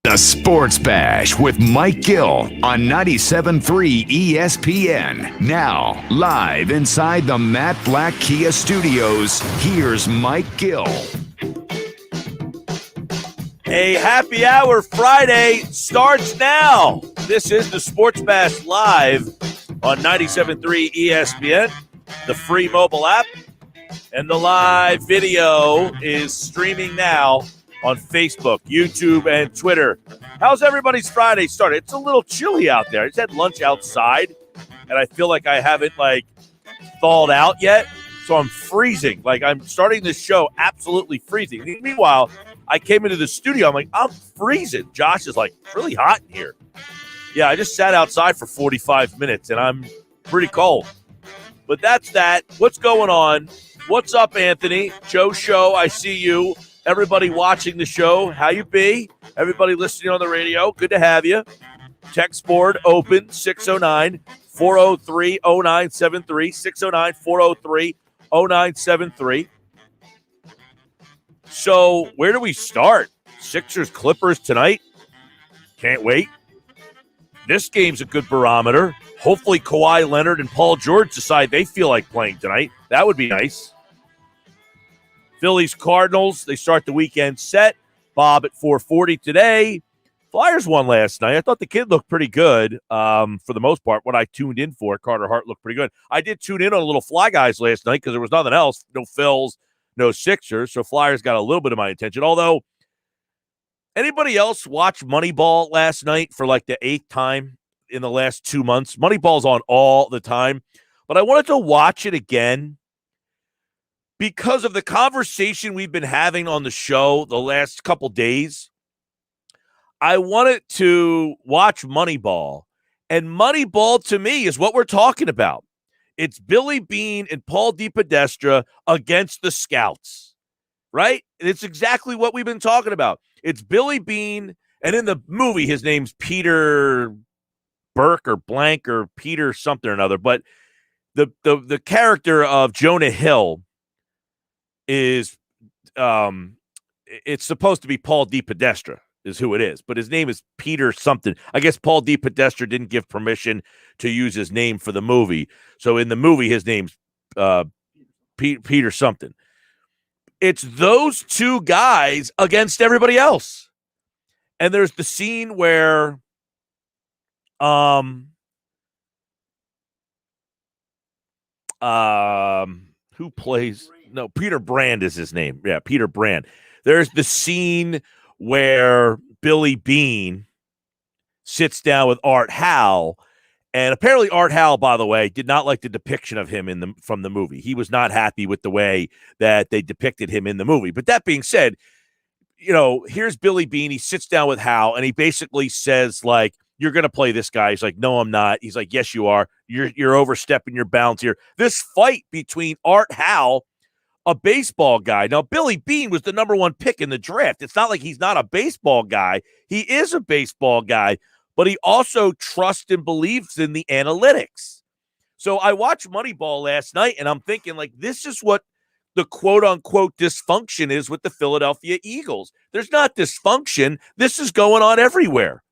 The Sports Bash with Mike Gill on 97.3 ESPN. Now, live inside the Matt Black Kia Studios, here's Mike Gill. A happy hour Friday starts now. This is the Sports Bash live on 97.3 ESPN, the free mobile app, and the live video is streaming now on Facebook, YouTube, and Twitter. How's everybody's Friday started? It's a little chilly out there. I just had lunch outside, and I feel like I haven't, thawed out yet, so I'm freezing. I'm starting this show absolutely freezing. Meanwhile, I came into the studio. I'm like, I'm freezing. Josh is like, it's really hot in here. Yeah, I just sat outside for 45 minutes, and I'm pretty cold. But that's that. What's going on? What's up, Anthony? Joe Show, I see you. Everybody watching the show, how you be? Everybody listening on the radio, good to have you. Text board open, 609-403-0973, 609-403-0973. So where do we start? Sixers Clippers tonight? Can't wait. This game's a good barometer. Hopefully Kawhi Leonard and Paul George decide they feel like playing tonight. That would be nice. Phillies Cardinals, they start the weekend set. Bob at 4:40 today. Flyers won last night. I thought the kid looked pretty good for the most part. What I tuned in for, Carter Hart looked pretty good. I did tune in on a little Fly Guys last night because there was nothing else. No Phils, no Sixers. So Flyers got a little bit of my attention. Although, anybody else watch Moneyball last night for the 8th time in the last 2 months? Moneyball's on all the time. But I wanted to watch it again because of the conversation we've been having on the show the last couple days. I wanted to watch Moneyball. And Moneyball, to me, is what we're talking about. It's Billy Beane and Paul DePodesta against the Scouts, right? It's exactly what we've been talking about. It's Billy Beane, and in the movie, his name's Peter Burke or Blank or Peter something or another. But the character of Jonah Hill is it's supposed to be Paul DePodesta is who it is, but his name is Peter something. I guess Paul DePodesta didn't give permission to use his name for the movie. So in the movie, his name's Peter something. It's those two guys against everybody else. And there's the scene where who plays? No, Peter Brand is his name. Yeah, Peter Brand. There's the scene where Billy Beane sits down with Art Howell, and apparently Art Howell, by the way, did not like the depiction of him from the movie. He was not happy with the way that they depicted him in the movie. But that being said, here's Billy Beane. He sits down with Howell, and he basically says, you're going to play this guy. He's like, no, I'm not. He's like, yes, you are. You're overstepping your bounds here. This fight between Art Howell, a baseball guy. Now, Billy Beane was the number 1 pick in the draft. It's not like he's not a baseball guy. He is a baseball guy, but he also trusts and believes in the analytics. So I watched Moneyball last night, and I'm thinking, this is what the quote-unquote dysfunction is with the Philadelphia Eagles. There's not dysfunction. This is going on everywhere.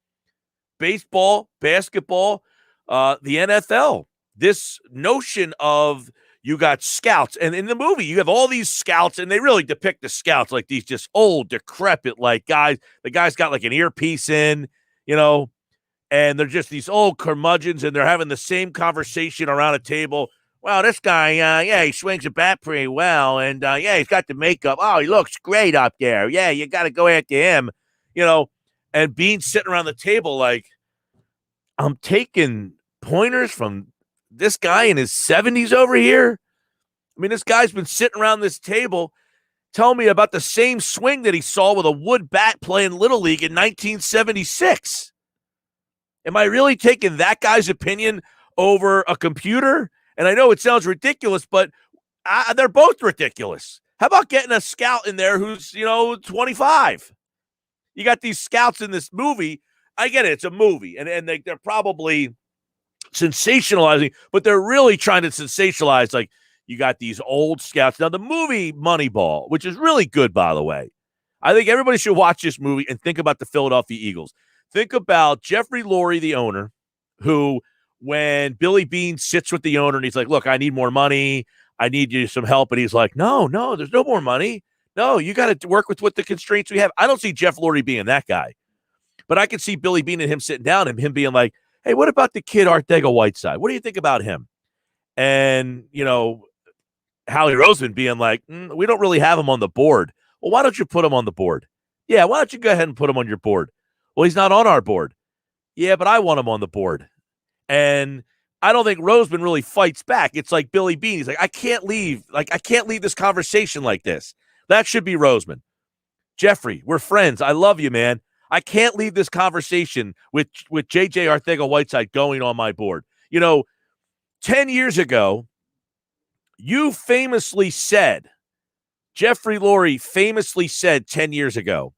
Baseball, basketball, the NFL. This notion of you got scouts, and in the movie, you have all these scouts, and they really depict the scouts like these just old, decrepit, guys. The guy's got an earpiece in, and they're just these old curmudgeons, and they're having the same conversation around a table. Well, this guy, he swings a bat pretty well, and he's got the makeup. Oh, he looks great up there. Yeah, you got to go after him, And Beane's sitting around the table I'm taking pointers from this guy in his 70s over here. I mean, this guy's been sitting around this table telling me about the same swing that he saw with a wood bat playing Little League in 1976. Am I really taking that guy's opinion over a computer? And I know it sounds ridiculous, but they're both ridiculous. How about getting a scout in there who's, 25? You got these scouts in this movie. I get it. It's a movie, and they're probably sensationalizing, but they're really trying to sensationalize, you got these old scouts. Now, the movie Moneyball, which is really good, by the way. I think everybody should watch this movie and think about the Philadelphia Eagles. Think about Jeffrey Lurie, the owner, who, when Billy Beane sits with the owner and he's like, look, I need more money. I need you some help. And he's like, no, there's no more money. No, you got to work with what the constraints we have. I don't see Jeff Lurie being that guy. But I can see Billy Beane and him sitting down and him being like, hey, what about the kid Arcega-Whiteside? What do you think about him? And, Howie Roseman being like, we don't really have him on the board. Well, why don't you put him on the board? Yeah, why don't you go ahead and put him on your board? Well, he's not on our board. Yeah, but I want him on the board. And I don't think Roseman really fights back. It's like Billy Beane. He's like, I can't leave this conversation like this. That should be Roseman. Jeffrey, we're friends. I love you, man. I can't leave this conversation with J.J. Arcega-Whiteside going on my board. 10 years ago, you famously said, Jeffrey Lurie famously said 10 years ago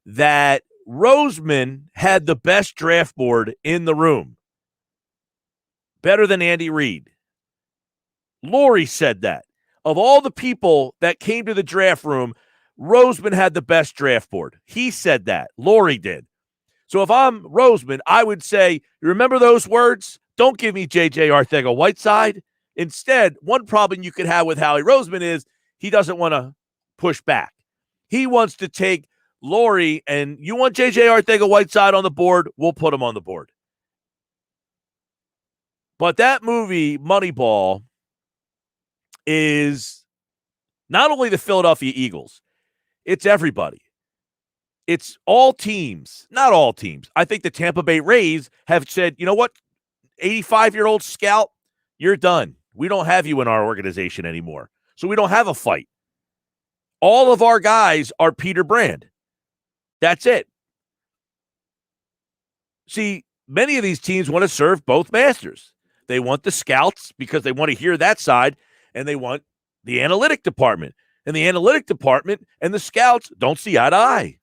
that Roseman had the best draft board in the room. Better than Andy Reid. Lurie said that. Of all the people that came to the draft room, Roseman had the best draft board. He said that. Lurie did. So if I'm Roseman, I would say, you remember those words? Don't give me J.J. Arcega-Whiteside. Instead, one problem you could have with Howie Roseman is he doesn't want to push back. He wants to take Lurie, and you want J.J. Arcega-Whiteside on the board, we'll put him on the board. But that movie, Moneyball, is not only the Philadelphia Eagles, it's everybody. It's all teams, not all teams. I think the Tampa Bay Rays have said, you know what, 85-year-old scout, you're done. We don't have you in our organization anymore. So we don't have a fight. All of our guys are Peter Brand. That's it. See, many of these teams want to serve both masters. They want the scouts because they want to hear that side, and they want the analytic department. And the analytic department and the scouts don't see eye to eye.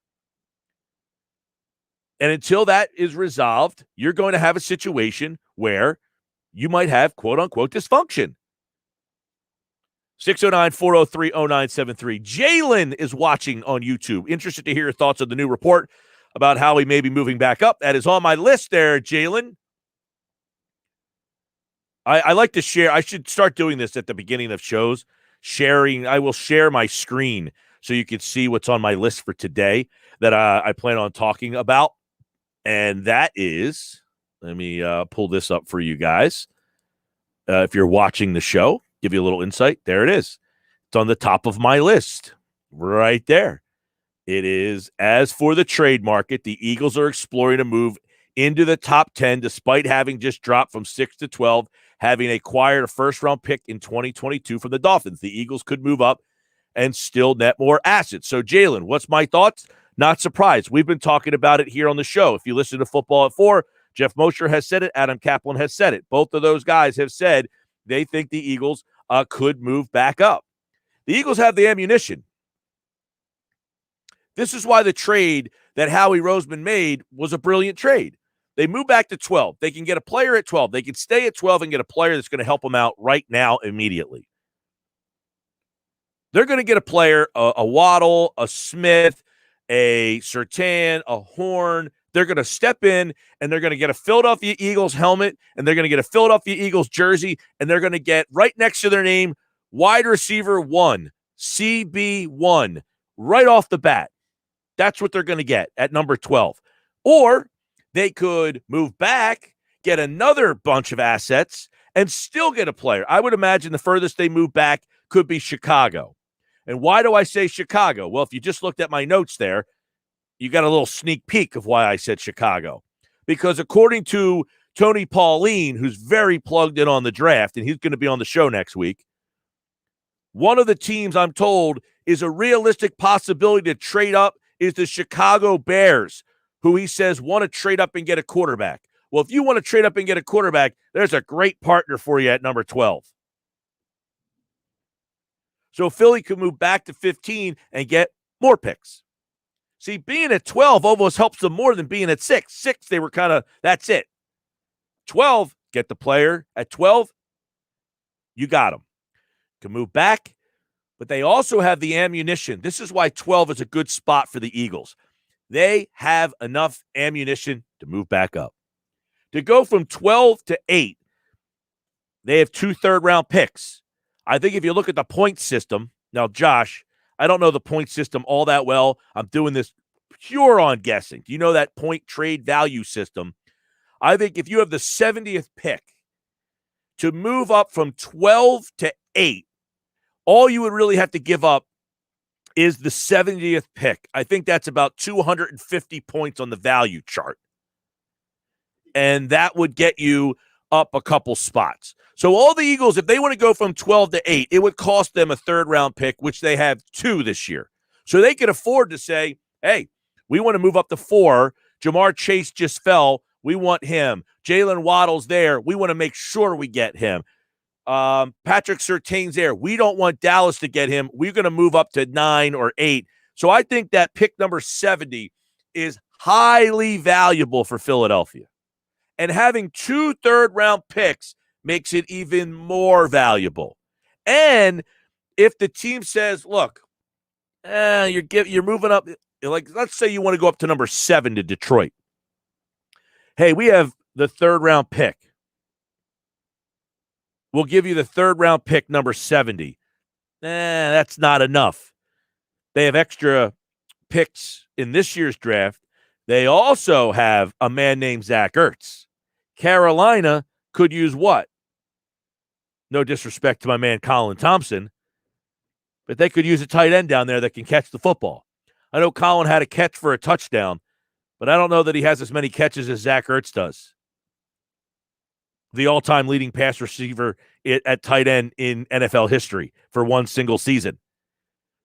And until that is resolved, you're going to have a situation where you might have quote-unquote dysfunction. 609-403-0973. Jalen is watching on YouTube. Interested to hear your thoughts on the new report about how he may be moving back up. That is on my list there, Jalen. I like to share. I should start doing this at the beginning of shows. I will share my screen so you can see what's on my list for today that I plan on talking about. And that is, let me pull this up for you guys. If you're watching the show, give you a little insight. There it is. It's on the top of my list right there. It is, as for the trade market, the Eagles are exploring a move into the top 10 despite having just dropped from 6 to 12, having acquired a first-round pick in 2022 from the Dolphins. The Eagles could move up and still net more assets. So, Jalen, what's my thoughts? Not surprised. We've been talking about it here on the show. If you listen to Football at 4, Jeff Mosher has said it. Adam Caplan has said it. Both of those guys have said they think the Eagles could move back up. The Eagles have the ammunition. This is why the trade that Howie Roseman made was a brilliant trade. They move back to 12. They can get a player at 12. They can stay at 12 and get a player that's going to help them out right now immediately. They're going to get a player, a Waddle, a Smith, a Surtain, a Horn. They're going to step in, and they're going to get a Philadelphia Eagles helmet, and they're going to get a Philadelphia Eagles jersey, and they're going to get right next to their name, wide receiver 1, CB1, right off the bat. That's what they're going to get at number 12. Or they could move back, get another bunch of assets, and still get a player. I would imagine the furthest they move back could be Chicago. And why do I say Chicago? Well, if you just looked at my notes there, you got a little sneak peek of why I said Chicago. Because according to Tony Pauline, who's very plugged in on the draft, and he's going to be on the show next week, one of the teams I'm told is a realistic possibility to trade up is the Chicago Bears, who he says want to trade up and get a quarterback. Well, if you want to trade up and get a quarterback, there's a great partner for you at number 12. So Philly could move back to 15 and get more picks. See, being at 12 almost helps them more than being at 6. 6, they were kind of, that's it. 12, get the player. At 12, you got him. Can move back, but they also have the ammunition. This is why 12 is a good spot for the Eagles. They have enough ammunition to move back up. To go from 12 to 8, they have 2 third-round picks. I think if you look at the point system, now, Josh, I don't know the point system all that well. I'm doing this pure on guessing. Do you know that point trade value system? I think if you have the 70th pick to move up from 12 to 8, all you would really have to give up is the 70th pick. I think that's about 250 points on the value chart. And that would get you up a couple spots. So all the Eagles, if they want to go from 12 to 8, it would cost them a third-round pick, which they have 2 this year. So they could afford to say, hey, we want to move up to 4. Jamar Chase just fell. We want him. Jalen Waddle's there. We want to make sure we get him. Patrick Surtain's there. We don't want Dallas to get him. We're going to move up to 9 or 8. So I think that pick number 70 is highly valuable for Philadelphia. And having 2 third-round picks makes it even more valuable. And if the team says, look, you're moving up, like let's say you want to go up to number 7 to Detroit. Hey, we have the third-round pick. We'll give you the third-round pick, number 70. That's not enough. They have extra picks in this year's draft. They also have a man named Zach Ertz. Carolina could use what? No disrespect to my man Colin Thompson, but they could use a tight end down there that can catch the football. I know Colin had a catch for a touchdown, but I don't know that he has as many catches as Zach Ertz does. The all-time leading pass receiver at tight end in NFL history for one single season.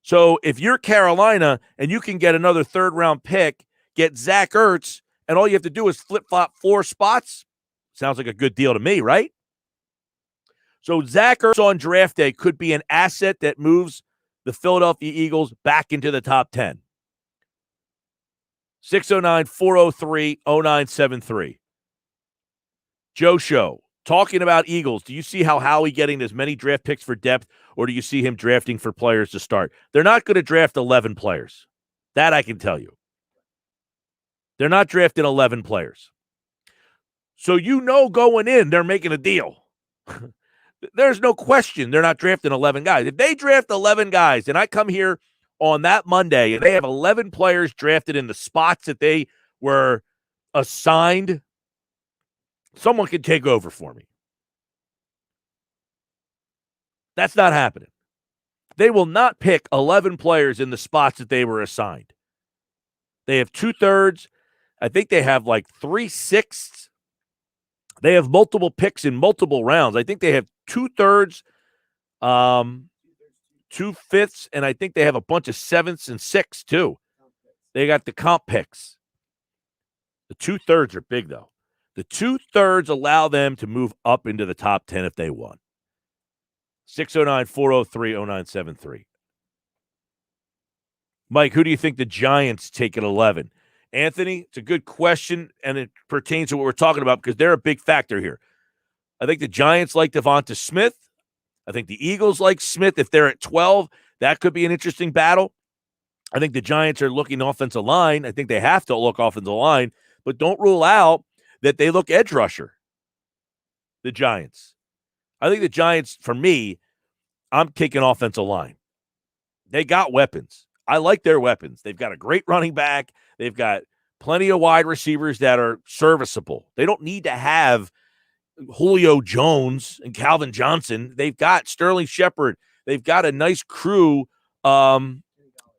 So if you're Carolina and you can get another third-round pick, get Zach Ertz, and all you have to do is flip-flop 4 spots, sounds like a good deal to me, right? So Zach Ertz on draft day could be an asset that moves the Philadelphia Eagles back into the top 10. 609-403-0973. Joe Show, talking about Eagles, do you see how Howie getting as many draft picks for depth, or do you see him drafting for players to start? They're not going to draft 11 players. That I can tell you. They're not drafting 11 players. So you know going in, they're making a deal. There's no question they're not drafting 11 guys. If they draft 11 guys, and I come here on that Monday, and they have 11 players drafted in the spots that they were assigned, someone could take over for me. That's not happening. They will not pick 11 players in the spots that they were assigned. They have 2/3. I think they have like 3/6. They have multiple picks in multiple rounds. I think they have 2/3, 2/5, and I think they have a bunch of 7ths and 6ths too. They got the comp picks. The 2/3 are big though. The 2/3 allow them to move up into the top 10 if they want. 609-403-0973. Mike, who do you think the Giants take at 11? Anthony, it's a good question, and it pertains to what we're talking about because they're a big factor here. I think the Giants like Devonta Smith. I think the Eagles like Smith. If they're at 12, that could be an interesting battle. I think the Giants are looking offensive line. I think they have to look offensive line, but don't rule out that they look edge rusher, the Giants. I think the Giants, for me, I'm taking offensive line. They got weapons. I like their weapons. They've got a great running back. They've got plenty of wide receivers that are serviceable. They don't need to have Julio Jones and Calvin Johnson. They've got Sterling Shepard. They've got a nice crew. Kenny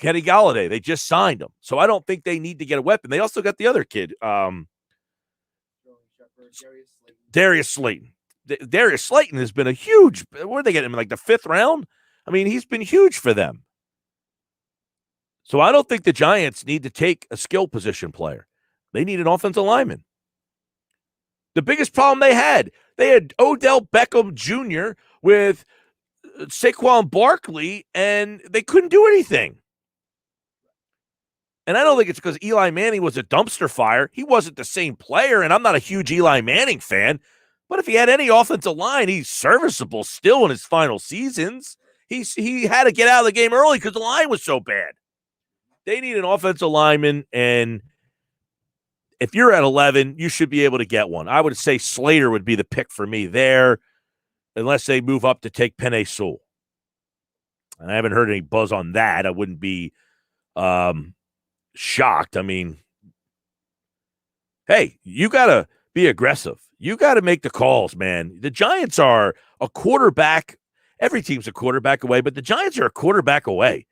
Galladay. They just signed him. So I don't think they need to get a weapon. They also got the other kid. Darius Slayton. Darius Slayton has been a huge, where did they get him, like the 5th round? I mean, he's been huge for them. So I don't think the Giants need to take a skill position player. They need an offensive lineman. The biggest problem they had Odell Beckham Jr. with Saquon Barkley, and they couldn't do anything. And I don't think it's because Eli Manning was a dumpster fire. He wasn't the same player, and I'm not a huge Eli Manning fan. But if he had any offensive line, he's serviceable still in his final seasons. He had to get out of the game early because the line was so bad. They need an offensive lineman, and if you're at 11, you should be able to get one. I would say Slater would be the pick for me there, unless they move up to take Penei Sewell. And I haven't heard any buzz on that. I wouldn't be shocked. I mean, hey, you got to be aggressive. You got to make the calls, man. The Giants are a quarterback. Every team's a quarterback away, but the Giants are a quarterback away.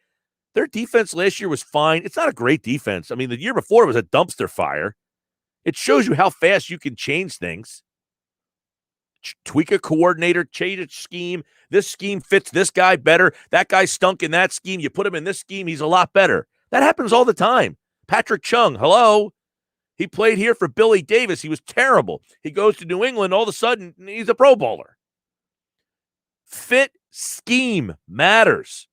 Their defense last year was fine. It's not a great defense. I mean, the year before it was a dumpster fire. It shows you how fast you can change things. Tweak a coordinator, change a scheme. This scheme fits this guy better. That guy stunk in that scheme. You put him in this scheme, he's a lot better. That happens all the time. Patrick Chung, hello. He played here for Billy Davis. He was terrible. He goes to New England. All of a sudden, he's a Pro Bowler. Fit scheme matters.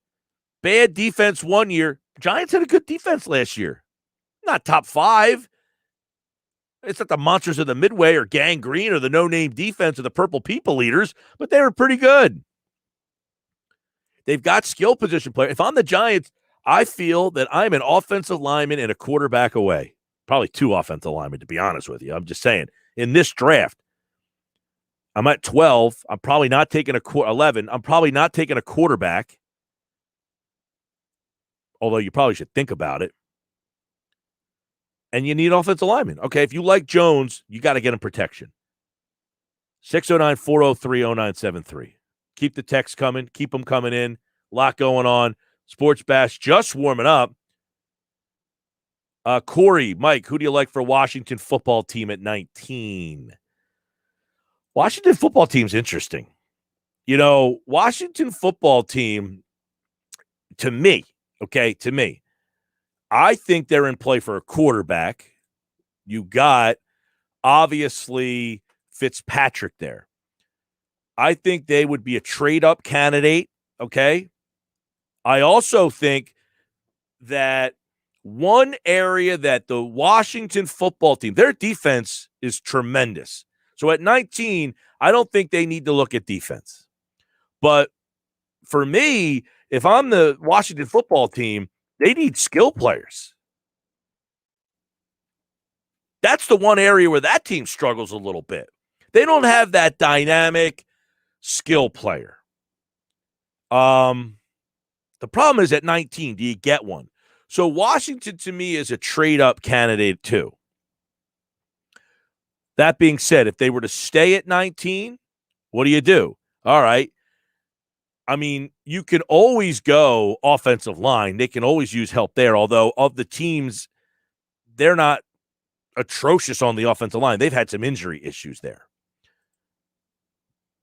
Bad defense one year. Giants had a good defense last year. Not top 5. It's not the monsters of the Midway or Gang Green or the no-name defense or the Purple People Eaters, but they were pretty good. They've got skill position players. If I'm the Giants, I feel that I'm an offensive lineman and a quarterback away. Probably 2 offensive linemen, to be honest with you. I'm just saying. In this draft, I'm at 12. I'm probably not taking 11. I'm probably not taking a quarterback. Although you probably should think about it. And you need offensive linemen. Okay, if you like Jones, you got to get him protection. 609-403-0973. Keep the texts coming. Keep them coming in. A lot going on. Sports Bash just warming up. Corey, Mike, who do you like for Washington football team at 19? Washington football team's interesting. You know, Washington football team, to me, I think they're in play for a quarterback. You got, obviously, Fitzpatrick there. I think they would be a trade-up candidate, okay? I also think that one area that the Washington football team, their defense is tremendous. So at 19, I don't think they need to look at defense. But for me, if I'm the Washington football team, they need skill players. That's the one area where that team struggles a little bit. They don't have that dynamic skill player. The problem is at 19, do you get one? So Washington, to me, is a trade-up candidate, too. That being said, if they were to stay at 19, what do? All right. I mean, you can always go offensive line. They can always use help there, although of the teams, they're not atrocious on the offensive line. They've had some injury issues there.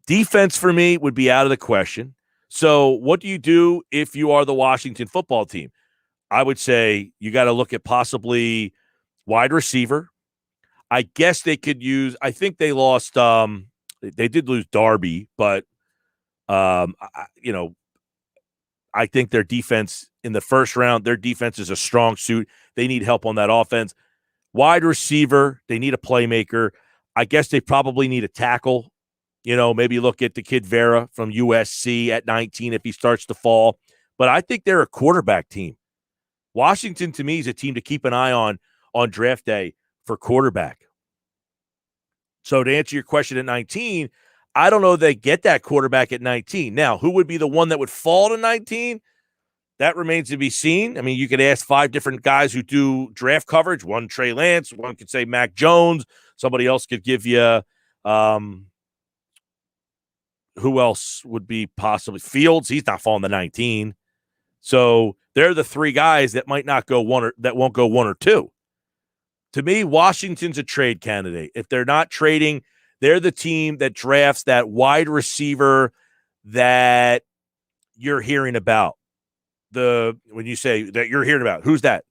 Defense, for me, would be out of the question. So what do you do if you are the Washington football team? I would say you got to look at possibly wide receiver. I guess they could use – I think they lost they did lose Darby, but I think their defense in the first round, their defense is a strong suit. They need help on that offense. Wide receiver, they need a playmaker. I guess they probably need a tackle. Maybe look at the kid Vera from USC at 19 if he starts to fall. But I think they're a quarterback team. Washington, to me, is a team to keep an eye on draft day for quarterback. So to answer your question at 19, I don't know if they get that quarterback at 19. Now, who would be the one that would fall to 19? That remains to be seen. I mean, you could ask 5 different guys who do draft coverage. One, Trey Lance. One could say Mac Jones. Somebody else could give you who else would be possibly Fields? He's not falling to 19. So they're the 3 guys that might not go one or that won't go 1 or 2. To me, Washington's a trade candidate. If they're not trading, they're the team that drafts that wide receiver that you're hearing about. When you say that you're hearing about, who's that?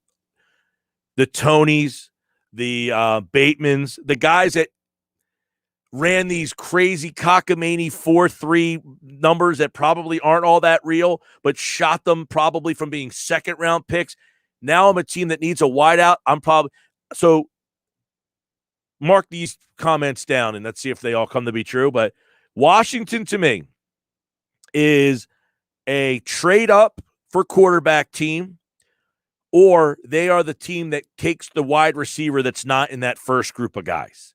The Tonys, the Batemans, the guys that ran these crazy cockamamie 4.3 numbers that probably aren't all that real, but shot them probably from being second-round picks. Now I'm a team that needs a wideout. So mark these comments down, and let's see if they all come to be true. But Washington, to me, is a trade up for quarterback team, or they are the team that takes the wide receiver that's not in that first group of guys.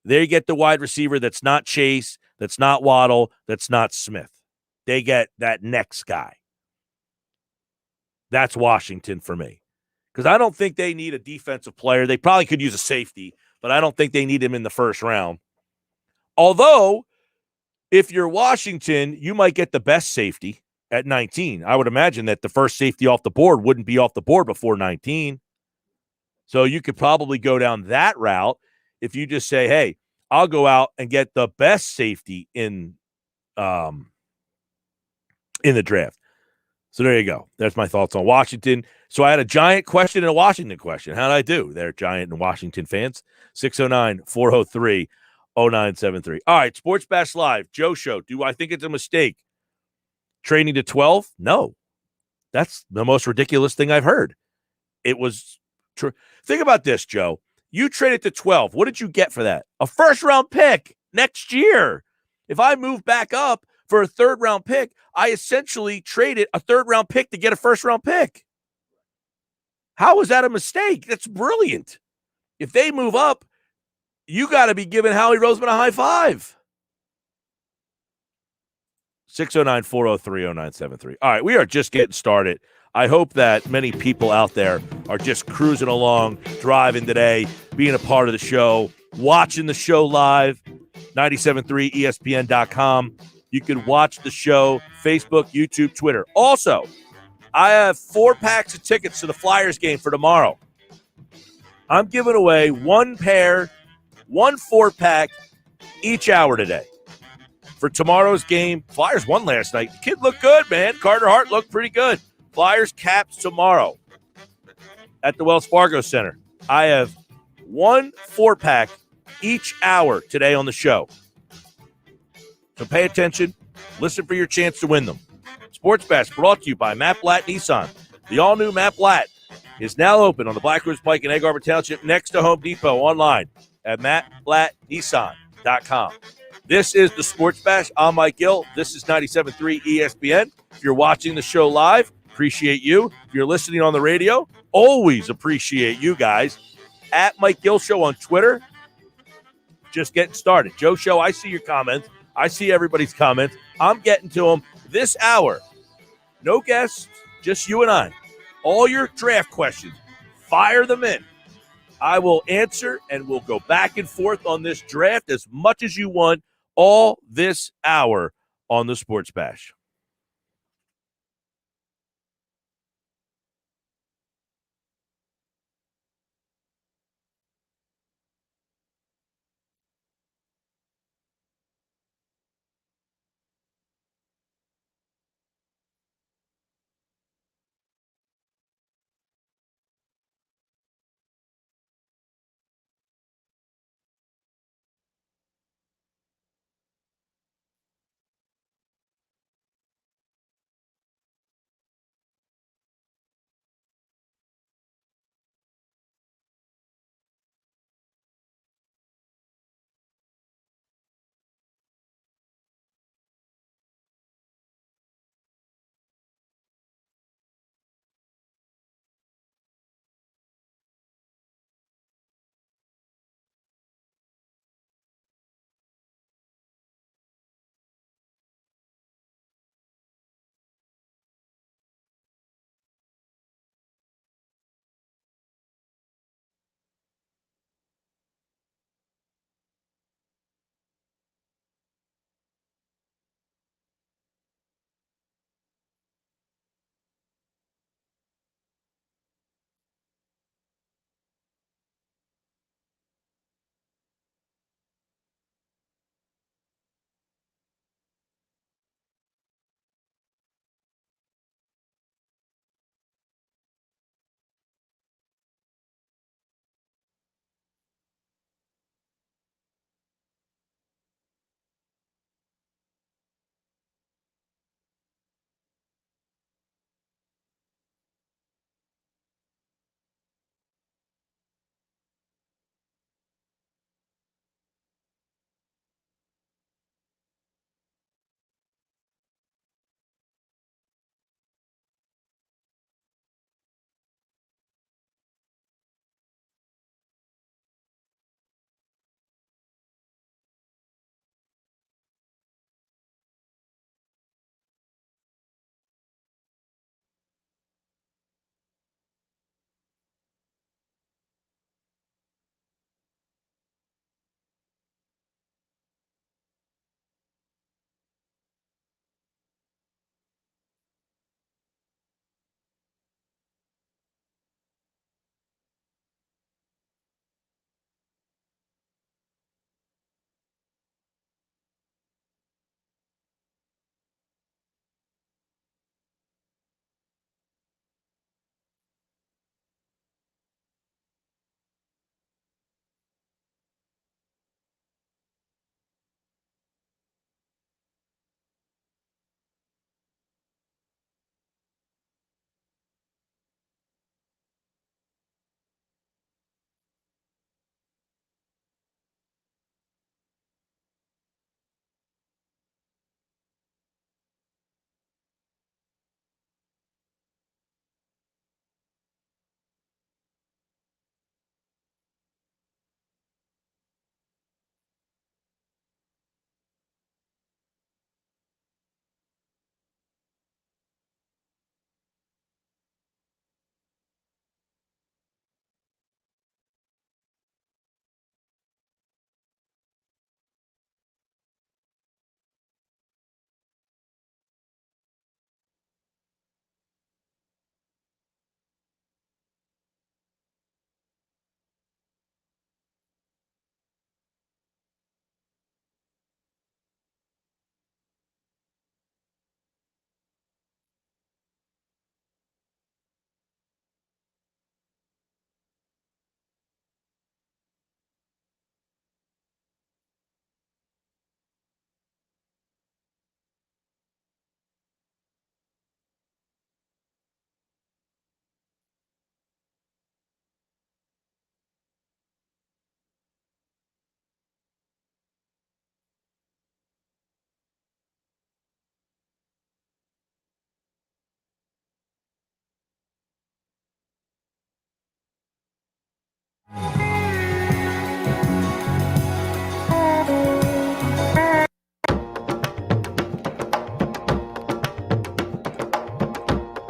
They get the wide receiver that's not Chase, that's not Waddle, that's not Smith. They get that next guy. That's Washington for me. Because I don't think they need a defensive player. They probably could use a safety, but I don't think they need him in the first round. Although, if you're Washington, you might get the best safety at 19. I would imagine that the first safety off the board wouldn't be off the board before 19. So you could probably go down that route if you just say, hey, I'll go out and get the best safety in the draft. So there you go. That's my thoughts on Washington. So I had a Giant question and a Washington question. How'd I do there, Giant and Washington fans? 609-403-0973. All right, Sports Bash Live, Joe Show. Do I think it's a mistake trading to 12? No. That's the most ridiculous thing I've heard. It was think about this, Joe. You traded to 12. What did you get for that? A first-round pick next year. If I move back up for a third-round pick, I essentially traded a third-round pick to get a first-round pick. How was that a mistake? That's brilliant. If they move up, you got to be giving Howie Roseman a high five. 609-403-0973. All right, we are just getting started. I hope that many people out there are just cruising along, driving today, being a part of the show, watching the show live, 973ESPN.com. You can watch the show, Facebook, YouTube, Twitter. Also, I have 4 packs of tickets to the Flyers game for tomorrow. I'm giving away 1 pair, 1 4-pack each hour today. For tomorrow's game, Flyers won last night. The kid looked good, man. Carter Hart looked pretty good. Flyers Caps tomorrow at the Wells Fargo Center. I have 1 4-pack each hour today on the show. So pay attention. Listen for your chance to win them. Sports Bash brought to you by Matt Blatt Nissan. The all-new Matt Blatt is now open on the Black Ridge Pike in Egg Harbor Township next to Home Depot online at mattblattnissan.com. This is the Sports Bash. I'm Mike Gill. This is 97.3 ESPN. If you're watching the show live, appreciate you. If you're listening on the radio, always appreciate you guys. At Mike Gill Show on Twitter. Just getting started. Joe Show, I see your comments. I see everybody's comments. I'm getting to them this hour. No guests, just you and I. All your draft questions, fire them in. I will answer, and we'll go back and forth on this draft as much as you want all this hour on the Sports Bash.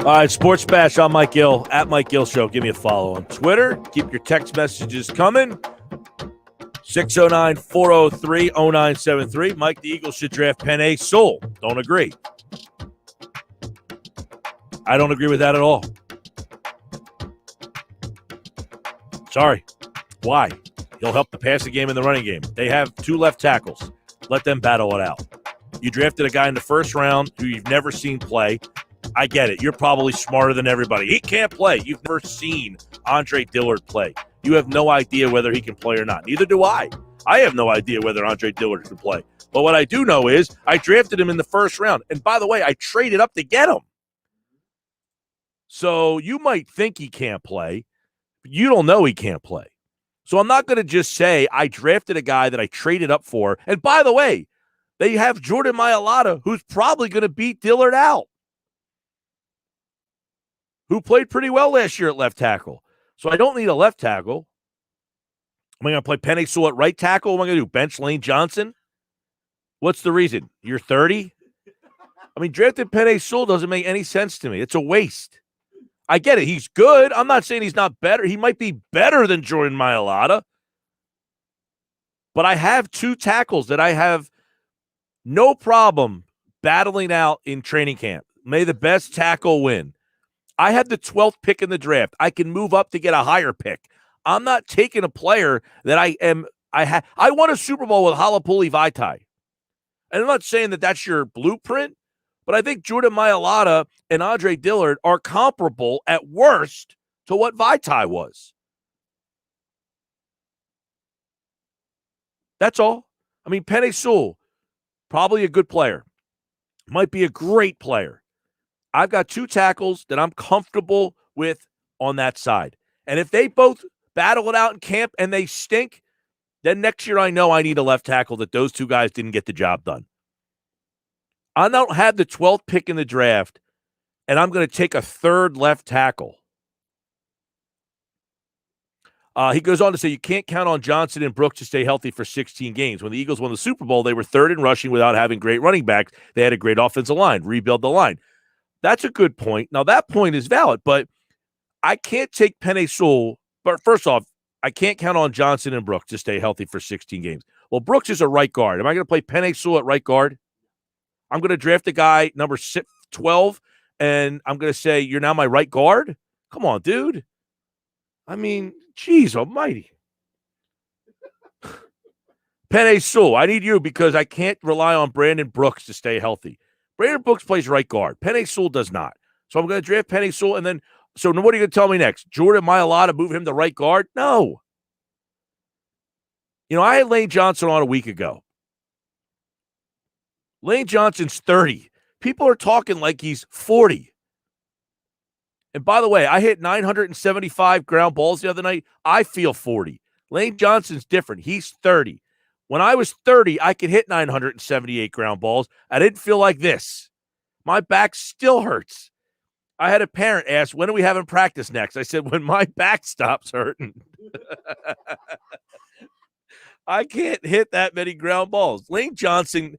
All right, Sports Bash. I'm Mike Gill, at Mike Gill Show. Give me a follow on Twitter. Keep your text messages coming. 609-403-0973. Mike, the Eagles should draft Penei Sewell. Don't agree. I don't agree with that at all. Sorry. Why? He'll help the passing game and the running game. They have 2 left tackles. Let them battle it out. You drafted a guy in the first round who you've never seen play. I get it. You're probably smarter than everybody. He can't play. You've never seen Andre Dillard play. You have no idea whether he can play or not. Neither do I. I have no idea whether Andre Dillard can play. But what I do know is I drafted him in the first round. And by the way, I traded up to get him. So you might think he can't play. But you don't know he can't play. So I'm not going to just say I drafted a guy that I traded up for. And by the way, they have Jordan Mailata, who's probably going to beat Dillard out, who played pretty well last year at left tackle. So I don't need a left tackle. Am I going to play Penei Sewell at right tackle? What am I going to do? Bench Lane Johnson? What's the reason? You're 30? I mean, drafting Penei Sewell doesn't make any sense to me. It's a waste. I get it. He's good. I'm not saying he's not better. He might be better than Jordan Mailata. But I have 2 tackles that I have no problem battling out in training camp. May the best tackle win. I had the 12th pick in the draft. I can move up to get a higher pick. I'm not taking a player that I won a Super Bowl with Halapuli Vaitai. And I'm not saying that that's your blueprint, but I think Jordan Mailata and Andre Dillard are comparable at worst to what Vaitai was. That's all. I mean, Penei Sewell, probably a good player. Might be a great player. I've got 2 tackles that I'm comfortable with on that side. And if they both battle it out in camp and they stink, then next year I know I need a left tackle that those 2 guys didn't get the job done. I don't have the 12th pick in the draft, and I'm going to take a 3rd left tackle. He goes on to say you can't count on Johnson and Brooks to stay healthy for 16 games. When the Eagles won the Super Bowl, they were 3rd in rushing without having great running backs. They had a great offensive line, rebuild the line. That's a good point. Now, that point is valid, but I can't take Penei Sewell. But first off, I can't count on Johnson and Brooks to stay healthy for 16 games. Well, Brooks is a right guard. Am I going to play Penei Sewell at right guard? I'm going to draft a guy, number 12, and I'm going to say, you're now my right guard? Come on, dude. I mean, geez almighty. Penei Sewell, I need you because I can't rely on Brandon Brooks to stay healthy. Brandon Brooks plays right guard. Penei Sewell does not. So I'm going to draft Penei Sewell, and then, so what are you going to tell me next? Jordan Mailata, move him to right guard? No. You know, I had Lane Johnson on a week ago. Lane Johnson's 30. People are talking like he's 40. And by the way, I hit 975 ground balls the other night. I feel 40. Lane Johnson's different. He's 30. When I was 30, I could hit 978 ground balls. I didn't feel like this. My back still hurts. I had a parent ask, when are we having practice next? I said, when my back stops hurting. I can't hit that many ground balls. Lane Johnson,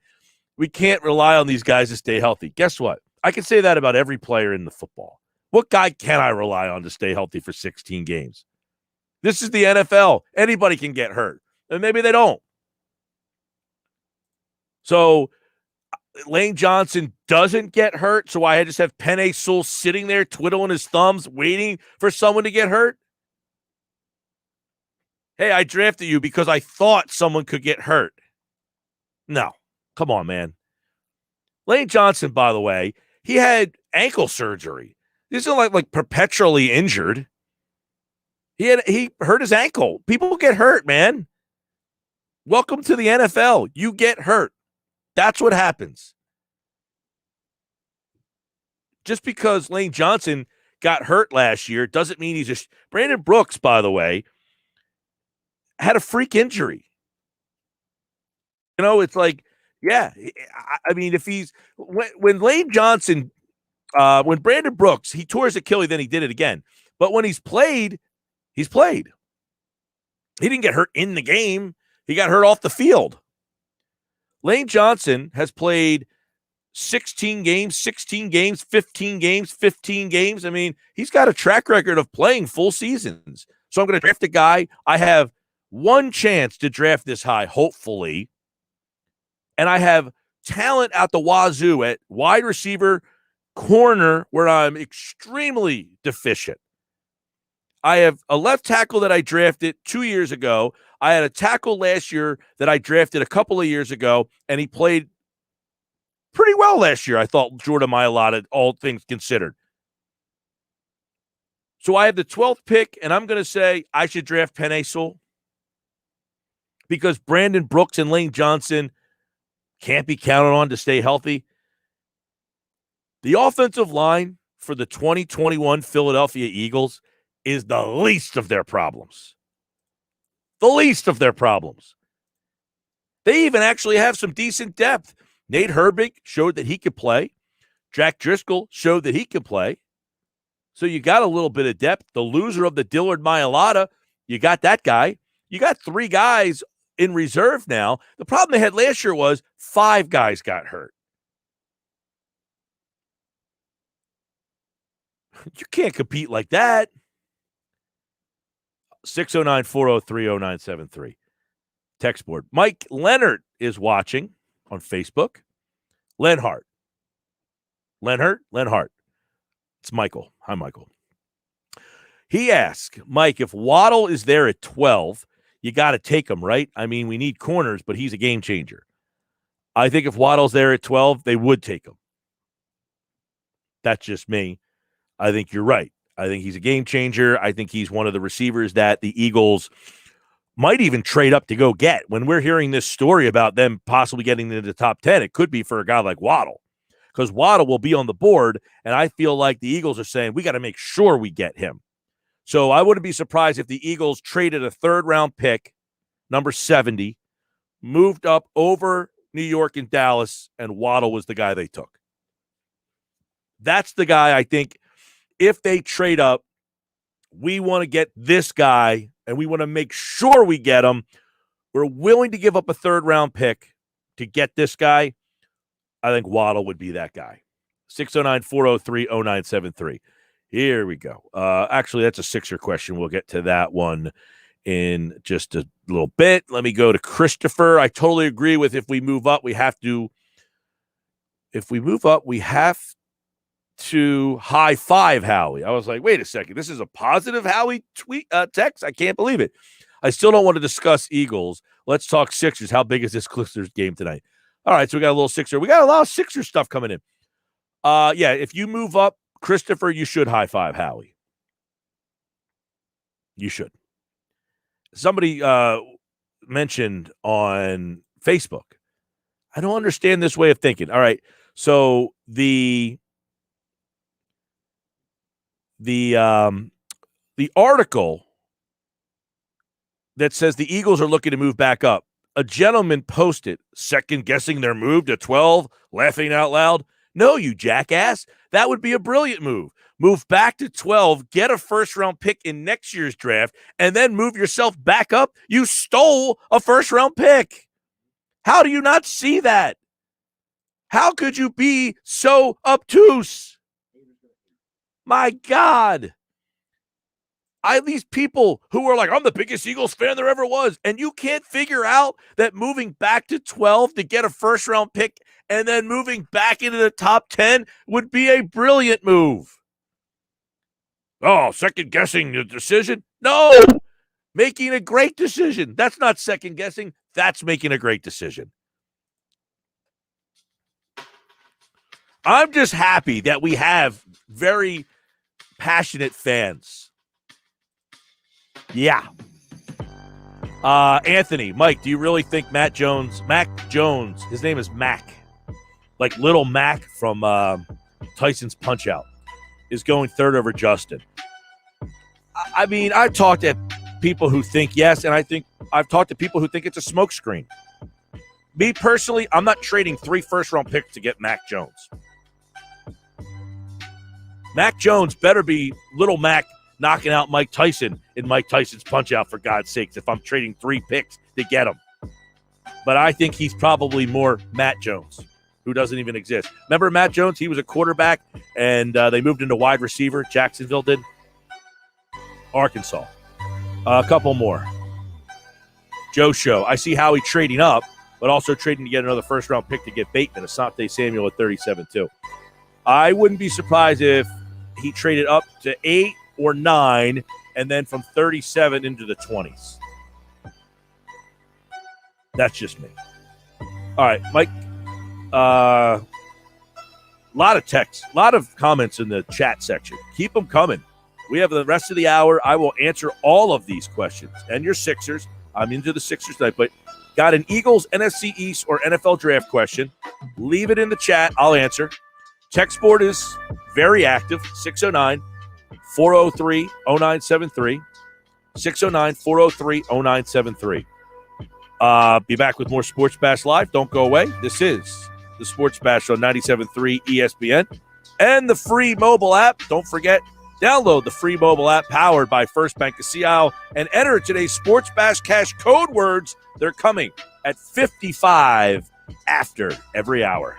we can't rely on these guys to stay healthy. Guess what? I can say that about every player in the football. What guy can I rely on to stay healthy for 16 games? This is the NFL. Anybody can get hurt. And maybe they don't. So Lane Johnson doesn't get hurt, so I just have Penei Sewell sitting there twiddling his thumbs, waiting for someone to get hurt. Hey, I drafted you because I thought someone could get hurt. No. Come on, man. Lane Johnson, by the way, he had ankle surgery. This isn't like perpetually injured. He hurt his ankle. People get hurt, man. Welcome to the NFL. You get hurt. That's what happens. Just because Lane Johnson got hurt last year doesn't mean he's just Brandon Brooks, by the way, had a freak injury. You know, it's like, yeah, I mean, if he's when Lane Johnson, when Brandon Brooks, he tore his Achilles, then he did it again. But when he's played, he's played. He didn't get hurt in the game. He got hurt off the field. Lane Johnson has played 16 games, 16 games, 15 games, 15 games. I mean, he's got a track record of playing full seasons. So I'm going to draft a guy. I have one chance to draft this high, hopefully. And I have talent out the wazoo at wide receiver, corner, where I'm extremely deficient. I have a left tackle that I drafted 2 years ago. I had a tackle last year that I drafted a couple of years ago, and he played pretty well last year, I thought, Jordan Mailata, all things considered. So I have the 12th pick, and I'm going to say I should draft Penei Sewell because Brandon Brooks and Lane Johnson can't be counted on to stay healthy. The offensive line for the 2021 Philadelphia Eagles is the least of their problems. The least of their problems. They even actually have some decent depth. Nate Herbig showed that he could play. Jack Driscoll showed that he could play. So you got a little bit of depth. The loser of the Dillard Mailata, you got that guy. You got 3 guys in reserve now. The problem they had last year was 5 guys got hurt. You can't compete like that. 609-403-0973. Text board. Mike Leonard is watching on Facebook. Lenhart. It's Michael. Hi, Michael. He asked, Mike, if Waddle is there at 12, you got to take him, right? I mean, we need corners, but he's a game changer. I think if Waddle's there at 12, they would take him. That's just me. I think you're right. I think he's a game changer. I think he's one of the receivers that the Eagles might even trade up to go get. When we're hearing this story about them possibly getting into the top 10, it could be for a guy like Waddle, because Waddle will be on the board, and I feel like the Eagles are saying, we got to make sure we get him. So I wouldn't be surprised if the Eagles traded a 3rd-round pick, number 70, moved up over New York and Dallas, and Waddle was the guy they took. That's the guy I think if they trade up, we want to get this guy, and we want to make sure we get him. We're willing to give up a 3rd-round pick to get this guy. I think Waddle would be that guy. 609-403-0973. Here we go. Actually, that's a Sixer question. We'll get to that one in just a little bit. Let me go to Christopher. I totally agree with if we move up, we have to high five Howie. I was like, wait a second. This is a positive Howie text? I can't believe it. I still don't want to discuss Eagles. Let's talk Sixers. How big is this Clippers game tonight? All right, so we got a little Sixer. We got a lot of Sixer stuff coming in. Yeah, if you move up, Christopher, you should high five Howie. You should. Somebody mentioned on Facebook, I don't understand this way of thinking. All right, so the article that says the Eagles are looking to move back up, a gentleman posted, second guessing their move to 12, laughing out loud. No, you jackass. That would be a brilliant move. Move back to 12, get a 1st-round pick in next year's draft, and then move yourself back up. You stole a 1st-round pick. How do you not see that? How could you be so obtuse? My God. These people who are like, I'm the biggest Eagles fan there ever was, and you can't figure out that moving back to 12 to get a 1st-round pick and then moving back into the top 10 would be a brilliant move. Oh, second-guessing the decision? No! Making a great decision. That's not second-guessing. That's making a great decision. I'm just happy that we have very passionate fans. Yeah. Anthony, Mike, do you really think Mac Jones, his name is Mac, like Little Mac from Tyson's Punch-Out, is going 3rd over Justin? I mean, I've talked to people who think yes, and I think I've talked to people who think it's a smokescreen. Me personally, I'm not trading 3 first-round picks to get Mac Jones. Mac Jones better be Little Mac knocking out Mike Tyson in Mike Tyson's Punch-Out, for God's sakes, if I'm trading 3 picks to get him. But I think he's probably more Matt Jones. who doesn't even exist. Remember Matt Jones? He was a quarterback, and they moved into wide receiver. Jacksonville did. Arkansas. A couple more. Joe Show. I see Howie trading up, but also trading to get another first-round pick to get Bateman. Asante Samuel at 37, too. I wouldn't be surprised if he traded up to 8 or 9 and then from 37 into the 20s. That's just me. All right, Mike. A lot of texts, a lot of comments in the chat section. Keep them coming. We have the rest of the hour. I will answer all of these questions. And your Sixers. I'm into the Sixers tonight, but got an Eagles, NFC East, or NFL draft question. Leave it in the chat. I'll answer. Text board is very active. 609-403-0973. 609-403-0973. Be back with more Sports Bash Live. Don't go away. This is the Sports Bash on 97.3 ESPN and the free mobile app. Don't forget, download the free mobile app powered by First Bank of Sea Isle and enter today's Sports Bash Cash code words. They're coming at 55 after every hour.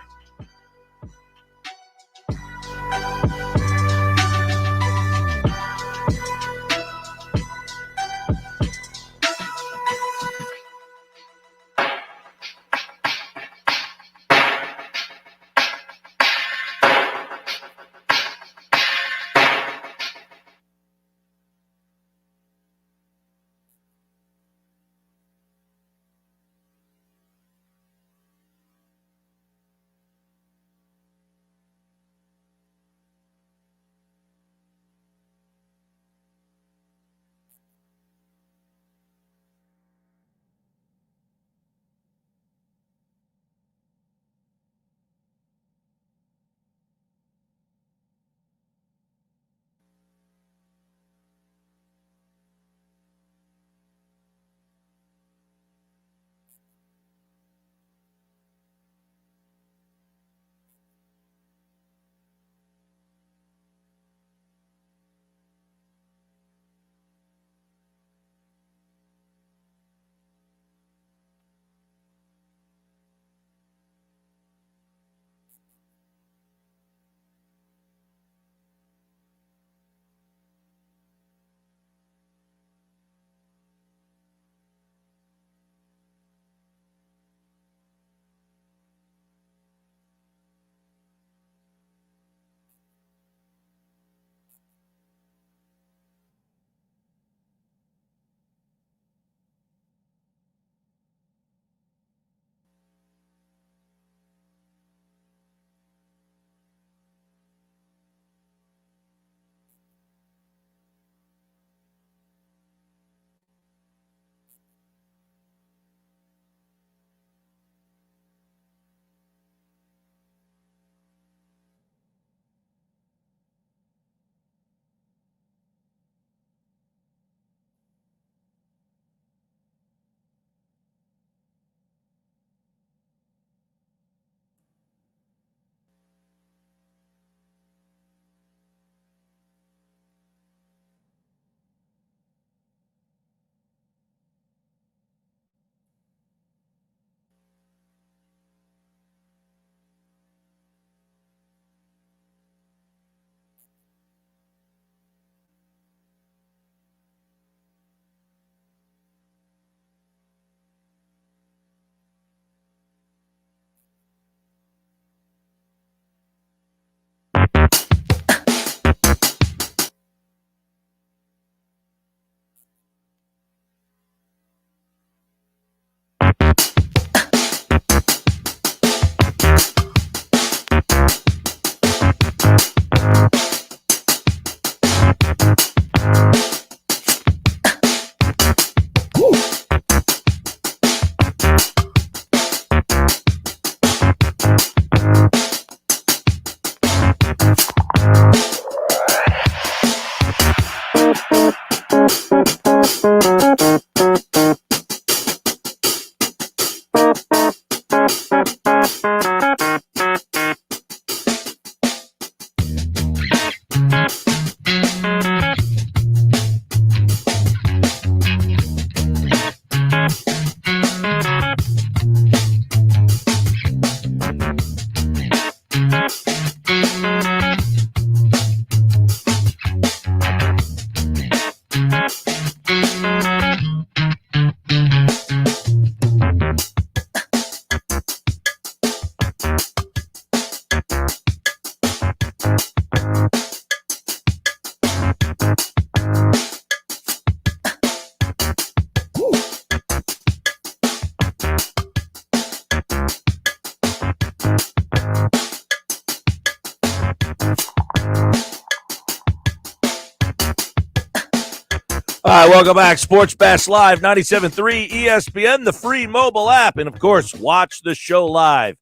All right, welcome back. Sports Bash Live, 97.3 ESPN, the free mobile app. And, of course, watch the show live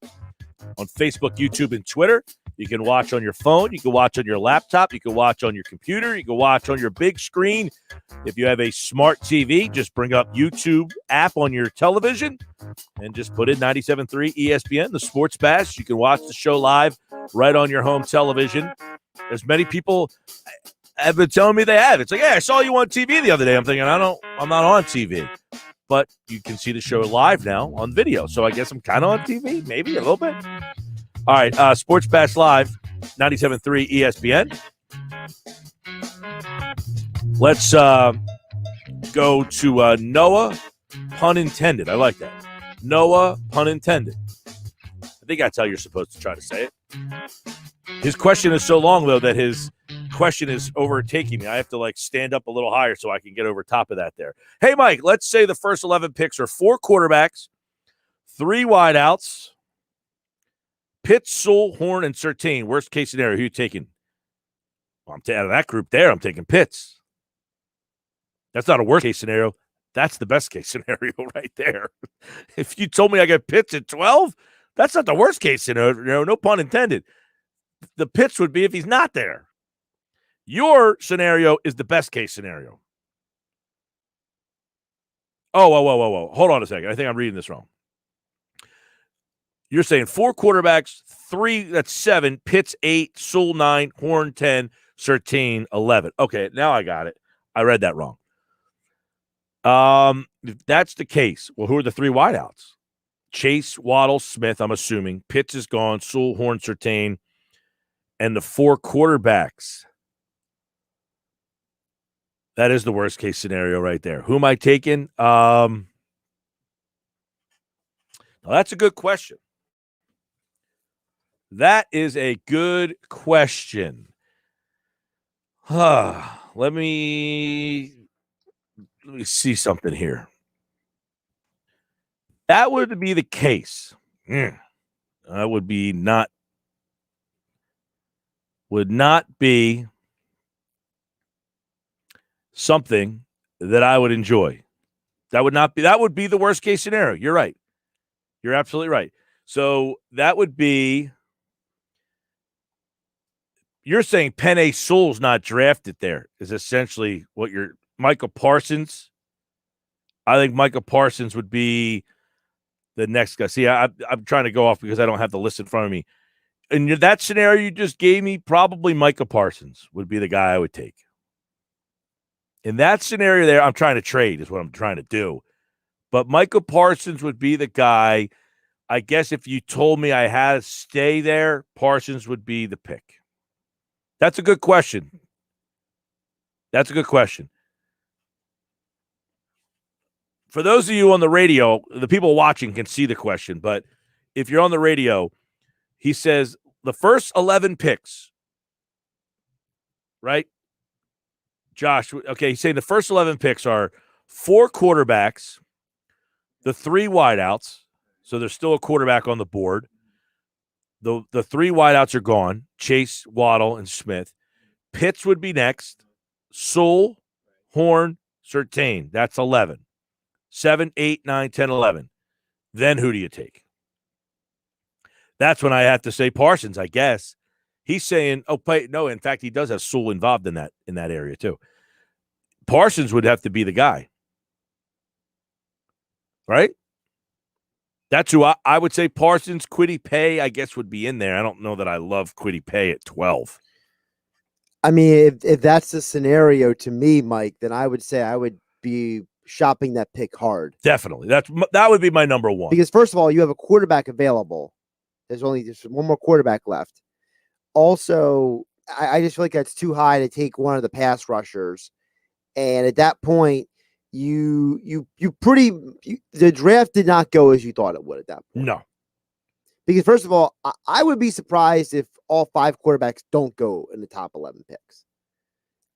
on Facebook, YouTube, and Twitter. You can watch on your phone. You can watch on your laptop. You can watch on your computer. You can watch on your big screen. If you have a smart TV, just bring up YouTube app on your television and just put in 97.3 ESPN, the Sports Bash. You can watch the show live right on your home television. There's many people have been telling me they have. It's like, hey, I saw you on TV the other day. I'm thinking, I'm not on TV. But you can see the show live now on video. So I guess I'm kind of on TV, maybe a little bit. All right, Sports Bash Live, 97.3 ESPN. Let's go to Noah, pun intended. I like that. Noah, pun intended. I think that's how you're supposed to try to say it. His question is so long, though, that his question is overtaking me. I have to, stand up a little higher so I can get over top of that there. Hey, Mike, let's say the first 11 picks are 4 quarterbacks, 3 wideouts, Pitts, Sewell, Horn, and Surtain. Worst case scenario, who are you taking? Well, out of that group there, I'm taking Pitts. That's not a worst case scenario. That's the best case scenario right there. If you told me I got Pitts at 12, that's not the worst case scenario. No pun intended. The Pitts would be if he's not there. Your scenario is the best case scenario. Oh, whoa. Hold on a second. I think I'm reading this wrong. You're saying 4 quarterbacks, 3, that's 7, Pitts 8, Sewell 9, Horn 10, Surtain 11. Okay, now I got it. I read that wrong. If that's the case, well, who are the 3 wideouts? Chase, Waddle, Smith, I'm assuming. Pitts is gone, Sewell, Horn, Surtain, and the 4 quarterbacks. That is the worst case scenario right there. Who am I taking? Now that's a good question. That is a good question. Let me see something here. That would be the case. That would not be something that I would enjoy. That would be the worst case scenario. You're right. You're absolutely right. So that would be, you're saying Penei Sewell's not drafted there is essentially what Michael Parsons. I think Michael Parsons would be the next guy. See, I'm trying to go off because I don't have the list in front of me. In that scenario you just gave me, probably Michael Parsons would be the guy I would take. In that scenario there, I'm trying to trade is what I'm trying to do. But Michael Parsons would be the guy. I guess if you told me I had to stay there, Parsons would be the pick. That's a good question. For those of you on the radio, the people watching can see the question, but if you're on the radio, he says the first 11 picks, right? Josh, okay, he's saying the first 11 picks are 4 quarterbacks, the 3 wideouts, so there's still a quarterback on the board. The 3 wideouts are gone, Chase, Waddle, and Smith. Pitts would be next, Sewell, Horn, Surtain. That's 11. 7, 8, 9, 10, 11. Then who do you take? That's when I have to say Parsons, I guess. He's saying, no, in fact, he does have Sewell involved in that area too. Parsons would have to be the guy. Right? That's who I would say. Parsons, Kwity Paye, I guess, would be in there. I don't know that I love Kwity Paye at 12. I mean, if that's the scenario to me, Mike, then I would say I would be shopping that pick hard. Definitely. That would be my number 1. Because first of all, you have a quarterback available. There's only just one more quarterback left. Also, I just feel like that's too high to take one of the pass rushers. And at that point, the draft did not go as you thought it would at that point. No. Because first of all, I would be surprised if all 5 quarterbacks don't go in the top 11 picks.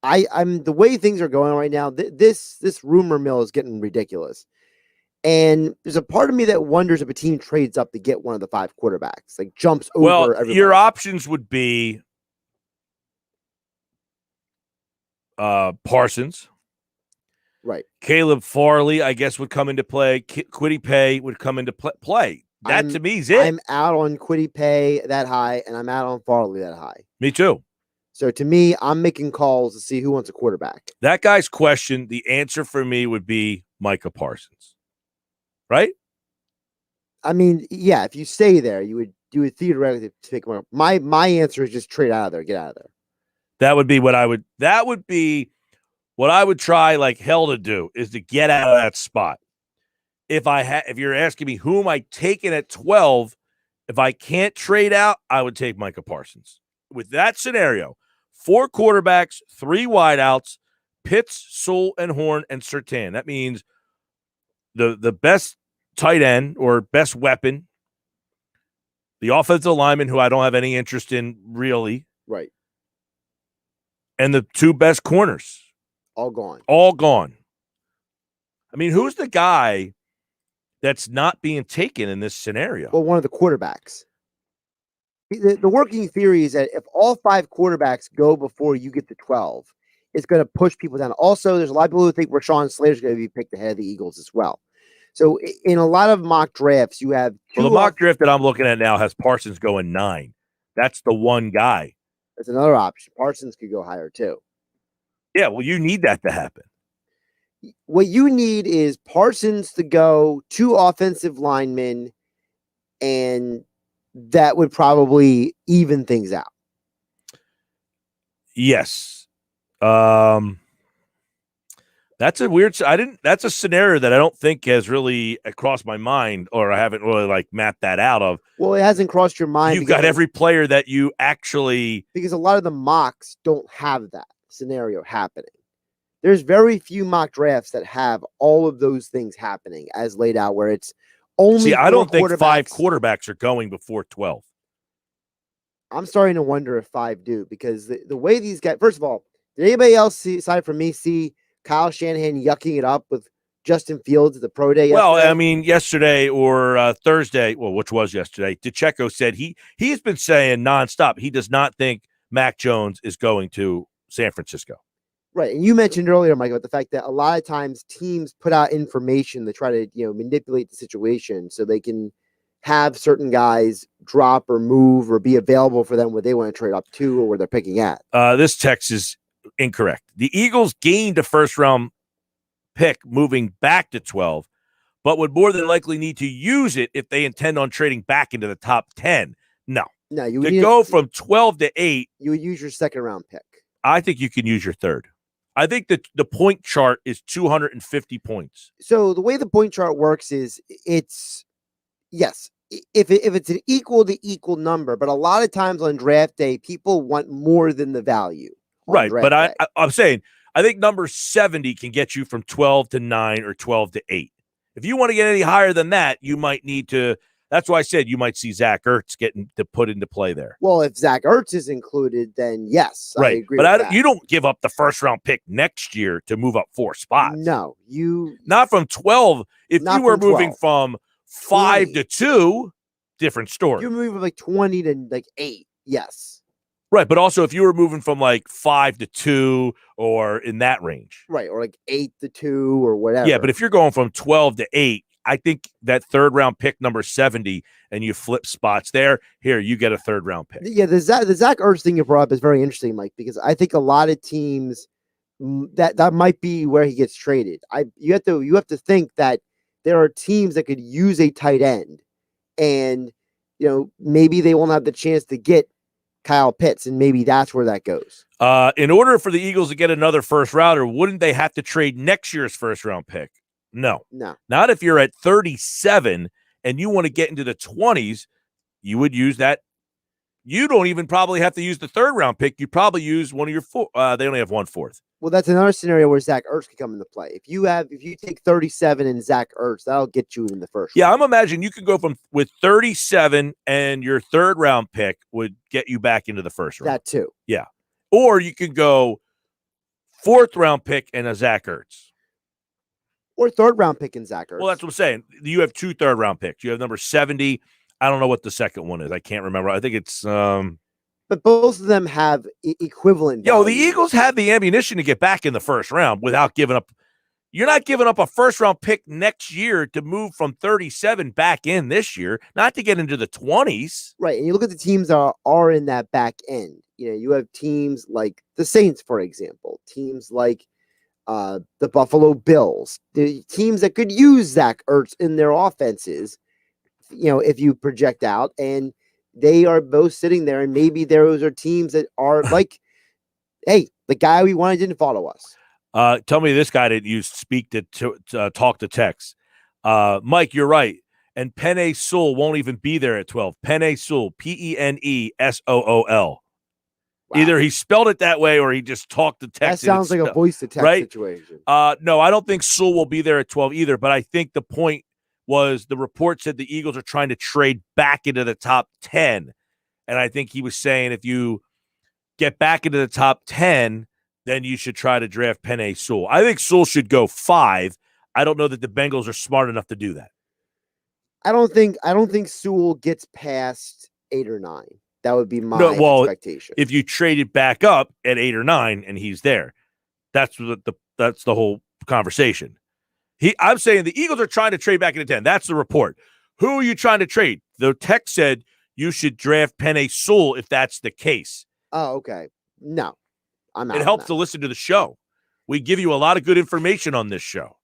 I'm the way things are going right now, this rumor mill is getting ridiculous. And there's a part of me that wonders if a team trades up to get one of the 5 quarterbacks, like jumps over everybody. Your options would be Parsons, Right. Caleb Farley, I guess, would come into play. Quiddy Pay would come into play. That to me is it. I'm out on Quiddy Pay that high, and I'm out on Farley that high. Me too. So to me, I'm making calls to see who wants a quarterback. That guy's question, the answer for me would be Micah Parsons. Right? I mean, yeah, if you stay there, you would theoretically take him. My answer is just trade out of there, get out of there. That would be what I would try like hell to do, is to get out of that spot. If you're asking me who am I taking at 12, if I can't trade out, I would take Micah Parsons. With that scenario, 4 quarterbacks, 3 wideouts, Pitts, Sewell, and Horn, and Surtain. That means the best tight end or best weapon, the offensive lineman, who I don't have any interest in really, right, and the 2 best corners. All gone. All gone. I mean, who's the guy that's not being taken in this scenario? Well, one of the quarterbacks. The working theory is that if all 5 quarterbacks go before you get to 12, it's going to push people down. Also, there's a lot of people who think Rashawn Slater's going to be picked ahead of the Eagles as well. So in a lot of mock drafts, you have the mock draft that I'm looking at now has Parsons going 9. That's the one guy. That's another option. Parsons could go higher too. Yeah, well, you need that to happen. What you need is Parsons to go, 2 offensive linemen, and that would probably even things out. Yes. That's a weird. That's a scenario that I don't think has really crossed my mind, or I haven't really like mapped that out of. Well, it hasn't crossed your mind. You've got every player that you actually, because a lot of the mocks don't have that scenario happening. There's very few mock drafts that have all of those things happening as laid out, where it's only. See, I don't think 5 quarterbacks are going before 12. I'm starting to wonder if 5 do, because the way these guys. First of all, did anybody else aside from me see Kyle Shanahan yucking it up with Justin Fields at the pro day? Well, I mean, yesterday or Thursday, which was yesterday, DeCecco said he's been saying nonstop he does not think Mac Jones is going to San Francisco. Right, and you mentioned earlier, Mike, about the fact that a lot of times teams put out information to try to manipulate the situation so they can have certain guys drop or move or be available for them where they want to trade up to or where they're picking at. This text is incorrect. The Eagles gained a first-round pick moving back to 12, but would more than likely need to use it if they intend on trading back into the top 10. No, you would go from 12 to 8. You would use your second-round pick. I think you can use your third. I think that the point chart is 250 points. So the way the point chart works is it's yes, if it's an equal to equal number, but a lot of times on draft day, people want more than the value. Right, but I'm saying I think number 70 can get you from 12 to 9 or 12 to 8. If you want to get any higher than that, you might need to. That's why I said you might see Zach Ertz getting to put into play there. Well, if Zach Ertz is included, then yes, right. I agree. But you don't give up the first-round pick next year to move up 4 spots. No, not from 12. If you were moving from 5 to 2, different story. You're moving from like 20 to like 8. Yes. Right, but also if you were moving from like 5 to 2 or in that range. Right, or like 8 to 2 or whatever. Yeah, but if you're going from 12 to 8, I think that third-round pick number 70 and you flip spots there, here, you get a third-round pick. Yeah, the Zach Ertz thing you brought up is very interesting, Mike, because I think a lot of teams that might be where he gets traded. You have to think that there are teams that could use a tight end, and maybe they won't have the chance to get Kyle Pitts, and maybe that's where that goes. In order for the Eagles to get another first rounder, wouldn't they have to trade next year's first-round pick? No. Not if you're at 37 and you want to get into the 20s, you would use that. You don't even probably have to use the third-round pick. You probably use one of your they only have 1/4. Well, that's another scenario where Zach Ertz could come into play. If you take 37 and Zach Ertz, that'll get you in the first. Yeah, I'm imagining you could go with 37 and your third-round pick would get you back into the first round. That too. Yeah. Or you could go 4th-round pick and a Zach Ertz. Or 3rd-round pick in Zach Ertz. Well, that's what I'm saying. You have 2 3rd-round picks. You have number 70. I don't know what the second one is. I can't remember. I think it's But both of them have equivalent value. The Eagles have the ammunition to get back in the first round without giving up You're not giving up a first-round pick next year to move from 37 back in this year, not to get into the 20s. Right. And you look at the teams that are in that back end. You have teams like the Saints, for example, teams like the Buffalo Bills, the teams that could use Zach Ertz in their offenses, if you project out, and they are both sitting there, and maybe those are teams that are like, hey, the guy we wanted didn't follow us. Tell me this guy didn't use speak to talk to text. Mike, you're right. And Penei Sewell won't even be there at 12. Penei Sewell, Penesool. Wow. Either he spelled it that way or he just talked to text. That sounds like a voice to text right? situation. No, I don't think Sewell will be there at 12 either, but I think the point was the report said the Eagles are trying to trade back into the top 10. And I think he was saying if you get back into the top 10, then you should try to draft Penei Sewell. I think Sewell should go 5. I don't know that the Bengals are smart enough to do that. I don't think Sewell gets past 8 or 9. That would be my expectation. If you trade it back up at 8 or 9 and he's there, that's the whole conversation. I'm saying the Eagles are trying to trade back into 10. That's the report. Who are you trying to trade? The text said you should draft Penei Sewell if that's the case. Oh, okay. No, I'm not. It helps to listen to the show. We give you a lot of good information on this show.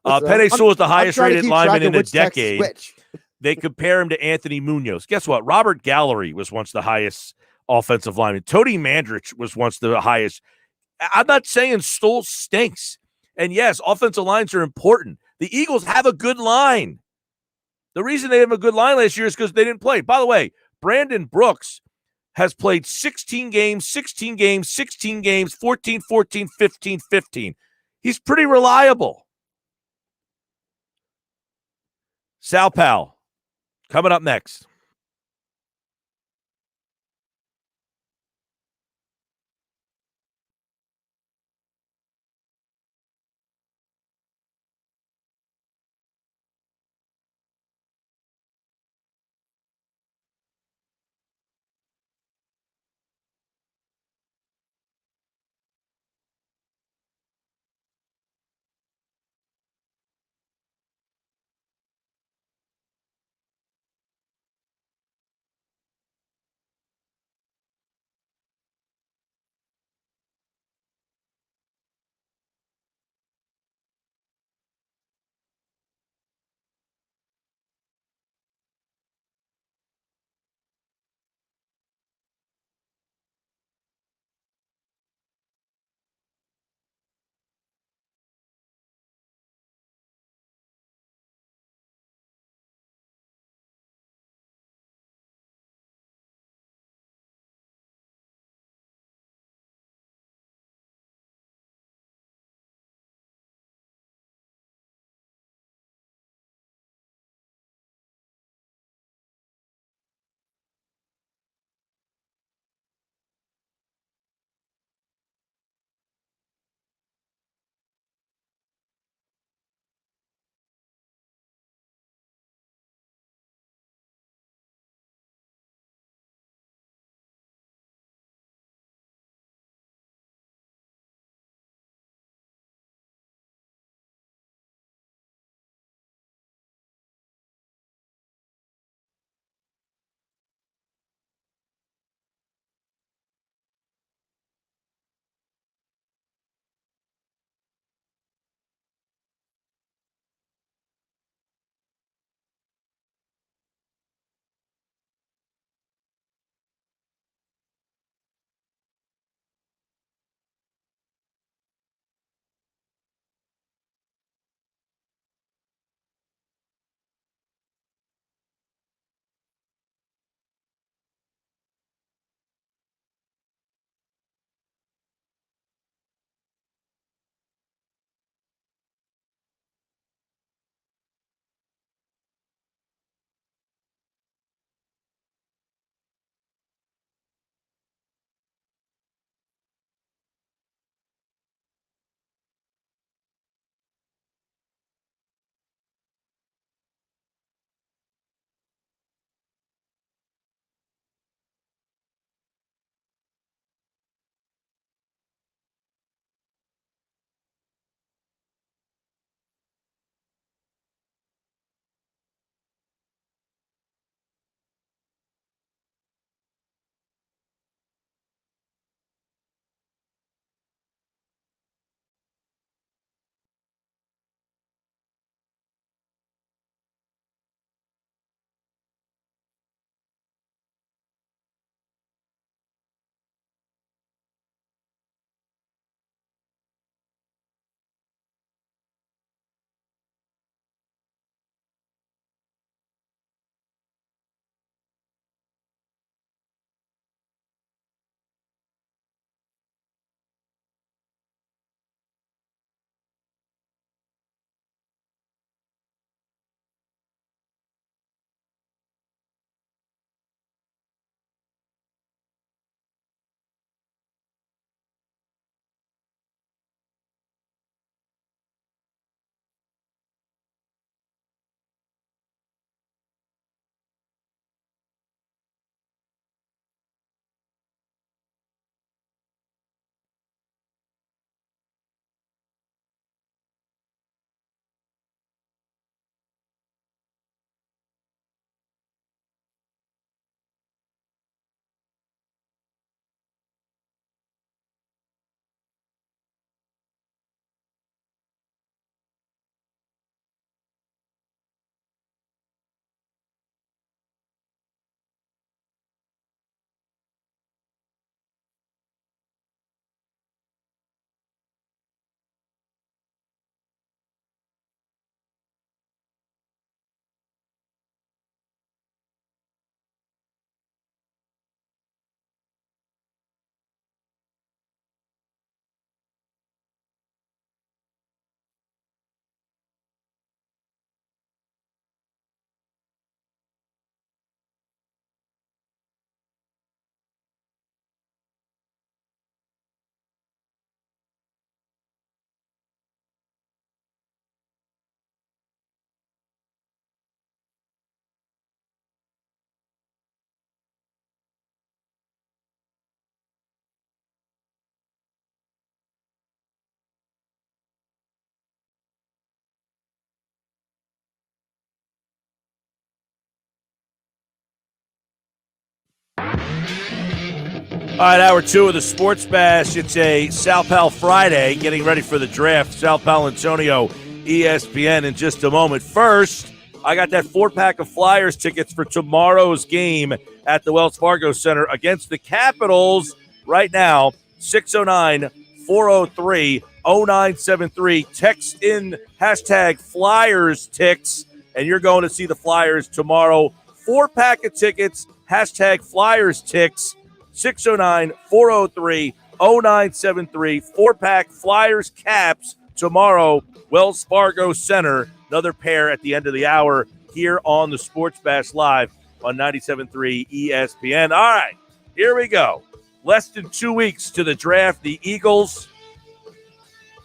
Penei Sewell is the highest rated lineman in a decade. They compare him to Anthony Munoz. Guess what? Robert Gallery was once the highest offensive lineman. Tony Mandrich was once the highest. I'm not saying Stoll stinks. And yes, offensive lines are important. The Eagles have a good line. The reason they have a good line last year is because they didn't play. By the way, Brandon Brooks has played 16 games, 16 games, 16 games, 14, 14, 15, 15. He's pretty reliable. Sal Paolantonio, coming up next. All right, hour 2 of the Sports Bash. It's a Sal Pal Friday, getting ready for the draft. Sal Paolantonio, ESPN, in just a moment. First, I got that 4-pack of Flyers tickets for tomorrow's game at the Wells Fargo Center against the Capitals. Right now, 609-403-0973. Text in hashtag FlyersTix, and you're going to see the Flyers tomorrow. 4-pack of tickets, hashtag FlyersTix. 609-403-0973. 4-pack Flyers Caps tomorrow, Wells Fargo Center. Another pair at the end of the hour here on the Sports Bash Live on 97.3 ESPN. All right, here we go. Less than 2 weeks to the draft. The Eagles,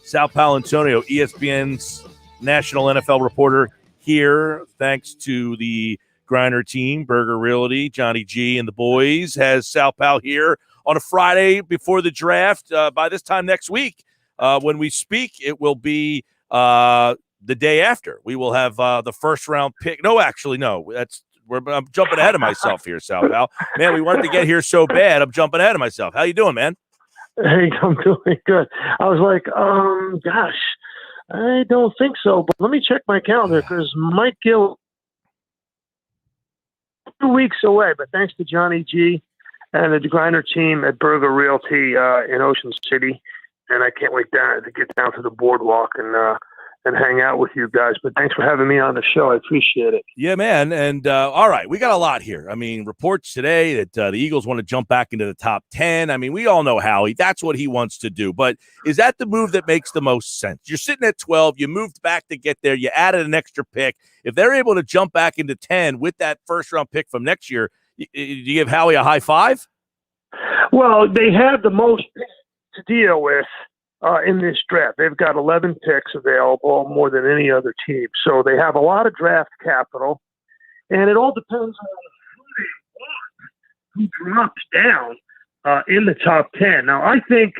Sal Paolantonio, ESPN's national NFL reporter here, thanks to the Griner team, Burger Realty, Johnny G and the boys, has Sal Pal here on a Friday before the draft. By this time next week, when we speak, it will be the day after. We will have the first round pick. No, actually, no. I'm jumping ahead of myself here, Sal Pal. Man, we wanted to get here so bad. I'm jumping ahead of myself. How you doing, man? Hey, I'm doing good. I was like, gosh, I don't think so. But let me check my calendar because Mike Gill 2 weeks away, but thanks to Johnny G and the Griner team at Burger Realty in Ocean City, and I can't wait to get down to the boardwalk and hang out with you guys. But thanks for having me on the show. I appreciate it. Yeah, man. And all right, we got a lot here. I mean, reports today that the Eagles want to jump back into the top 10. I mean, we all know Howie. That's what he wants to do. But is that the move that makes the most sense? You're sitting at 12. You moved back to get there. You added an extra pick. If they're able to jump back into 10 with that first-round pick from next year, do you give Howie a high five? Well, they have the most to deal with in this draft. They've got 11 picks available, more than any other team. So they have a lot of draft capital, and it all depends on who drops down in the top 10. Now, I think,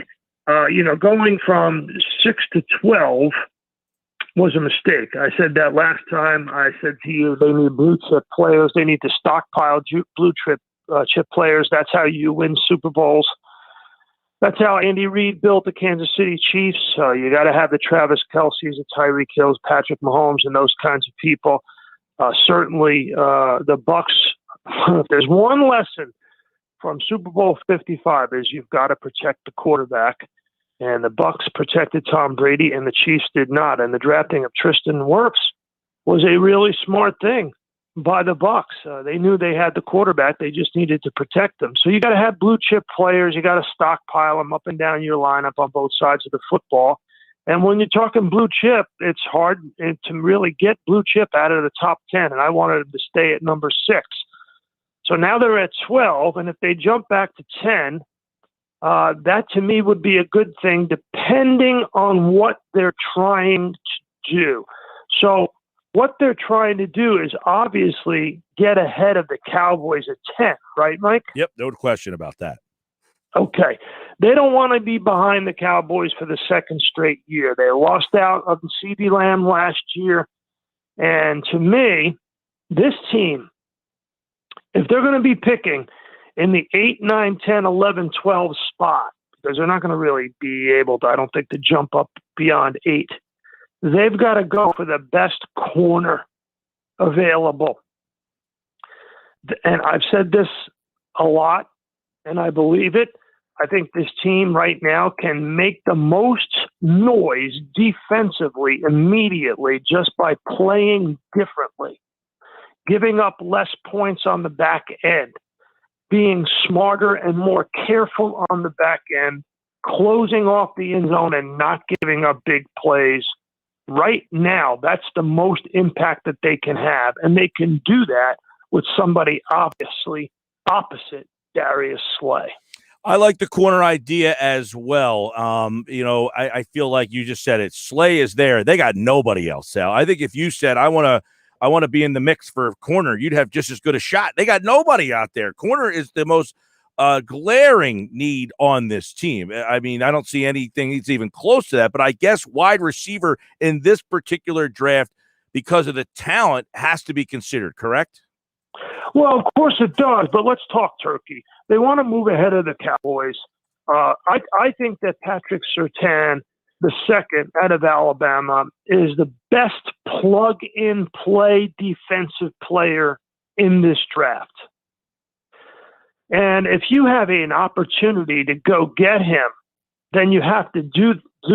going from 6 to 12 was a mistake. I said that last time. I said to you, they need blue chip players. They need to stockpile blue chip players. That's how you win Super Bowls. That's how Andy Reid built the Kansas City Chiefs. You got to have the Travis Kelce's, the Tyreek Hills, Patrick Mahomes, and those kinds of people. Certainly, the Bucks. If there's one lesson from Super Bowl 55, is you've got to protect the quarterback. And the Bucks protected Tom Brady, and the Chiefs did not. And the drafting of Tristan Wirfs was a really smart thing by the Bucks. They knew they had the quarterback. They just needed to protect them. So you got to have blue chip players. You got to stockpile them up and down your lineup on both sides of the football. And when you're talking blue chip, it's hard to really get blue chip out of the top 10. And I wanted them to stay at number 6. So now they're at 12. And if they jump back to 10, that to me would be a good thing, depending on what they're trying to do. So what they're trying to do is obviously get ahead of the Cowboys at 10, right, Mike? Yep, no question about that. Okay. They don't want to be behind the Cowboys for the second straight year. They lost out of the CeeDee Lamb last year. And to me, this team, if they're going to be picking in the 8, 9, 10, 11, 12 spot, because they're not going to really be able to, I don't think, to jump up beyond 8. They've got to go for the best corner available. And I've said this a lot, and I believe it. I think this team right now can make the most noise defensively immediately just by playing differently, giving up less points on the back end, being smarter and more careful on the back end, closing off the end zone and not giving up big plays. Right now, that's the most impact that they can have, and they can do that with somebody obviously opposite Darius Slay. I like the corner idea as well. I feel like you just said it. Slay is there. They got nobody else, Sal. I think if you said, I want to be in the mix for corner, you'd have just as good a shot. They got nobody out there. Corner is the most glaring need on this team. I mean, I don't see anything that's even close to that, but I guess wide receiver in this particular draft, because of the talent, has to be considered, correct? Well, of course it does, but let's talk turkey. They want to move ahead of the Cowboys. I think that Patrick Surtain, the second out of Alabama, is the best plug-in-play defensive player in this draft. And if you have an opportunity to go get him, then you have to do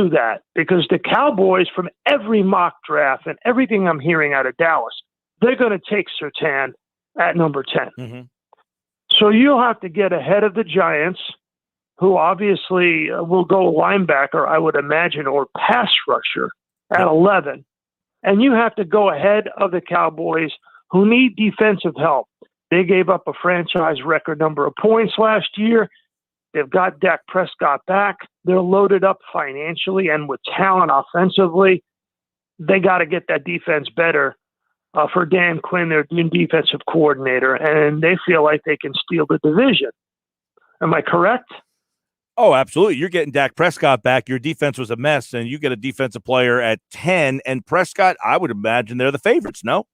that, because the Cowboys, from every mock draft and everything I'm hearing out of Dallas, they're going to take Surtain at number 10. Mm-hmm. So you'll have to get ahead of the Giants, who obviously will go linebacker, I would imagine, or pass rusher at 11. And you have to go ahead of the Cowboys, who need defensive help. They gave up a franchise record number of points last year. They've got Dak Prescott back. They're loaded up financially and with talent offensively. They got to get that defense better for Dan Quinn, their defensive coordinator, and they feel like they can steal the division. Am I correct? Oh, absolutely. You're getting Dak Prescott back. Your defense was a mess, and you get a defensive player at 10. And Prescott, I would imagine they're the favorites, no?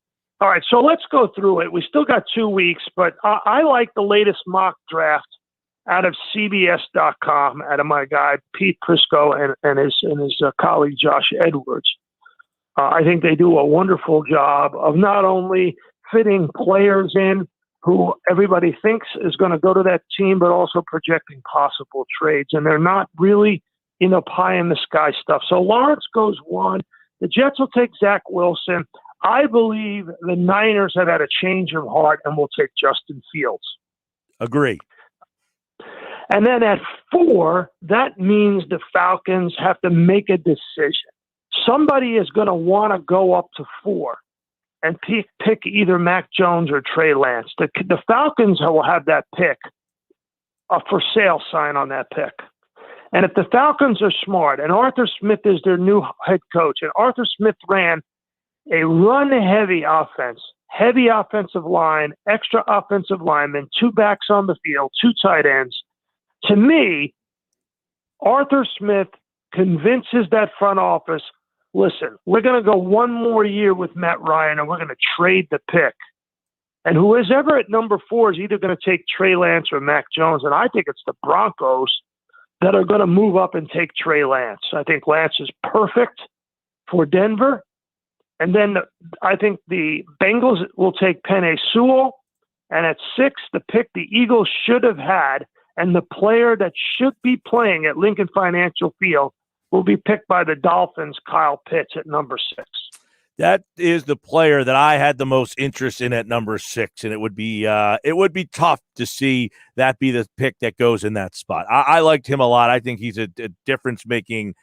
All right, so let's go through it. We still got 2 weeks, but I like the latest mock draft out of CBS.com, out of my guy Pete Prisco and his colleague Josh Edwards. I think they do a wonderful job of not only fitting players in who everybody thinks is going to go to that team, but also projecting possible trades. And they're not really, pie in the sky stuff. So Lawrence goes 1. The Jets will take Zach Wilson. I believe the Niners have had a change of heart and will take Justin Fields. Agree. And then at 4, that means the Falcons have to make a decision. Somebody is going to want to go up to 4 and pick either Mac Jones or Trey Lance. The Falcons will have that pick, a for sale sign on that pick. And if the Falcons are smart, and Arthur Smith is their new head coach, and Arthur Smith ran a run-heavy offense, heavy offensive line, extra offensive linemen, 2 backs on the field, 2 tight ends. To me, Arthur Smith convinces that front office, listen, we're going to go 1 more year with Matt Ryan, and we're going to trade the pick. And who is ever at number 4 is either going to take Trey Lance or Mac Jones, and I think it's the Broncos that are going to move up and take Trey Lance. I think Lance is perfect for Denver. And then I think the Bengals will take Penei Sewell. And at 6, the pick the Eagles should have had, and the player that should be playing at Lincoln Financial Field will be picked by the Dolphins, Kyle Pitts, at number 6. That is the player that I had the most interest in at number 6, and it would be tough to see that be the pick that goes in that spot. I liked him a lot. I think he's a difference-making.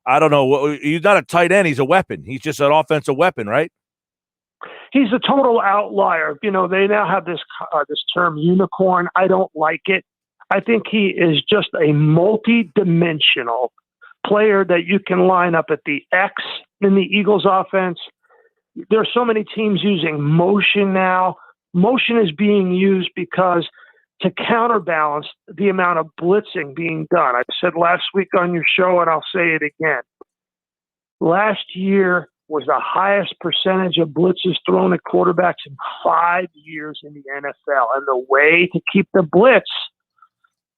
I don't know. He's not a tight end. He's a weapon. He's just an offensive weapon, right? He's a total outlier. They now have this term unicorn. I don't like it. I think he is just a multi-dimensional player that you can line up at the X in the Eagles offense. There are so many teams using motion now. Motion is being used because to counterbalance the amount of blitzing being done. I said last week on your show, and I'll say it again. Last year was the highest percentage of blitzes thrown at quarterbacks in 5 years in the NFL. And the way to keep the blitz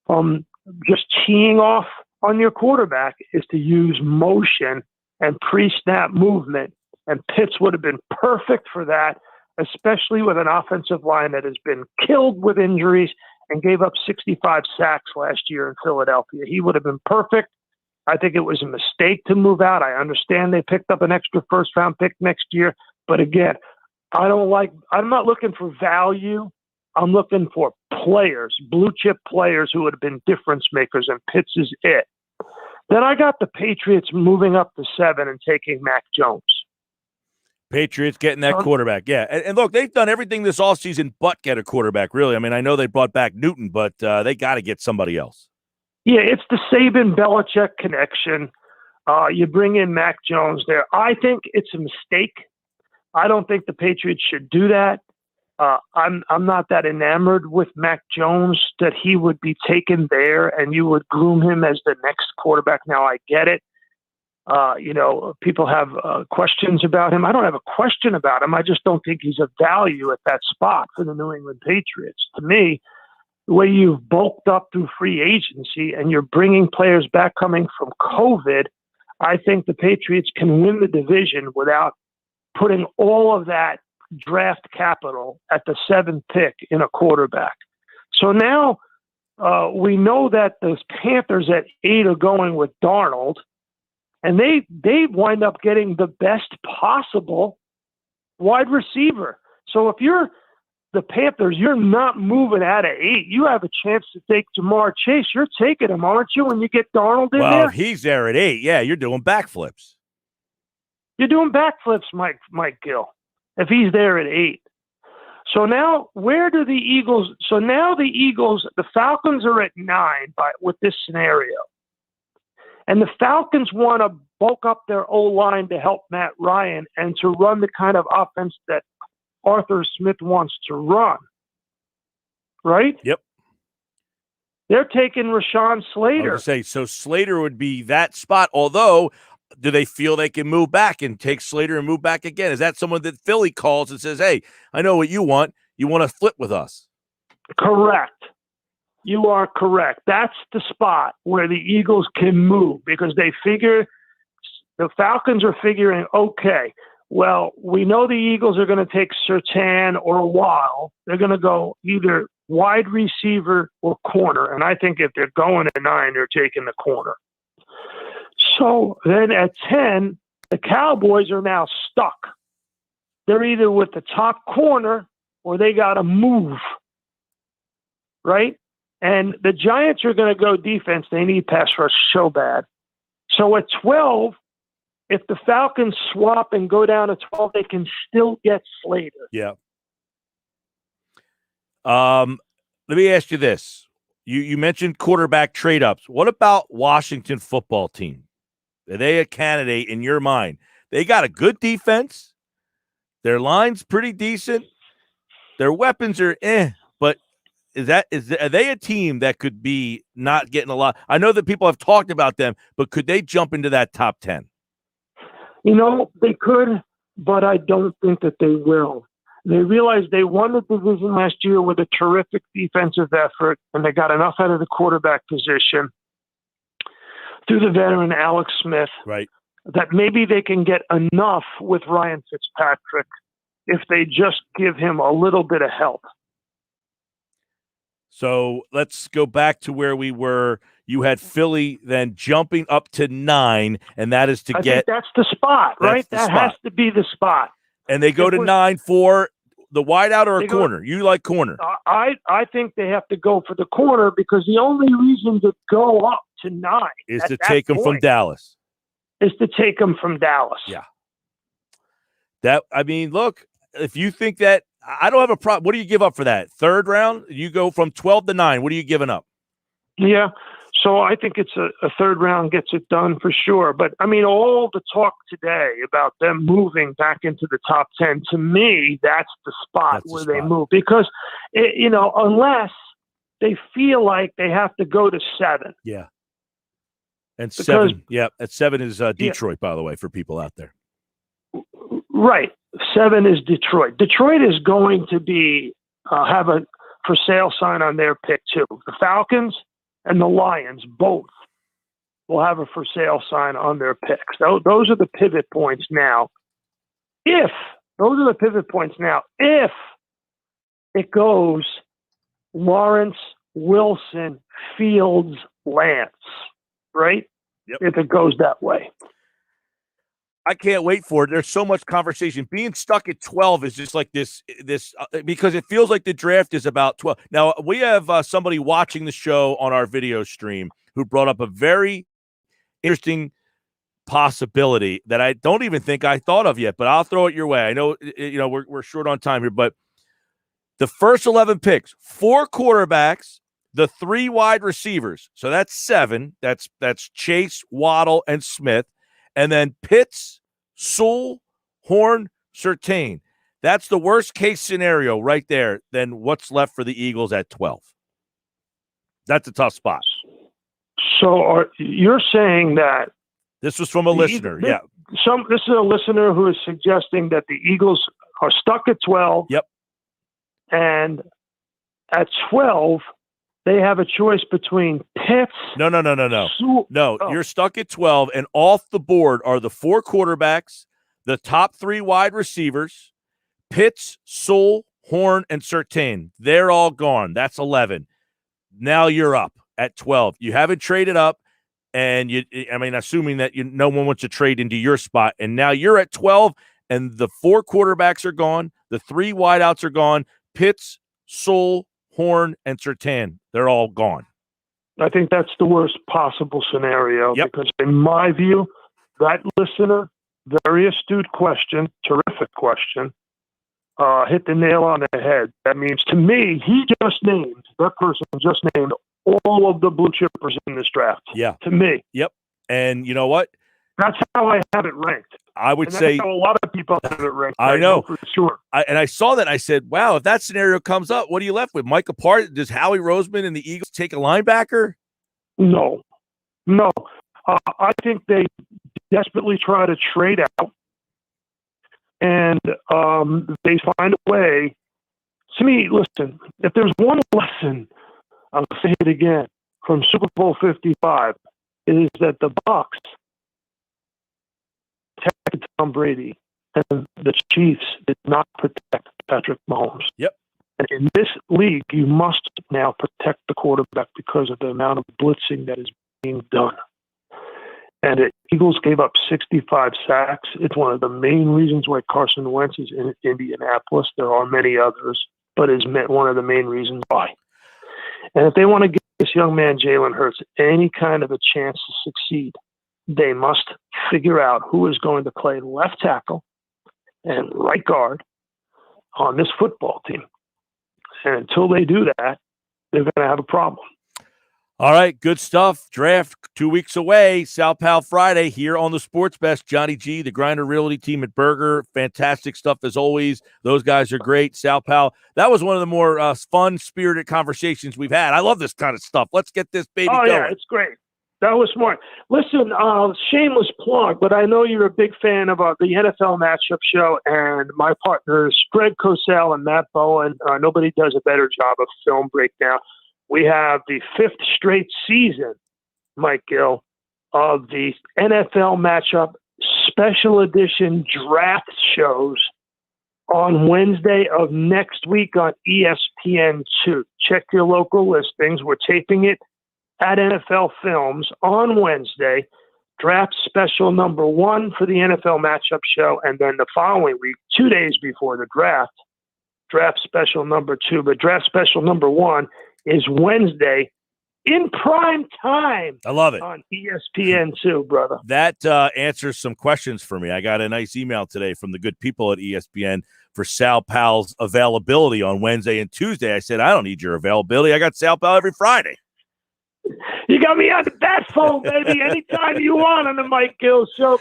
from just teeing off on your quarterback is to use motion and pre-snap movement. And Pitts would have been perfect for that, especially with an offensive line that has been killed with injuries and gave up 65 sacks last year in Philadelphia. He would have been perfect. I think it was a mistake to move out. I understand they picked up an extra first-round pick next year. But again, I'm not looking for value. I'm looking for players, blue-chip players who would have been difference makers, and Pitts is it. Then I got the Patriots moving up to 7 and taking Mac Jones. Patriots getting that quarterback, yeah. And look, they've done everything this offseason but get a quarterback, really. I mean, I know they brought back Newton, but they got to get somebody else. Yeah, it's the Saban-Belichick connection. You bring in Mac Jones there. I think it's a mistake. I don't think the Patriots should do that. I'm not that enamored with Mac Jones that he would be taken there and you would groom him as the next quarterback. Now, I get it. People have questions about him. I don't have a question about him. I just don't think he's of value at that spot for the New England Patriots. To me, the way you've bulked up through free agency and you're bringing players back coming from COVID, I think the Patriots can win the division without putting all of that draft capital at the 7th pick in a quarterback. So now we know that those Panthers at 8 are going with Darnold, and they wind up getting the best possible wide receiver. So if you're the Panthers, you're not moving out of 8. You have a chance to take Jamar Chase. You're taking him, aren't you, when you get Darnold in there? Well, if he's there at 8, yeah, you're doing backflips. You're doing backflips, Mike Gill, if he's there at 8. So now where do the Eagles – so now the Falcons are at 9 with this scenario. And the Falcons want to bulk up their O-line to help Matt Ryan and to run the kind of offense that Arthur Smith wants to run. Right? Yep. They're taking Rashawn Slater. I was going to say, so Slater would be that spot, although do they feel they can move back and take Slater and move back again? Is that someone that Philly calls and says, hey, I know what you want. You want to flip with us? Correct. You are correct. That's the spot where the Eagles can move because they figure the Falcons are figuring, okay, well, we know the Eagles are going to take Surtain or Waddle. They're going to go either wide receiver or corner. And I think if they're going at 9, they're taking the corner. So then at 10, the Cowboys are now stuck. They're either with the top corner or they got to move. Right? And the Giants are going to go defense. They need pass rush so bad. So at 12, if the Falcons swap and go down to 12, they can still get Slater. Yeah. Let me ask you this. You mentioned quarterback trade-ups. What about Washington football team? Are they a candidate in your mind? They got a good defense. Their line's pretty decent. Their weapons are but are they a team that could be not getting a lot? I know that people have talked about them, but could they jump into that top 10? They could, but I don't think that they will. They realized they won the division last year with a terrific defensive effort, and they got enough out of the quarterback position through the veteran Alex Smith, right, that maybe they can get enough with Ryan Fitzpatrick if they just give him a little bit of help. So let's go back to where we were. You had Philly then jumping up to 9, and that is to I think that's the spot, right? That has to be the spot. And they go to 9 for the wideout or a corner. You like corner? I think they have to go for the corner because the only reason to go up to 9 is to take them from Dallas. Yeah. Look, if you think that, I don't have a problem. What do you give up for that? 3rd round? You go from 12 to 9. What are you giving up? Yeah. So I think it's a 3rd round gets it done for sure. But, all the talk today about them moving back into the top 10, to me, that's the spot where they move. Because, unless they feel like they have to go to 7. Yeah. And 7, at 7 is Detroit, by the way, for people out there. Right. 7 is Detroit. Detroit is going to be have a for sale sign on their pick, too. The Falcons and the Lions both will have a for sale sign on their picks. Those are the pivot points now. If it goes Lawrence, Wilson, Fields, Lance, right? Yep. If it goes that way. I can't wait for it. There's so much conversation. Being stuck at 12 is just like this because it feels like the draft is about 12. Now, we have somebody watching the show on our video stream who brought up a very interesting possibility that I don't even think I thought of yet, but I'll throw it your way. I know, we're short on time here, but the first 11 picks, 4 quarterbacks, the 3 wide receivers. So that's 7. That's Chase, Waddle, and Smith. And then Pitts, Sewell, Horn, Surtain. That's the worst case scenario right there. Then what's left for the Eagles at 12? That's a tough spot. So you're saying that This was from a listener. Yeah. This is a listener who is suggesting that the Eagles are stuck at 12. Yep. And at 12, they have a choice between Pitts. No. You're stuck at 12, and off the board are the 4 quarterbacks, the top 3 wide receivers, Pitts, Sewell, Horn, and Surtain. They're all gone. That's 11. Now you're up at 12. You haven't traded up, and assuming that no one wants to trade into your spot, and now you're at 12, and the 4 quarterbacks are gone, the 3 wideouts are gone, Pitts, Sewell, Horn, and Surtain. They're all gone. I think that's the worst possible scenario because, in my view, that listener, very astute question, terrific question, hit the nail on the head. That means, to me, that person just named all of the blue chippers in this draft. Yeah. To me. Yep. And you know what? That's how I have it ranked. I would say how a lot of people have it ranked. I know for sure. I saw that. And I said, wow, if that scenario comes up, what are you left with? Mike apart? Does Howie Roseman and the Eagles take a linebacker? No. I think they desperately try to trade out, and they find a way. To me, listen, if there's one lesson, I'll say it again, from Super Bowl 55, is that the Bucs protected Tom Brady, and the Chiefs did not protect Patrick Mahomes. Yep. And in this league, you must now protect the quarterback because of the amount of blitzing that is being done. And the Eagles gave up 65 sacks. It's one of the main reasons why Carson Wentz is in Indianapolis. There are many others, but it's one of the main reasons why. And if they want to give this young man, Jalen Hurts, any kind of a chance to succeed, they must figure out who is going to play left tackle and right guard on this football team. And until they do that, they're going to have a problem. All right, good stuff. Draft 2 weeks away. Sal Pal Friday here on the Sports Best. Johnny G, the Grinder Realty team at Berger. Fantastic stuff as always. Those guys are great. Sal Pal, that was one of the more fun, spirited conversations we've had. I love this kind of stuff. Let's get this baby going. Yeah, it's great. That was smart. Listen, shameless plug, but I know you're a big fan of the NFL Matchup Show, and my partners, Greg Cosell and Matt Bowen. Nobody does a better job of film breakdown. We have the 5th straight season, Mike Gill, of the NFL Matchup Special Edition Draft shows on Wednesday of next week on ESPN2. Check your local listings. We're taping it at NFL Films on Wednesday. Draft special number 1 for the NFL Matchup Show, and then the following week, 2 days before the draft special number 2. But draft special number 1 is Wednesday in prime time. I love it. On ESPN2, brother. That answers some questions for me. I got a nice email today from the good people at ESPN for Sal Pal's availability on Wednesday and Tuesday. I said, I don't need your availability. I got Sal Pal every Friday. You got me on the bat phone, baby, anytime you want on the Mike Gill Show.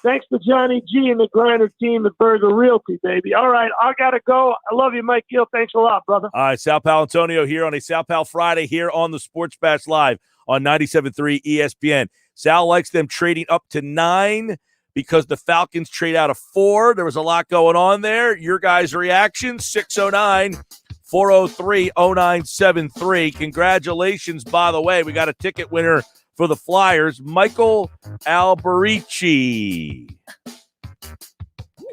Thanks to Johnny G and the Grinder team at Berger Realty, baby. All right, I got to go. I love you, Mike Gill. Thanks a lot, brother. All right, Sal Paolantonio here on a Sal Pal Friday here on the Sports Bash Live on 97.3 ESPN. Sal likes them trading up to 9 because the Falcons trade out of 4. There was a lot going on there. Your guys' reaction, 609-403-0973. Congratulations, by the way. We got a ticket winner for the Flyers, Michael Alberici.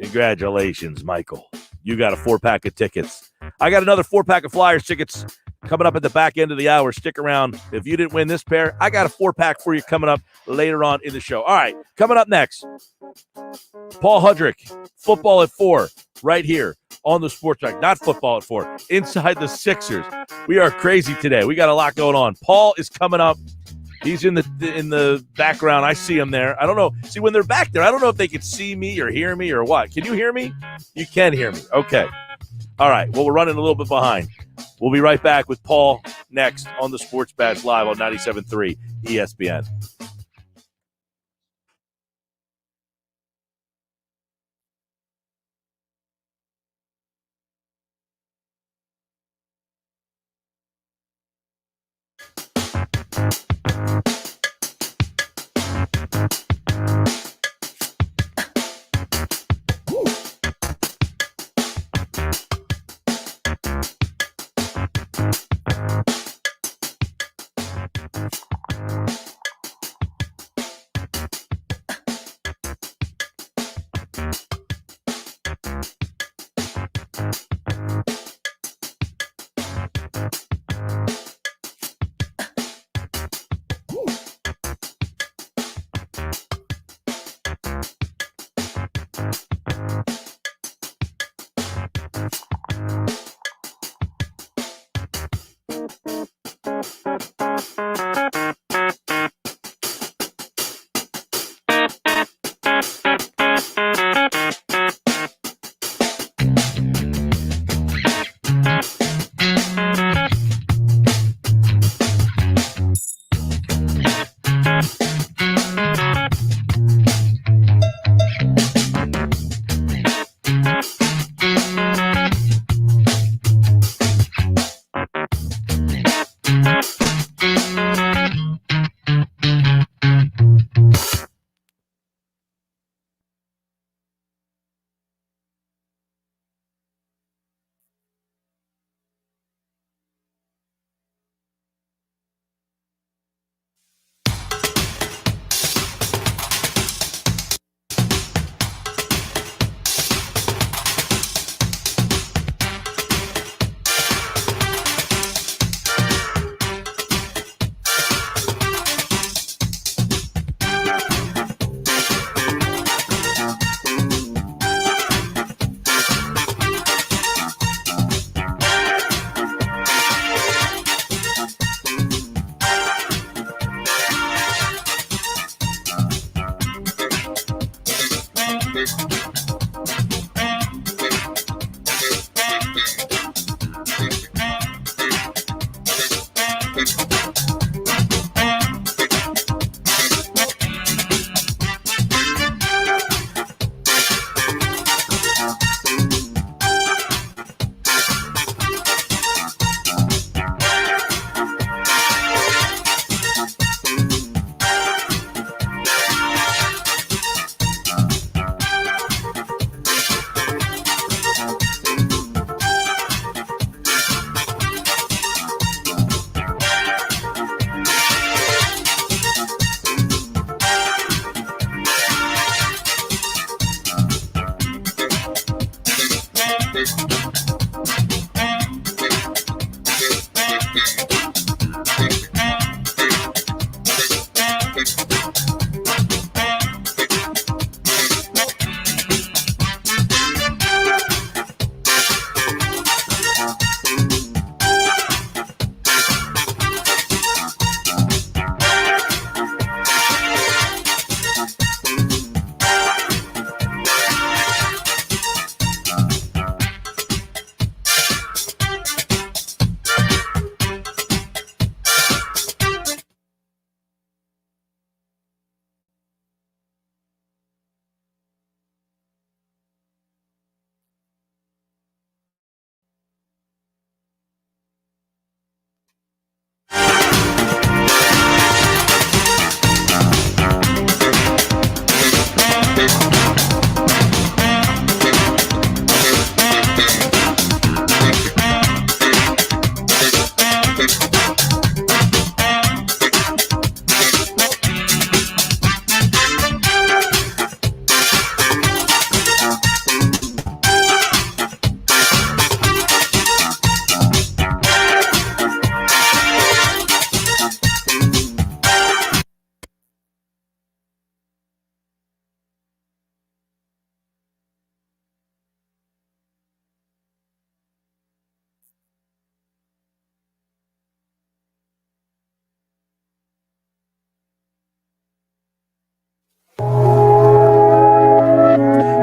Congratulations, Michael. You got a 4-pack of tickets. I got another 4-pack of Flyers tickets coming up at the back end of the hour. Stick around. If you didn't win this pair, I got a 4-pack for you coming up later on in the show. All right, coming up next, Paul Hudrick, football at 4, right here on the Sports Track. Not football at 4, inside the Sixers. We are crazy today. We got a lot going on. Paul is coming up. He's in the background. I see him there. I don't know. See, when they're back there, I don't know if they can see me or hear me or what. Can you hear me? You can hear me. Okay. All right. Well, we're running a little bit behind. We'll be right back with Paul next on the Sports Bash Live on 97.3 ESPN.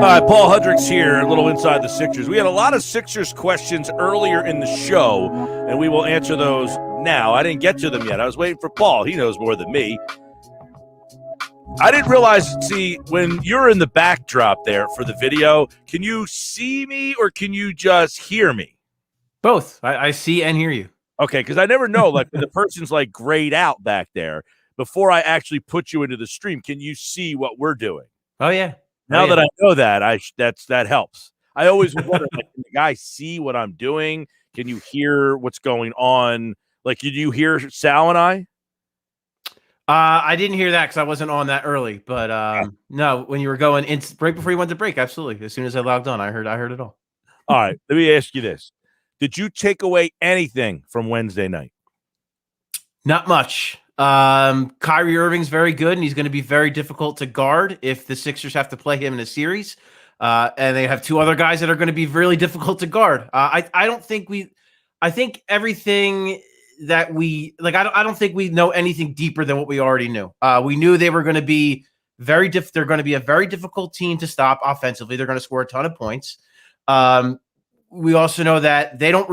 All right, Paul Hudrick's here, a little inside the Sixers. We had a lot of Sixers questions earlier in the show, and we will answer those now. I didn't get to them yet. I was waiting for Paul. He knows more than me. I didn't realize, when you're in the backdrop there for the video, can you see me or can you just hear me? Both. I see and hear you. Okay, because I never know, like, when the person's, like, grayed out back there, before I actually put you into the stream, can you see what we're doing? Oh, yeah. Now that I know that, that helps. I always wonder, like, can the guy see what I'm doing? Can you hear what's going on? Like, did you hear Sal and I? I didn't hear that because I wasn't on that early. But no, when you were going in right before you went to break, absolutely. As soon as I logged on, I heard it all. All right, let me ask you this: did you take away anything from Wednesday night? Not much. Kyrie Irving's very good, and he's going to be very difficult to guard if the Sixers have to play him in a series. And they have two other guys that are going to be really difficult to guard. I think everything that we like, I don't think we know anything deeper than what we already knew. We knew they were going to be they're going to be a very difficult team to stop offensively. They're going to score a ton of points. We also know that they don't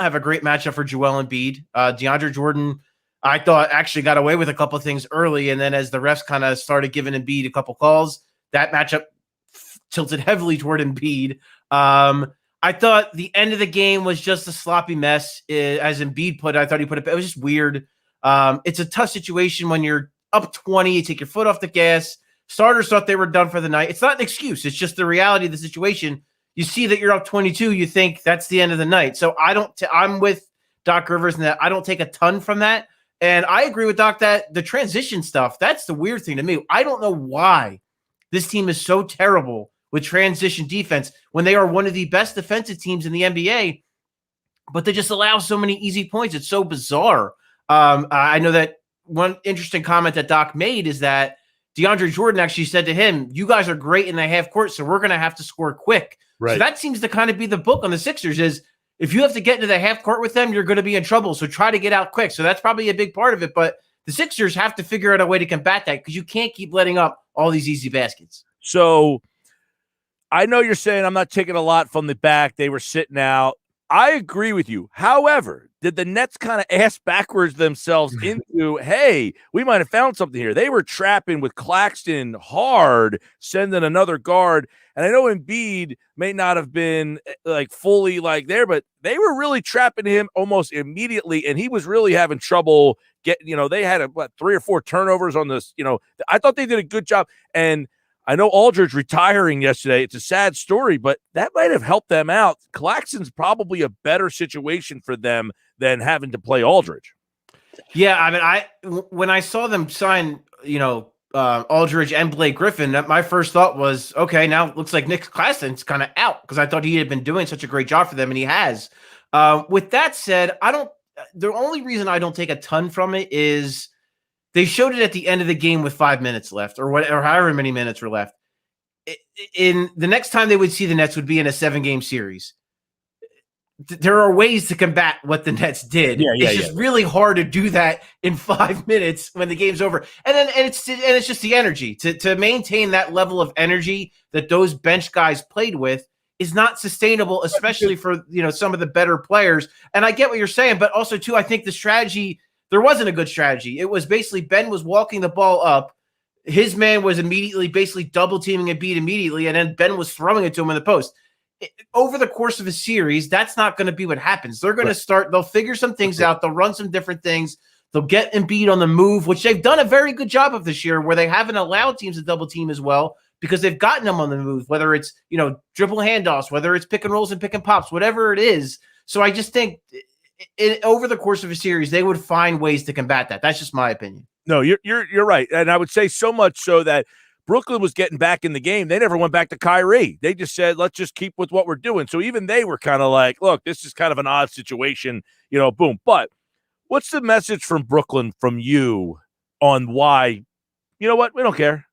have a great matchup for Joel Embiid. DeAndre Jordan, I thought, actually got away with a couple of things early, and then as the refs kind of started giving Embiid a couple calls, that matchup tilted heavily toward Embiid. I thought the end of the game was just a sloppy mess. As Embiid put it, I thought he put it. It was just weird. It's a tough situation when you're up 20, you take your foot off the gas. Starters thought they were done for the night. It's not an excuse. It's just the reality of the situation. You see that you're up 22, you think that's the end of the night. So I'm with Doc Rivers in that I don't take a ton from that. And I agree with Doc that the transition stuff, that's the weird thing to me. I don't know why this team is so terrible with transition defense when they are one of the best defensive teams in the NBA, but they just allow so many easy points. It's so bizarre. I know that one interesting comment that Doc made is that DeAndre Jordan actually said to him, you guys are great in the half court, so we're going to have to score quick. Right. So that seems to kind of be the book on the Sixers is if you have to get into the half court with them, you're going to be in trouble. So try to get out quick. So that's probably a big part of it. But the Sixers have to figure out a way to combat that because you can't keep letting up all these easy baskets. So I know you're saying I'm not taking a lot from the back. They were sitting out. I agree with you. However, did the Nets kind of ass backwards themselves into, hey, we might have found something here? They were trapping with Claxton hard, sending another guard. And I know Embiid may not have been like fully like there, but they were really trapping him almost immediately. And he was really having trouble getting, they had 3 or 4 turnovers on this. I thought they did a good job. And I know Aldridge retiring yesterday. It's a sad story, but that might have helped them out. Claxton's probably a better situation for them than having to play Aldridge. Yeah, I mean, when I saw them sign, Aldridge and Blake Griffin, my first thought was, okay, now it looks like Nick Claxton's kind of out because I thought he had been doing such a great job for them, and he has. With that said, the only reason I don't take a ton from it is they showed it at the end of the game with 5 minutes left or however many minutes were left. In the next time they would see the Nets would be in a 7-game series. There are ways to combat what the Nets did. It's just really hard to do that in 5 minutes when the game's over. And it's just the energy to maintain that level of energy that those bench guys played with is not sustainable, especially for some of the better players. And I get what you're saying, but also too, I think the strategy, there wasn't a good strategy. It was basically Ben was walking the ball up. His man was immediately basically double teaming Embiid immediately, and then Ben was throwing it to him in the post. Over the course of a series, that's not going to be what happens. They're going to start, they'll figure some things out. They'll run some different things. They'll get Embiid on the move, which they've done a very good job of this year, where they haven't allowed teams to double team as well because they've gotten them on the move, whether it's, dribble handoffs, whether it's pick and rolls and pick and pops, whatever it is. So I just think over the course of a series, they would find ways to combat that. That's just my opinion. No, you're right. And I would say so much so that Brooklyn was getting back in the game. They never went back to Kyrie. They just said, let's just keep with what we're doing. So even they were kind of like, look, this is kind of an odd situation, boom. But what's the message from Brooklyn from you on why, we don't care?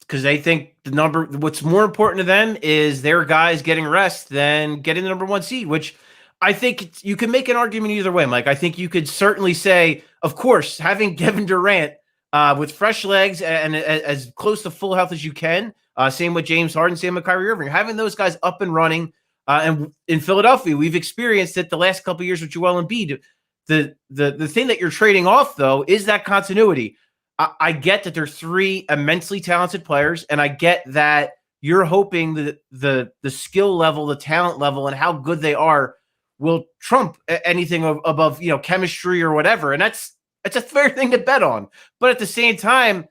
Because they think what's more important to them is their guys getting rest than getting the number 1 seed, which I think you can make an argument either way, Mike. I think you could certainly say, of course, having Kevin Durant with fresh legs and as close to full health as you can. Same with James Harden, same with Kyrie Irving. Having those guys up and running, and in Philadelphia, we've experienced it the last couple of years with Joel Embiid. The thing that you're trading off, though, is that continuity. I get that they're three immensely talented players, and I get that you're hoping that the skill level, the talent level, and how good they are will trump anything above, chemistry or whatever. And it's a fair thing to bet on. But at the same time,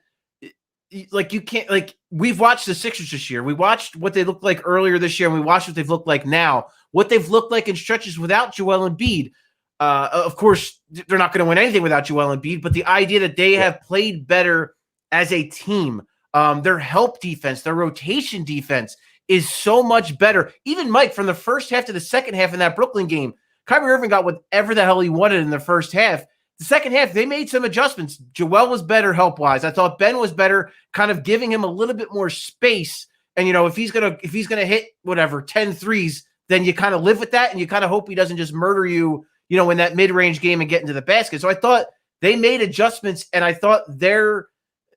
like, you can't, like, we've watched the Sixers this year. We watched what they looked like earlier this year, and we watched what they've looked like now. What they've looked like in stretches without Joel Embiid. Of course, they're not going to win anything without Joel Embiid, but the idea that they have played better as a team, their help defense, their rotation defense is so much better. Even Mike, from the first half to the second half in that Brooklyn game, Kyrie Irving got whatever the hell he wanted in the first half. The second half, they made some adjustments. Joel was better help-wise. I thought Ben was better, kind of giving him a little bit more space. And, if he's gonna hit whatever 10 threes, then you kind of live with that, and you kind of hope he doesn't just murder you, in that mid-range game and get into the basket. So I thought they made adjustments, and I thought their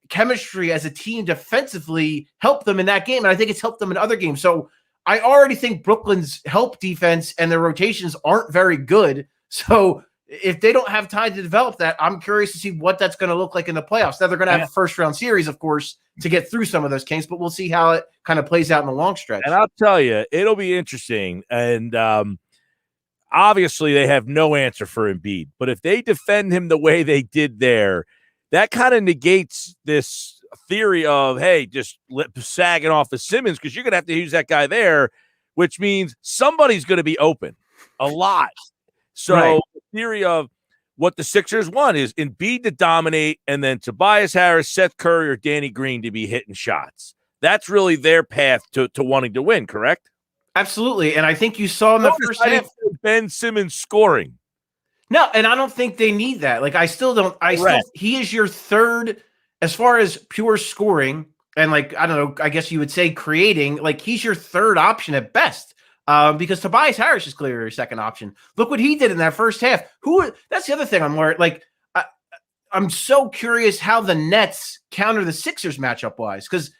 chemistry as a team defensively helped them in that game, and I think it's helped them in other games. So I already think Brooklyn's help defense and their rotations aren't very good. So if they don't have time to develop that, I'm curious to see what that's going to look like in the playoffs. Now, they're going to have a first-round series, of course, to get through some of those games, but we'll see how it kind of plays out in the long stretch. And I'll tell you, it'll be interesting. And obviously, they have no answer for Embiid. But if they defend him the way they did there, that kind of negates this theory of, hey, just sagging off of Simmons, because you're going to have to use that guy there, which means somebody's going to be open a lot. So the theory of what the Sixers want is Embiid to dominate, and then Tobias Harris, Seth Curry, or Danny Green to be hitting shots. That's really their path to wanting to win, correct? Absolutely. And I think you saw in the first half Ben Simmons scoring. No, and I don't think they need that. Like, he is your third as far as pure scoring, and, like, I don't know, I guess you would say creating, like, he's your third option at best. Because Tobias Harris is clearly your second option. Look what he did in that first half. That's the other thing I'm worried. Like, I'm so curious how the Nets counter the Sixers matchup wise, because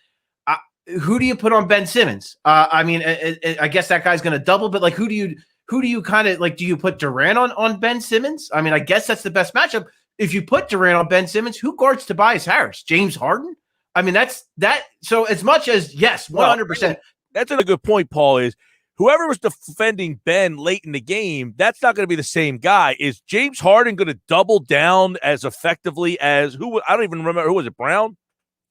who do you put on Ben Simmons? I mean, I guess that guy's going to double, but, like, who do you kind of, like, do you put Durant on Ben Simmons? I mean, I guess that's the best matchup. If you put Durant on Ben Simmons, who guards Tobias Harris? James Harden? I mean, that's that. So as much as, yes, 100%. That's a good point, Paul, is whoever was defending Ben late in the game, that's not going to be the same guy. Is James Harden going to double down as effectively as who? I don't even remember. Who was it, Brown?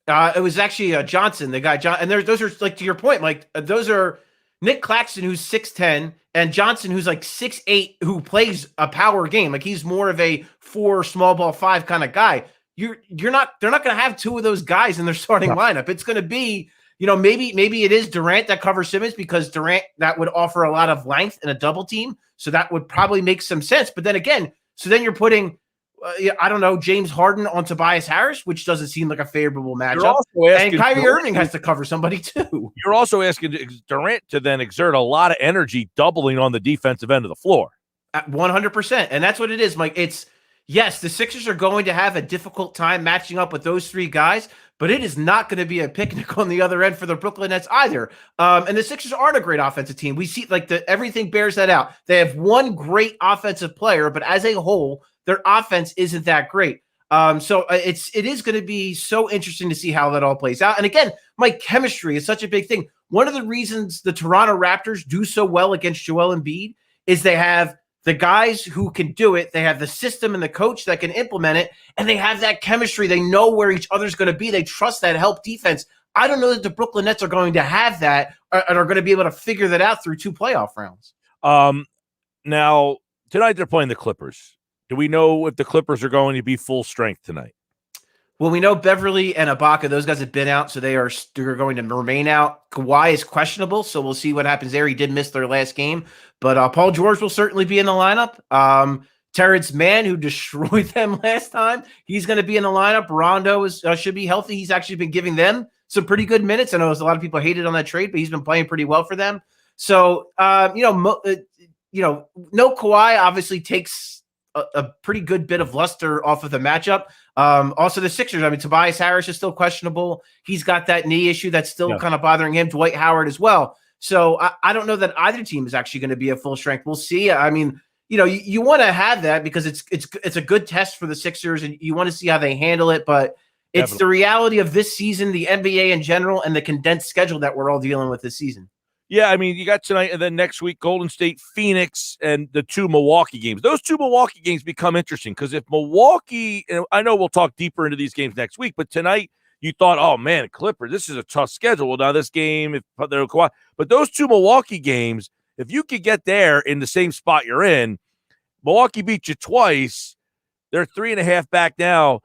It was actually Johnson, the guy. And those are, like, to your point, Mike, those are Nick Claxton, who's 6'10", and Johnson, who's like 6'8", who plays a power game. Like, he's more of a 4 small ball 5 kind of guy. They're not going to have two of those guys in their starting lineup. It's going to be, maybe it is Durant that covers Simmons, because Durant, that would offer a lot of length in a double team. So that would probably make some sense. But then again, then you're putting, I don't know, James Harden on Tobias Harris, which doesn't seem like a favorable matchup. And Kyrie Irving has to cover somebody too. You're also asking Durant to then exert a lot of energy doubling on the defensive end of the floor. At 100%. And that's what it is, Mike. Yes, the Sixers are going to have a difficult time matching up with those three guys, but it is not going to be a picnic on the other end for the Brooklyn Nets either. And the Sixers aren't a great offensive team. We see, like, everything bears that out. They have one great offensive player, but as a whole, their offense isn't that great. So it is going to be so interesting to see how that all plays out. And again, Mike, chemistry is such a big thing. One of the reasons the Toronto Raptors do so well against Joel Embiid is they have the guys who can do it. They have the system and the coach that can implement it, and they have that chemistry. They know where each other's going to be. They trust that help defense. I don't know that the Brooklyn Nets are going to have that and are going to be able to figure that out through 2 playoff rounds. Now, tonight they're playing the Clippers. Do we know if the Clippers are going to be full strength tonight? Well, we know Beverly and Ibaka, those guys have been out, so they're going to remain out. Kawhi is questionable, so we'll see what happens there. He did miss their last game, but Paul George will certainly be in the lineup. Terrence Mann, who destroyed them last time, he's going to be in the lineup. Rondo should be healthy. He's actually been giving them some pretty good minutes. I know there's a lot of people hated on that trade, but he's been playing pretty well for them. So, no Kawhi obviously takes a pretty good bit of luster off of the matchup. Also the Sixers, I mean, Tobias Harris is still questionable. He's got that knee issue that's still kind of bothering him. Dwight Howard as well. So I don't know that either team is actually going to be at full strength. We'll see. I mean, you want to have that because it's a good test for the Sixers, and you want to see how they handle it. But it's the reality of this season, the NBA in general, and the condensed schedule that we're all dealing with this season. Yeah, I mean, you got tonight and then next week, Golden State, Phoenix, and the 2 Milwaukee games. Those 2 Milwaukee games become interesting because if Milwaukee, and I know we'll talk deeper into these games next week, but tonight you thought, oh, man, Clippers, this is a tough schedule. Well, now this game, but those 2 Milwaukee games, if you could get there in the same spot you're in, Milwaukee beat you twice. They're 3.5 back now.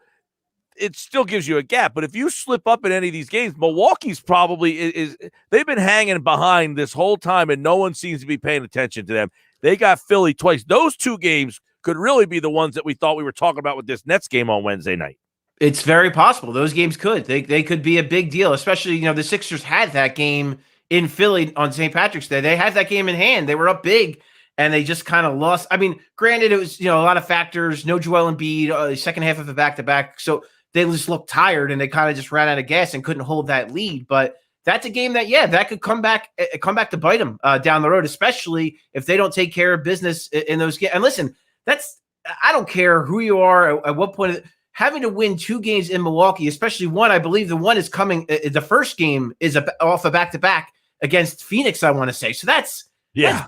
It still gives you a gap. But if you slip up in any of these games, Milwaukee's probably is they've been hanging behind this whole time, and no one seems to be paying attention to them. They got Philly twice. Those 2 games could really be the ones that we thought we were talking about with this Nets game on Wednesday night. It's very possible. Those games could. They could be a big deal, especially, the Sixers had that game in Philly on St. Patrick's Day. They had that game in hand. They were up big, and they just kind of lost. I mean, granted, it was, a lot of factors. No Joel Embiid, second half of the back-to-back. So they just looked tired, and they kind of just ran out of gas and couldn't hold that lead. But that's a game that, that could come back to bite them down the road, especially if they don't take care of business in those games. And listen, I don't care who you are at what point. Having to win 2 games in Milwaukee, especially one, I believe the one is coming. The first game is off a back-to-back against Phoenix, I want to say. So that's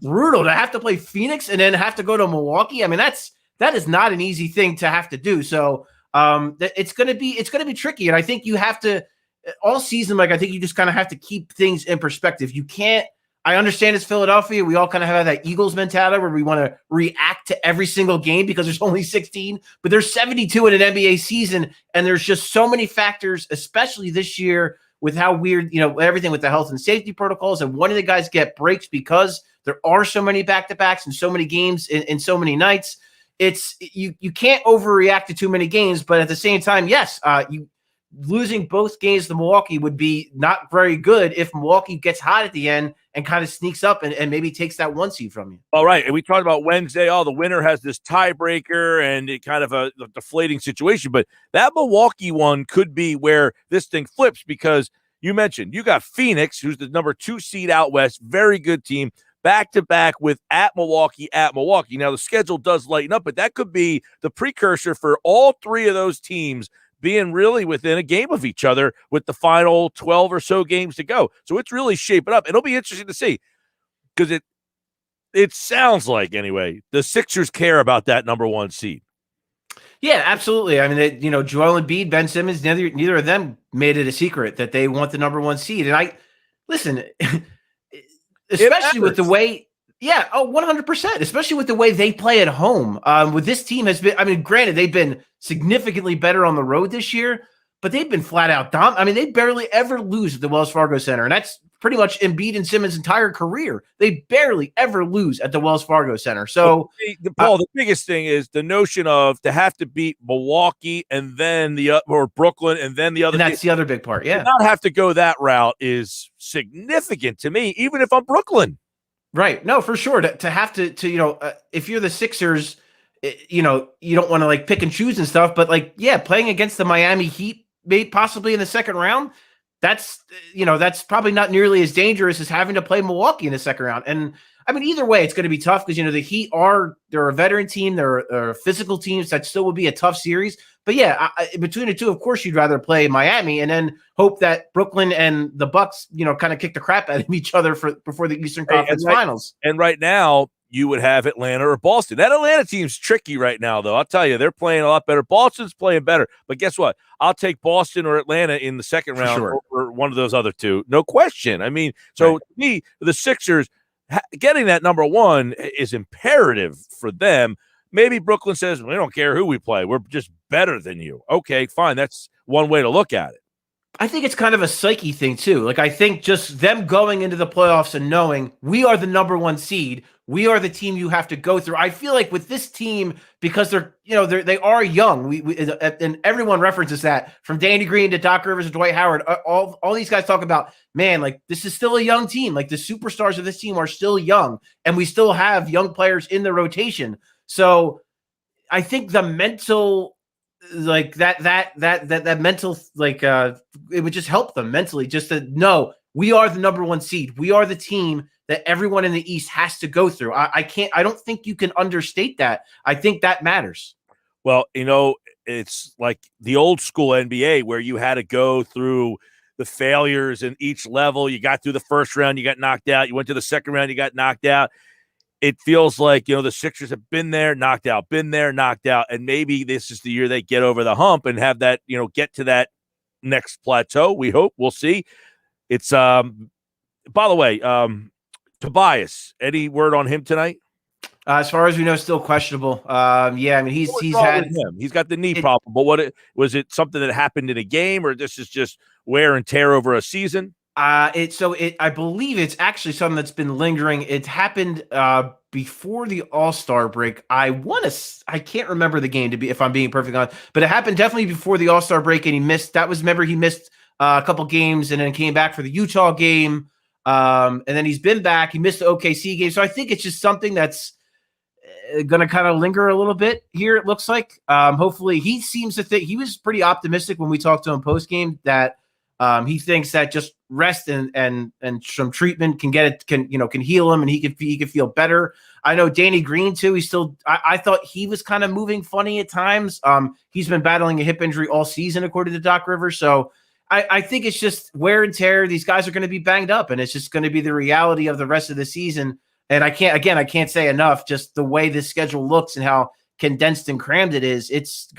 brutal to have to play Phoenix and then have to go to Milwaukee. I mean, that is not an easy thing to have to do. So it's going to be tricky. And I think you have to all season, I think you just kind of have to keep things in perspective. You can't. I understand it's Philadelphia. We all kind of have that Eagles mentality where we want to react to every single game because there's only 16, but there's 72 in an NBA season. And there's just so many factors, especially this year with how weird, everything with the health and safety protocols. And one of the guys get breaks because there are so many back-to-backs and so many games in so many nights. You can't overreact to too many games, but at the same time, yes, losing both games to Milwaukee would be not very good if Milwaukee gets hot at the end and kind of sneaks up and maybe takes that 1 seed from you. All right. And we talked about Wednesday. The winner has this tiebreaker and it kind of a deflating situation. But that Milwaukee one could be where this thing flips because you mentioned you got Phoenix, who's the number 2 seed out west. Very good team. Back-to-back with at Milwaukee. Now, the schedule does lighten up, but that could be the precursor for all 3 of those teams being really within a game of each other with the final 12 or so games to go. So it's really shaping up. It'll be interesting to see because it sounds like, anyway, the Sixers care about that number 1 seed. Yeah, absolutely. I mean, Joel Embiid, Ben Simmons, neither of them made it a secret that they want the number 1 seed. And listen, especially with the way, 100%, especially with the way they play at home. With this team has been, granted, they've been significantly better on the road this year, but they've been flat out they barely ever lose at the Wells Fargo Center. And that's pretty much Embiid and Simmons' entire career. They barely ever lose at the Wells Fargo Center. So, Paul, the biggest thing is the notion of to have to beat Milwaukee and then or Brooklyn and then the other. And that's the other big part. Yeah. To not have to go that route is significant to me, even if I'm Brooklyn. Right. No, for sure. To have to if you're the Sixers, you don't want to pick and choose and stuff, but playing against the Miami Heat, possibly in the second round, that's probably not nearly as dangerous as having to play Milwaukee in the second round. And either way, it's going to be tough because, the Heat they're a veteran team. They're physical teams. That still would be a tough series. But yeah, between the two, of course, you'd rather play Miami and then hope that Brooklyn and the Bucks, kind of kick the crap out of each other before the Eastern Conference Finals. And right now, you would have Atlanta or Boston. That Atlanta team's tricky right now, though. I'll tell you, they're playing a lot better. Boston's playing better. But guess what? I'll take Boston or Atlanta in the second round over one of those other 2. No question. To me, the Sixers, getting that number 1 is imperative for them. Maybe Brooklyn says, we don't care who we play. We're just better than you. Okay, fine. That's one way to look at it. I think it's kind of a psyche thing, too. I think just them going into the playoffs and knowing we are the number 1 seed, we are the team you have to go through. I feel like with this team, because they are young, and everyone references that from Danny Green to Doc Rivers to Dwight Howard. All these guys talk about, man, this is still a young team. The superstars of this team are still young, and we still have young players in the rotation. So I think the mental, like that mental, like it would just help them mentally, just to know we are the number one seed. We are the team that everyone in the East has to go through. I don't think you can understate that. I think that matters. Well, it's like the old school NBA where you had to go through the failures in each level. You got through the first round, you got knocked out. You went to the second round, you got knocked out. It feels like, the Sixers have been there, knocked out, been there, knocked out. And maybe this is the year they get over the hump and have that, get to that next plateau. We hope. We'll see. It's, by the way, Tobias, any word on him tonight? As far as we know, still questionable. Yeah, I mean, he's got the knee problem. But was it something that happened in a game, or this is just wear and tear over a season? I believe it's actually something that's been lingering. It happened before the All-Star break. I can't remember the game if I'm being perfectly honest, but it happened definitely before the All-Star break, and he missed a couple games and then came back for the Utah game. And then he's been back. He missed the OKC game. So I think it's just something that's going to kind of linger a little bit here, it looks like. Hopefully he seems to think he was pretty optimistic when we talked to him post game that he thinks that just rest and some treatment can heal him and he can feel better. I know Danny Green too. I thought he was kind of moving funny at times. He's been battling a hip injury all season, according to Doc Rivers. So I think it's just wear and tear. These guys are going to be banged up, and it's just going to be the reality of the rest of the season. And I can't say enough, just the way this schedule looks and how condensed and crammed it is. It's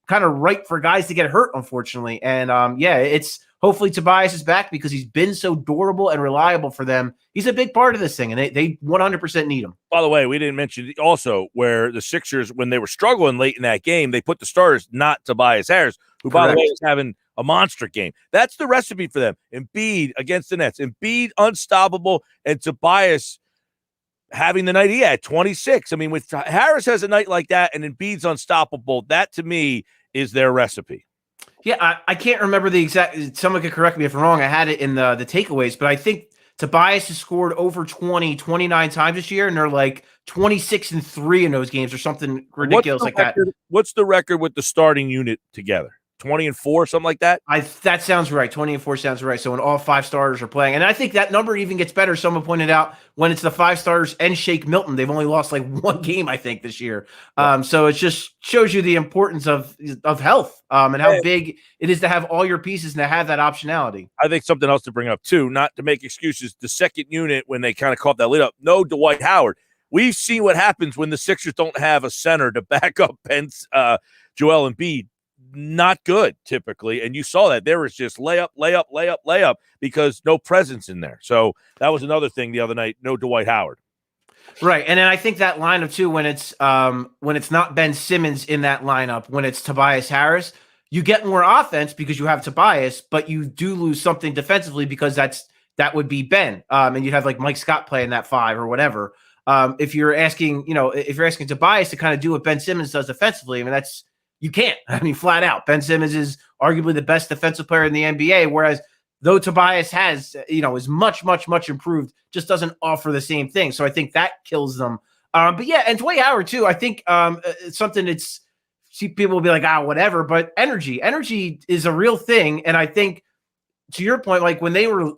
kind of ripe for guys to get hurt, unfortunately. And it's hopefully Tobias is back because he's been so durable and reliable for them. He's a big part of this thing, and they 100% need him. By the way, we didn't mention also where the Sixers, when they were struggling late in that game, they put the starters, not Tobias Harris, who, by the way, is having a monster game. That's the recipe for them. Embiid against the Nets. Embiid unstoppable, and Tobias having the night he had, 26. I mean, with Harris has a night like that and Embiid's unstoppable, that to me is their recipe. Yeah, I can't remember the exact – someone could correct me if I'm wrong. I had it in the takeaways, but I think Tobias has scored over 29 times this year, and they're like 26-3 in those games or something ridiculous like that. What's the record with the starting unit together? 20-4, something like that? That sounds right. 20-4 sounds right. So when all five starters are playing, and I think that number even gets better. Someone pointed out when it's the five starters and Shake Milton, they've only lost like one game, I think, this year. So it just shows you the importance of health and how big it is to have all your pieces and to have that optionality. I think something else to bring up too, not to make excuses. The second unit, when they kind of caught that lead up, no Dwight Howard. We've seen what happens when the Sixers don't have a center to back up Joel Embiid. Not good typically, and you saw that there was just layup because no presence in there. So that was another thing the other night. No Dwight Howard, right? And then I think that lineup too, when it's not Ben Simmons in that lineup, when it's Tobias Harris, you get more offense because you have Tobias, but you do lose something defensively because that would be Ben, and you'd have like Mike Scott playing that five or whatever. If you're asking Tobias to kind of do what Ben Simmons does defensively, I mean you can't. I mean, flat out. Ben Simmons is arguably the best defensive player in the NBA, whereas though Tobias is much, much, much improved, just doesn't offer the same thing. So I think that kills them. But yeah, and Dwight Howard too. I think it's something people will be like, whatever. But energy is a real thing, and I think to your point, like when they were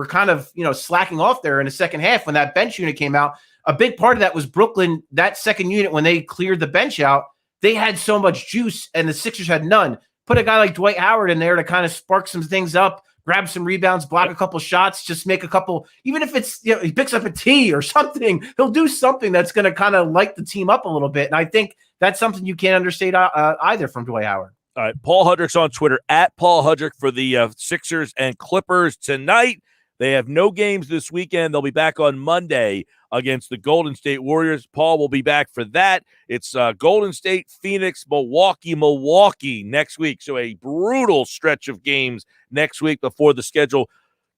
kind of slacking off there in the second half when that bench unit came out, a big part of that was Brooklyn. That second unit when they cleared the bench out. They had so much juice, and the Sixers had none. Put a guy like Dwight Howard in there to kind of spark some things up, grab some rebounds, block a couple shots, just make a couple. Even if it's he picks up a tee or something, he'll do something that's going to kind of light the team up a little bit. And I think that's something you can't understate either from Dwight Howard. All right, Paul Hudrick's on Twitter at Paul Hudrick for the Sixers and Clippers tonight. They have no games this weekend. They'll be back on Monday against the Golden State Warriors. Paul will be back for that. It's Golden State, Phoenix, Milwaukee next week. So a brutal stretch of games next week before the schedule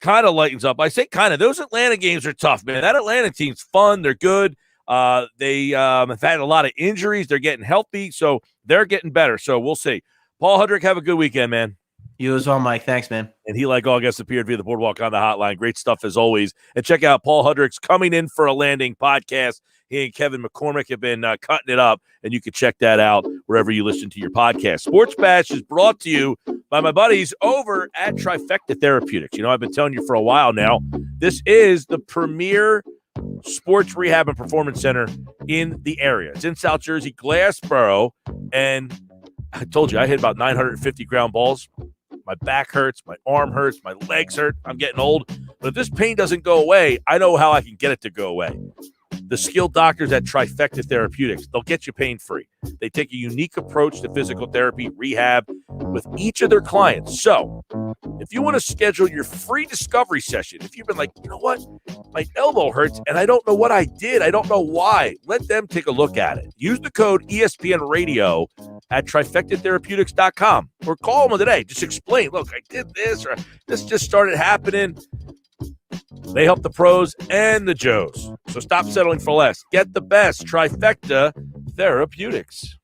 kind of lightens up. I say kind of. Those Atlanta games are tough, man. That Atlanta team's fun. They're good. They have had a lot of injuries. They're getting healthy, so they're getting better. So we'll see. Paul Hudrick, have a good weekend, man. You as well, Mike. Thanks, man. And he, like all guests, appeared via the Boardwalk on the Hotline. Great stuff as always. And check out Paul Hudrick's Coming In for a Landing podcast. He and Kevin McCormick have been cutting it up, and you can check that out wherever you listen to your podcast. Sports Bash is brought to you by my buddies over at Trifecta Therapeutics. I've been telling you for a while now, this is the premier sports rehab and performance center in the area. It's in South Jersey, Glassboro, and I told you I hit about 950 ground balls. My back hurts, my arm hurts, my legs hurt. I'm getting old. But if this pain doesn't go away, I know how I can get it to go away. The skilled doctors at Trifecta Therapeutics, they'll get you pain-free. They take a unique approach to physical therapy, rehab with each of their clients. So if you want to schedule your free discovery session, if you've been like, you know what, my elbow hurts and I don't know what I did, I don't know why, let them take a look at it. Use the code ESPN Radio at trifectatherapeutics.com or call them today. Just explain, look, I did this or this just started happening. They help the pros and the Joes. So stop settling for less. Get the best. Trifecta Therapeutics.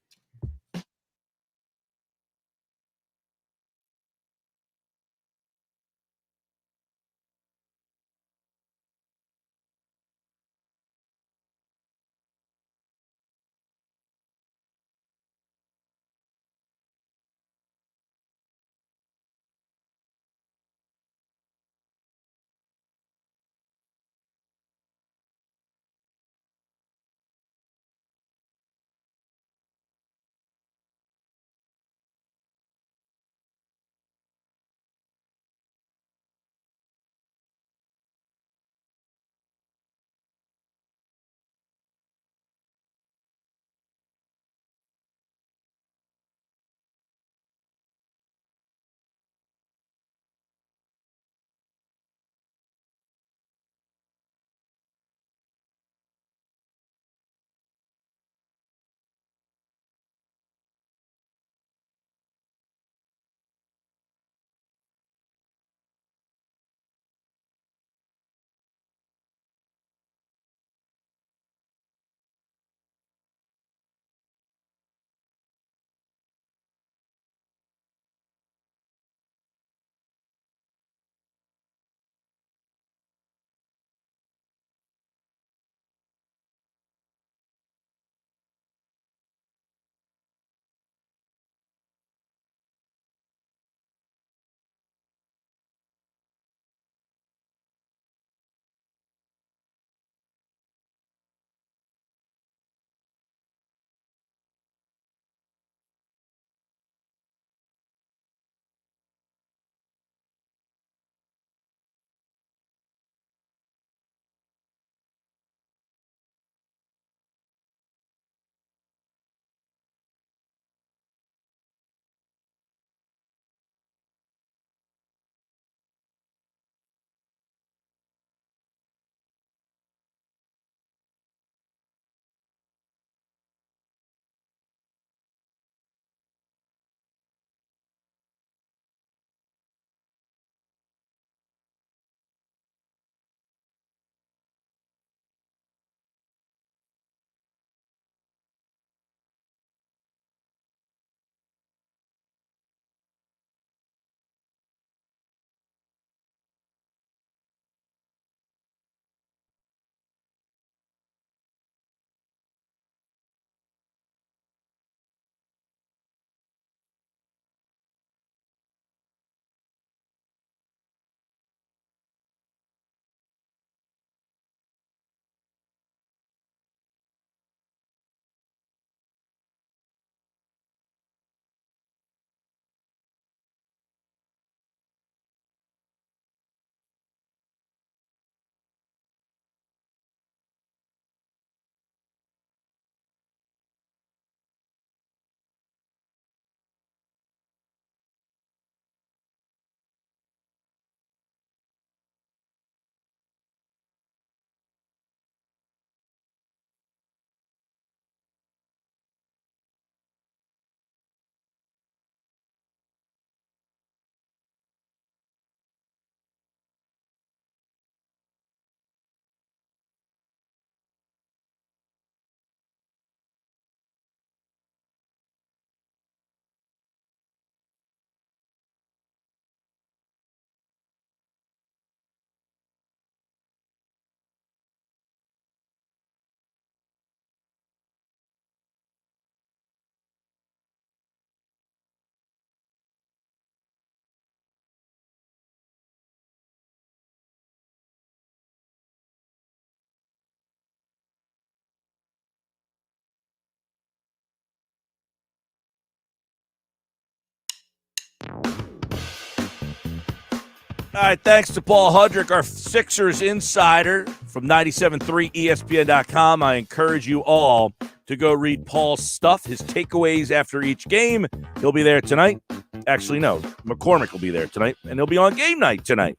All right, thanks to Paul Hudrick, our Sixers insider from 97.3 ESPN.com. I encourage you all to go read Paul's stuff, his takeaways after each game. He'll be there tonight. Actually, no, McCormick will be there tonight, and he'll be on game night tonight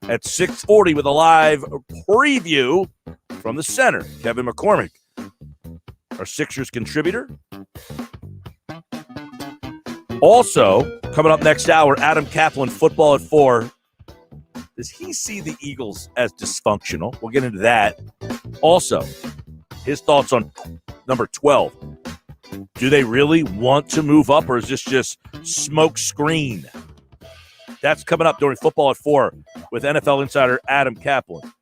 at 6:40 with a live preview from the center, Kevin McCormick, our Sixers contributor. Also, coming up next hour, Adam Caplan, football at 4. Does he see the Eagles as dysfunctional? We'll get into that. Also, his thoughts on number 12. Do they really want to move up, or is this just smoke screen? That's coming up during football at 4 with NFL insider Adam Caplan.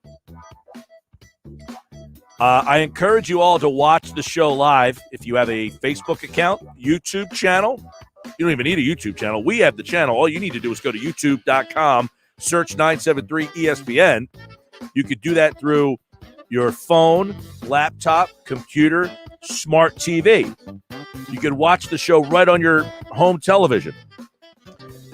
I encourage you all to watch the show live. If you have a Facebook account, YouTube channel, you don't even need a YouTube channel. We have the channel. All you need to do is go to youtube.com, search 973 ESPN. You could do that through your phone, laptop, computer, smart TV. You can watch the show right on your home television.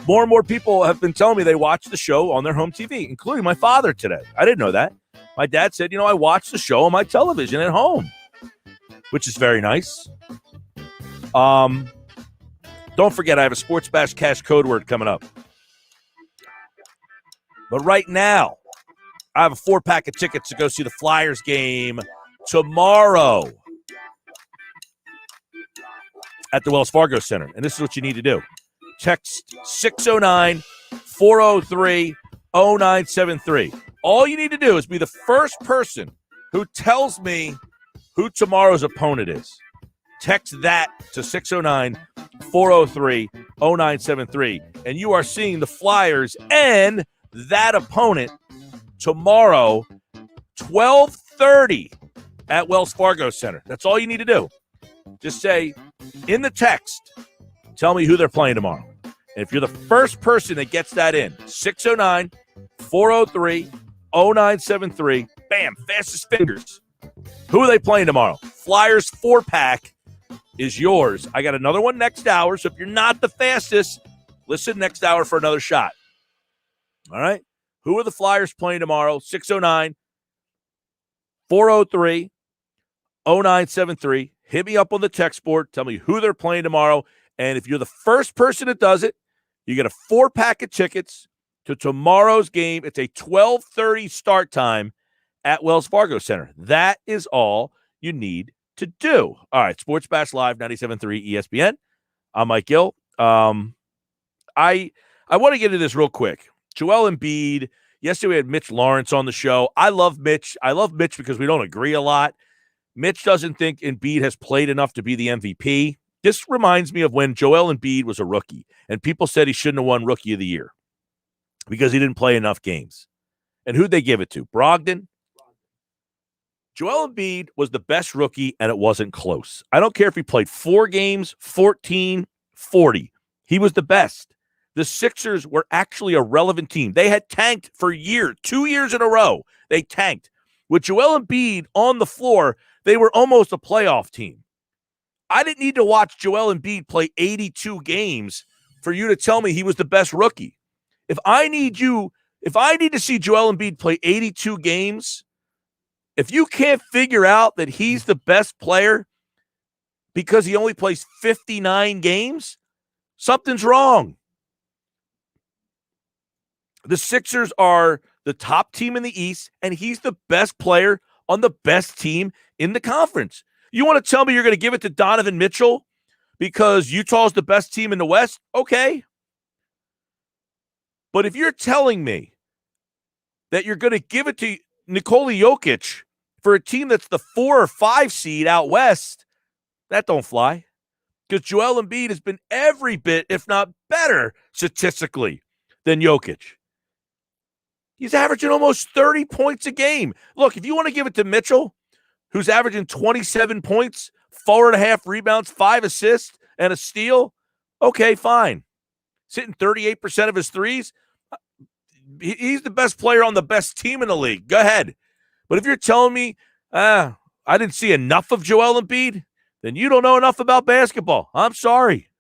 More and more people have been telling me they watch the show on their home TV, including my father today. I didn't know that. My dad said, I watch the show on my television at home, which is very nice. Don't forget, I have a Sports Bash Cash code word coming up. But right now, I have a 4-pack of tickets to go see the Flyers game tomorrow at the Wells Fargo Center. And this is what you need to do. Text 609-403-0973. All you need to do is be the first person who tells me who tomorrow's opponent is. Text that to 609-403-0973. And you are seeing the Flyers and that opponent tomorrow, 12:30 at Wells Fargo Center. That's all you need to do. Just say, in the text, tell me who they're playing tomorrow. And if you're the first person that gets that in, 609-403-0973, bam, fastest fingers. Who are they playing tomorrow? Flyers 4-pack is yours. I got another one next hour, so if you're not the fastest, listen next hour for another shot. All right? Who are the Flyers playing tomorrow? 609-403-0973. Hit me up on the text board. Tell me who they're playing tomorrow. And if you're the first person that does it, you get a 4-pack of tickets to tomorrow's game. It's a 12:30 start time at Wells Fargo Center. That is all you need to do. All right, Sports Bash Live, 97.3 ESPN. I'm Mike Gill. I want to get into this real quick. Joel Embiid. Yesterday we had Mitch Lawrence on the show. I love Mitch. I love Mitch because we don't agree a lot. Mitch doesn't think Embiid has played enough to be the MVP. This reminds me of when Joel Embiid was a rookie, and people said he shouldn't have won Rookie of the Year because he didn't play enough games. And who'd they give it to? Brogdon? Joel Embiid was the best rookie, and it wasn't close. I don't care if he played 4 games, 14, 40. He was the best. The Sixers were actually a relevant team. They had tanked for years, 2 years in a row. They tanked. With Joel Embiid on the floor, they were almost a playoff team. I didn't need to watch Joel Embiid play 82 games for you to tell me he was the best rookie. If I need to see Joel Embiid play 82 games, if you can't figure out that he's the best player because he only plays 59 games, something's wrong. The Sixers are the top team in the East, and he's the best player on the best team in the conference. You want to tell me you're going to give it to Donovan Mitchell because Utah's the best team in the West? Okay. But if you're telling me that you're going to give it to Nikola Jokic for a team that's the 4 or 5 seed out West, that don't fly. Because Joel Embiid has been every bit, if not better, statistically than Jokic. He's averaging almost 30 points a game. Look, if you want to give it to Mitchell, who's averaging 27 points, 4.5 rebounds, 5 assists, and a steal, okay, fine. He's hitting 38% of his threes. He's the best player on the best team in the league. Go ahead. But if you're telling me, I didn't see enough of Joel Embiid, then you don't know enough about basketball. I'm sorry.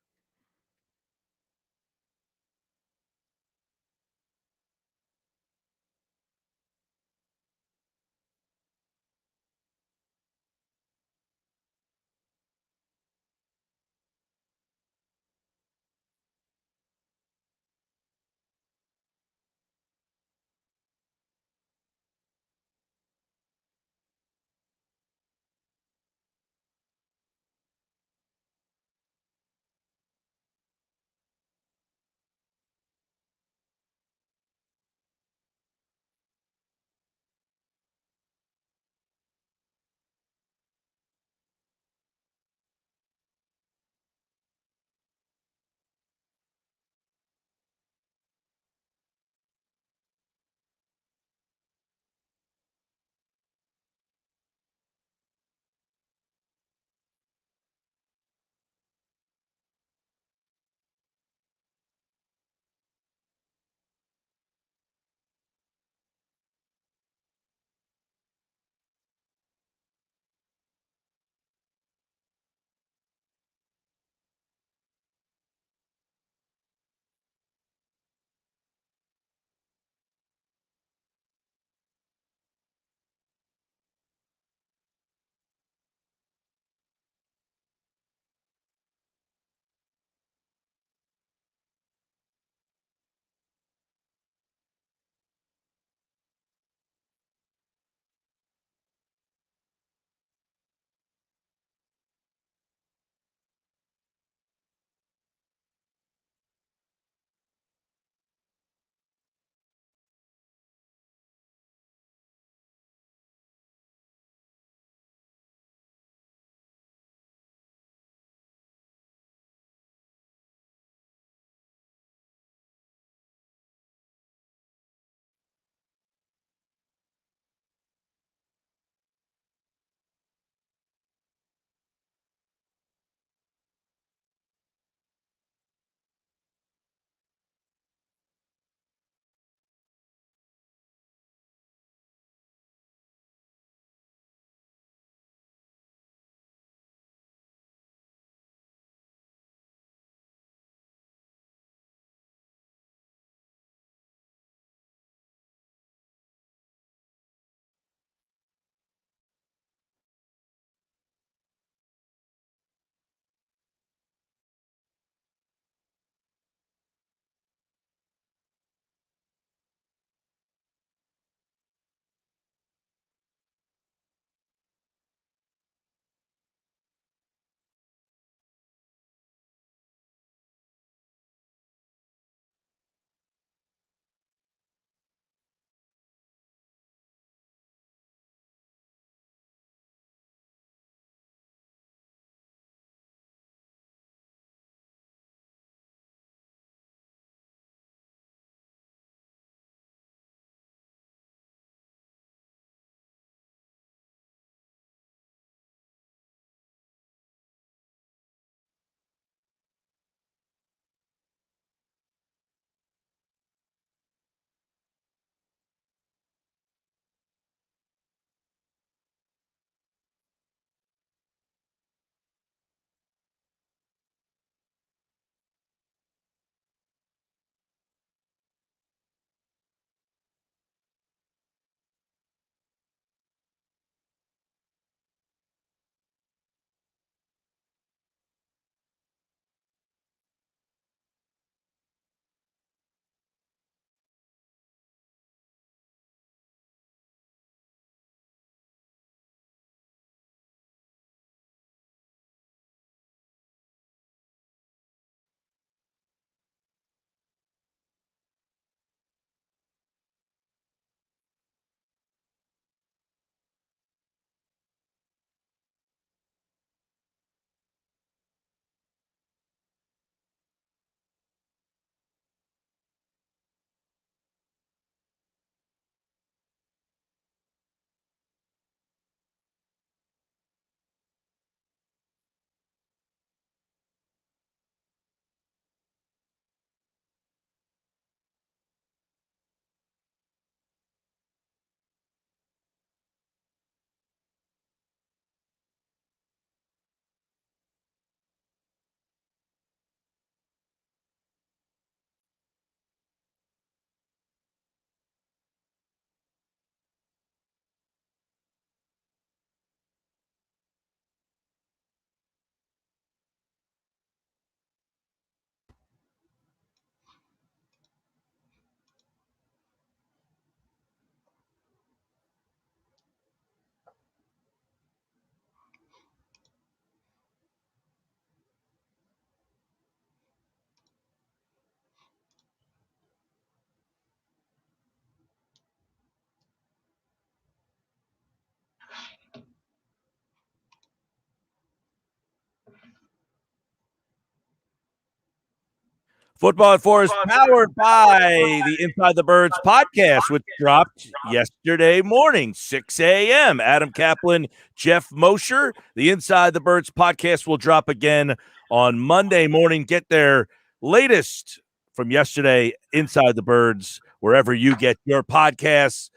Football at Four is powered by the Inside the Birds podcast, which dropped yesterday morning, 6 a.m. Adam Caplan, Jeff Mosher. The Inside the Birds podcast will drop again on Monday morning. Get their latest from yesterday, Inside the Birds, wherever you get your podcasts.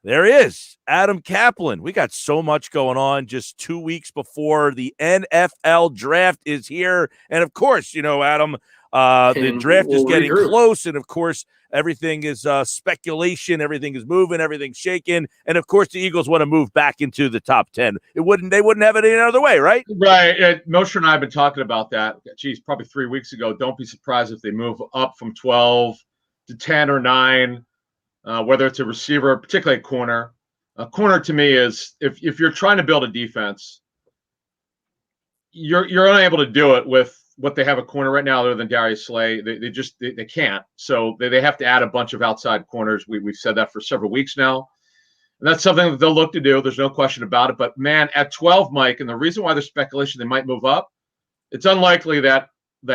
There is Adam Caplan. We got so much going on just 2 weeks before the NFL draft is here. And of course, Adam, the draft is getting close, and of course, everything is speculation. Everything is moving. Everything's shaking, and of course, the Eagles want to move back into the top 10. They wouldn't have it any other way, right? Right. Moshe and I have been talking about that. Geez, probably 3 weeks ago. Don't be surprised if they move up from 12 to 10 or 9. Whether it's a receiver, particularly a corner. A corner to me is if you're trying to build a defense, you're unable to do it with what they have a corner right now other than Darius Slay. They can't. So they have to add a bunch of outside corners. We've said that for several weeks now. And that's something that they'll look to do. There's no question about it. But, man, at 12, Mike, and the reason why there's speculation they might move up, it's unlikely that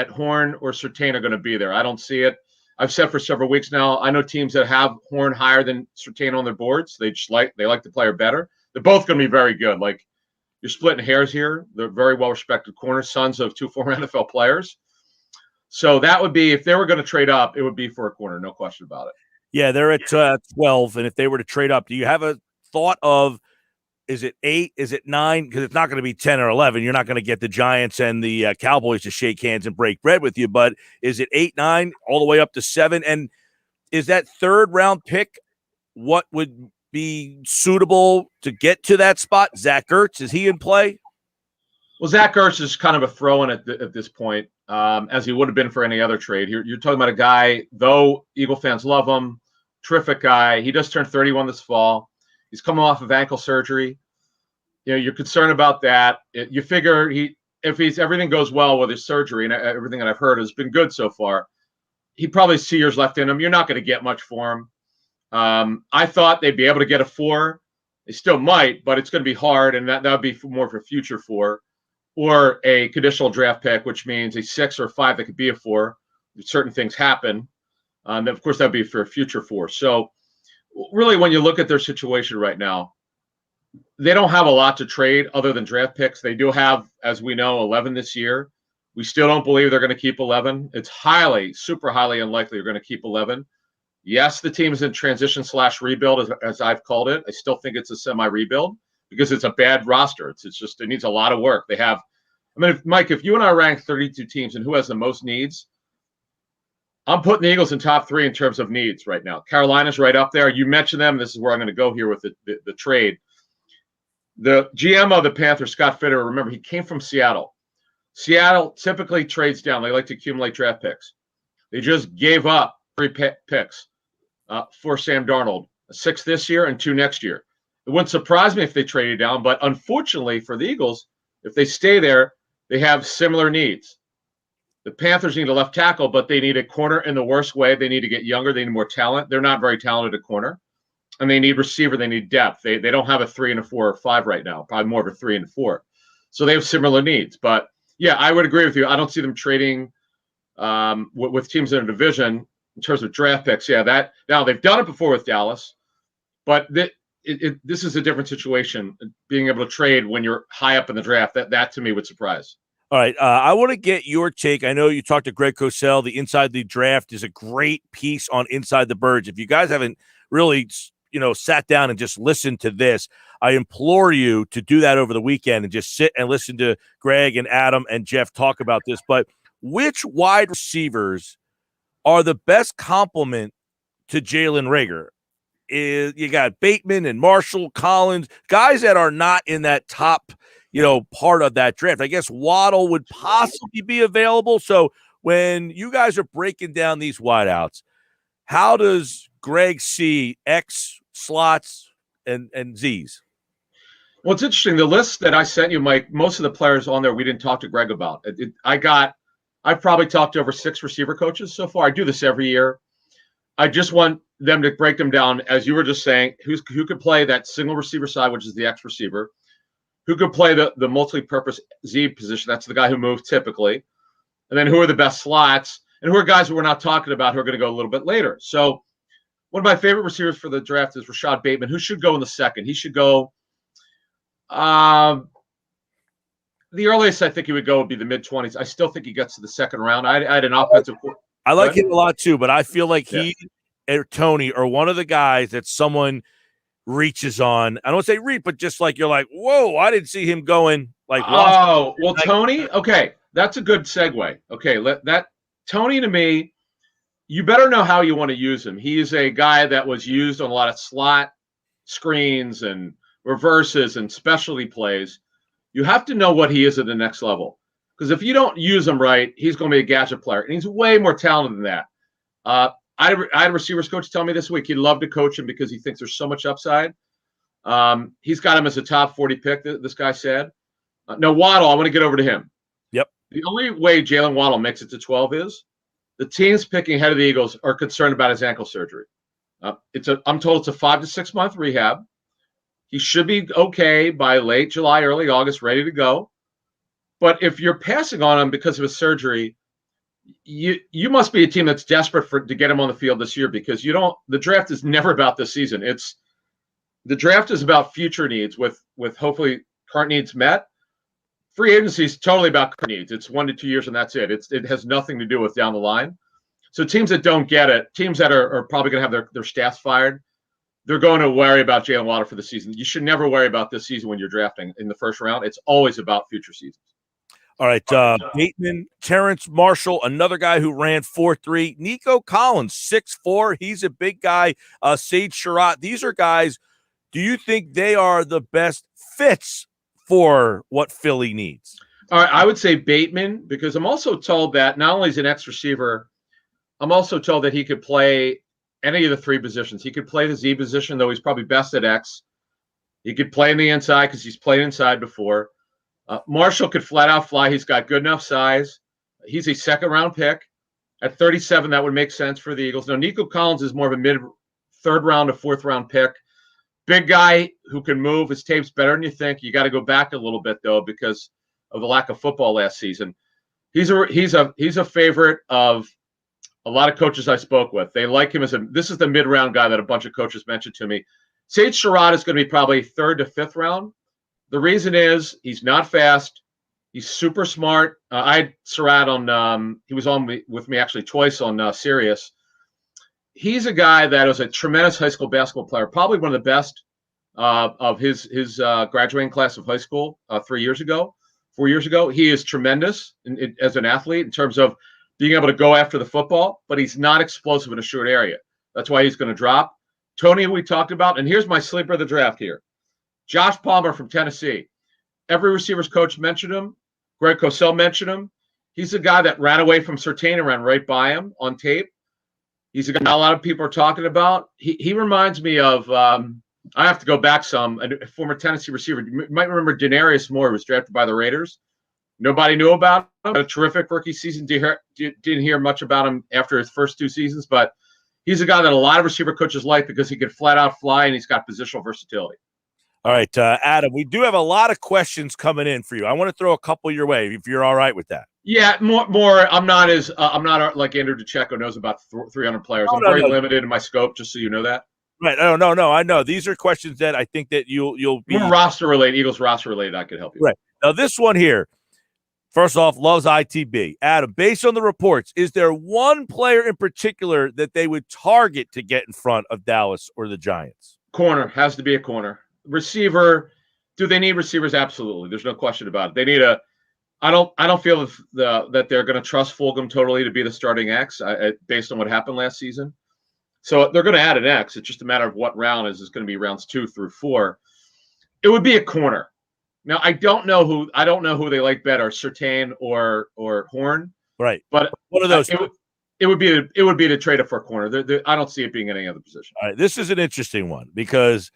Horn or Surtain are going to be there. I don't see it. I've said for several weeks now, I know teams that have Horn higher than Surtain on their boards. They like the player better. They're both going to be very good. Like, you're splitting hairs here. They're very well-respected corners, sons of 2 former NFL players. So that would be, if they were going to trade up, it would be for a corner, no question about it. Yeah, they're at 12, and if they were to trade up, do you have a thought of, is it 8, is it 9? Because it's not going to be 10 or 11. You're not going to get the Giants and the Cowboys to shake hands and break bread with you, but is it 8, 9, all the way up to 7? And is that third-round pick what would be suitable to get to that spot? Zach Ertz, is he in play? Well, Zach Ertz is kind of a throw-in at this point, as he would have been for any other trade. You're talking about a guy, though Eagle fans love him, terrific guy. He just turned 31 this fall. He's coming off of ankle surgery. You're concerned about that. You figure if everything goes well with his surgery, and everything that I've heard has been good so far, he probably has 2 years left in him. You're not going to get much for him. I thought they'd be able to get a 4. They still might, but it's going to be hard, and that would be more for future 4, or a conditional draft pick, which means a 6 or a 5 that could be a 4. If certain things happen, of course, that would be for a future 4. So, really, when you look at their situation right now, they don't have a lot to trade other than draft picks. They do have, as we know, 11 this year. We still don't believe they're going to keep 11. It's super highly unlikely they're going to keep 11. Yes, the team is in transition/rebuild, as I've called it. I still think it's a semi-rebuild because it's a bad roster. It needs a lot of work. Mike, if you and I rank 32 teams and who has the most needs, I'm putting the Eagles in top 3 in terms of needs right now. Carolina's right up there. You mentioned them. This is where I'm going to go here with the trade. The GM of the Panthers, Scott Fitterer, remember, he came from Seattle. Seattle typically trades down. They like to accumulate draft picks. They just gave up 3 picks for Sam Darnold, 6 this year and 2 next year. It wouldn't surprise me if they traded down, but unfortunately for the Eagles, if they stay there, they have similar needs. The Panthers need a left tackle, but they need a corner in the worst way. They need to get younger. They need more talent. They're not very talented at corner. And they need receiver. They need depth. They don't have a 3 and a 4 or 5 right now, probably more of a 3 and a 4. So they have similar needs. But, yeah, I would agree with you. I don't see them trading with teams in a division in terms of draft picks. Yeah, now they've done it before with Dallas, but this is a different situation, being able to trade when you're high up in the draft. That to me would surprise. All right, I want to get your take. I know you talked to Greg Cosell. The Inside the Draft is a great piece on Inside the Birds. If you guys haven't really, sat down and just listened to this, I implore you to do that over the weekend and just sit and listen to Greg and Adam and Jeff talk about this. But which wide receivers are the best complement to Jalen Reagor? You got Bateman and Marshall, Collins, guys that are not in that top part of that draft. I guess Waddle would possibly be available. So when you guys are breaking down these wideouts, how does Greg see X, slots, and Z's? Well, it's interesting. The list that I sent you, Mike, most of the players on there we didn't talk to Greg about. I've probably talked to over 6 receiver coaches so far. I do this every year. I just want them to break them down, as you were just saying, who could play that single receiver side, which is the X receiver, who could play the multi-purpose Z position. That's the guy who moves typically. And then who are the best slots. and who are guys that we're not talking about who are going to go a little bit later. So one of my favorite receivers for the draft is Rashad Bateman, who should go in the second. He should go. The earliest I think he would go would be the mid-20s. I still think he gets to the second round. I had an offensive. I like him a lot too, but I feel like he and Tony are one of the guys that someone reaches on. I don't say reach, but just like you're like, whoa, I didn't see him going like. Oh, well, Tony. Okay, that's a good segue. Okay, Tony to me. You better know how you want to use him. He is a guy that was used on a lot of slot screens and reverses and specialty plays. You have to know what he is at the next level. Because if you don't use him right, he's going to be a gadget player. And he's way more talented than that. I had a receivers coach tell me this week he'd love to coach him because he thinks there's so much upside. He's got him as a top 40 pick, this guy said. No, Waddle, I want to get over to him. Yep. The only way Jalen Waddle makes it to 12 is the teams picking ahead of the Eagles are concerned about his ankle surgery. I'm told it's a 5 to 6 month rehab. He should be okay by late July, early August, ready to go. But if you're passing on him because of his surgery, you must be a team that's desperate to get him on the field this year because the draft is never about this season. The draft is about future needs with hopefully current needs met. Free agency is totally about current needs. It's 1 to 2 years and that's it. It has nothing to do with down the line. So teams that don't get it, teams that are probably going to have their staffs fired, they're going to worry about Jalen Waddle for the season. You should never worry about this season when you're drafting in the first round. It's always about future seasons. All right, Bateman, Terrence Marshall, another guy who ran 4.3. Nico Collins, 6'4". He's a big guy. Sage Surratt. These are guys. Do you think they are the best fits for what Philly needs? All right, I would say Bateman because I'm also told that not only is he an X receiver, I'm also told that he could play any of the three positions. He could play the Z position, though he's probably best at X. He could play in the inside because he's played inside before. Marshall could flat out fly. He's got good enough size. He's a second-round pick. At 37, that would make sense for the Eagles. Now, Nico Collins is more of a mid-third round to fourth-round pick. Big guy who can move. His tape's better than you think. You got to go back a little bit, though, because of the lack of football last season. He's a favorite of a lot of coaches I spoke with. They like him this is the mid-round guy that a bunch of coaches mentioned to me. Sage Surratt is going to be probably third to fifth round. The reason is he's not fast. He's super smart. I had Surratt on. He was on with me actually twice on Sirius. He's a guy that was a tremendous high school basketball player, probably one of the best of his graduating class of high school 4 years ago. He is tremendous as an athlete in terms of being able to go after the football, but he's not explosive in a short area. That's why he's going to drop. Tony, we talked about, and here's my sleeper of the draft here. Josh Palmer from Tennessee. Every receivers coach mentioned him. Greg Cosell mentioned him. He's a guy that ran away from Surtain and ran right by him on tape. He's a guy a lot of people are talking about. He reminds me of, I have to go back some, a former Tennessee receiver. You might remember Denarius Moore, who was drafted by the Raiders. Nobody knew about him. A terrific rookie season. Didn't hear much about him after his first two seasons, but he's a guy that a lot of receiver coaches like because he can flat out fly and he's got positional versatility. All right, Adam, we do have a lot of questions coming in for you. I want to throw a couple your way if you're all right with that. Yeah, more. I'm not like Andrew DeCecco knows about 300 players. I'm very limited in my scope, just so you know that. Right. No. I know these are questions that I think that you'll be more roster related, Eagles roster related. I could help you. Right now, this one here. First off, loves ITB. Adam, based on the reports, is there one player in particular that they would target to get in front of Dallas or the Giants? Corner has to be a corner. Receiver, do they need receivers? Absolutely. There's no question about it. They need I don't feel that they're going to trust Fulgham totally to be the starting X based on what happened last season. So they're going to add an X. It's just a matter of what round is. It's going to be rounds 2 through 4. It would be a corner. Now I don't know who they like better, Surtain or Horn. Right. But one of those. It would be to trade it for a corner. I don't see it being any other position. All right. This is an interesting one because.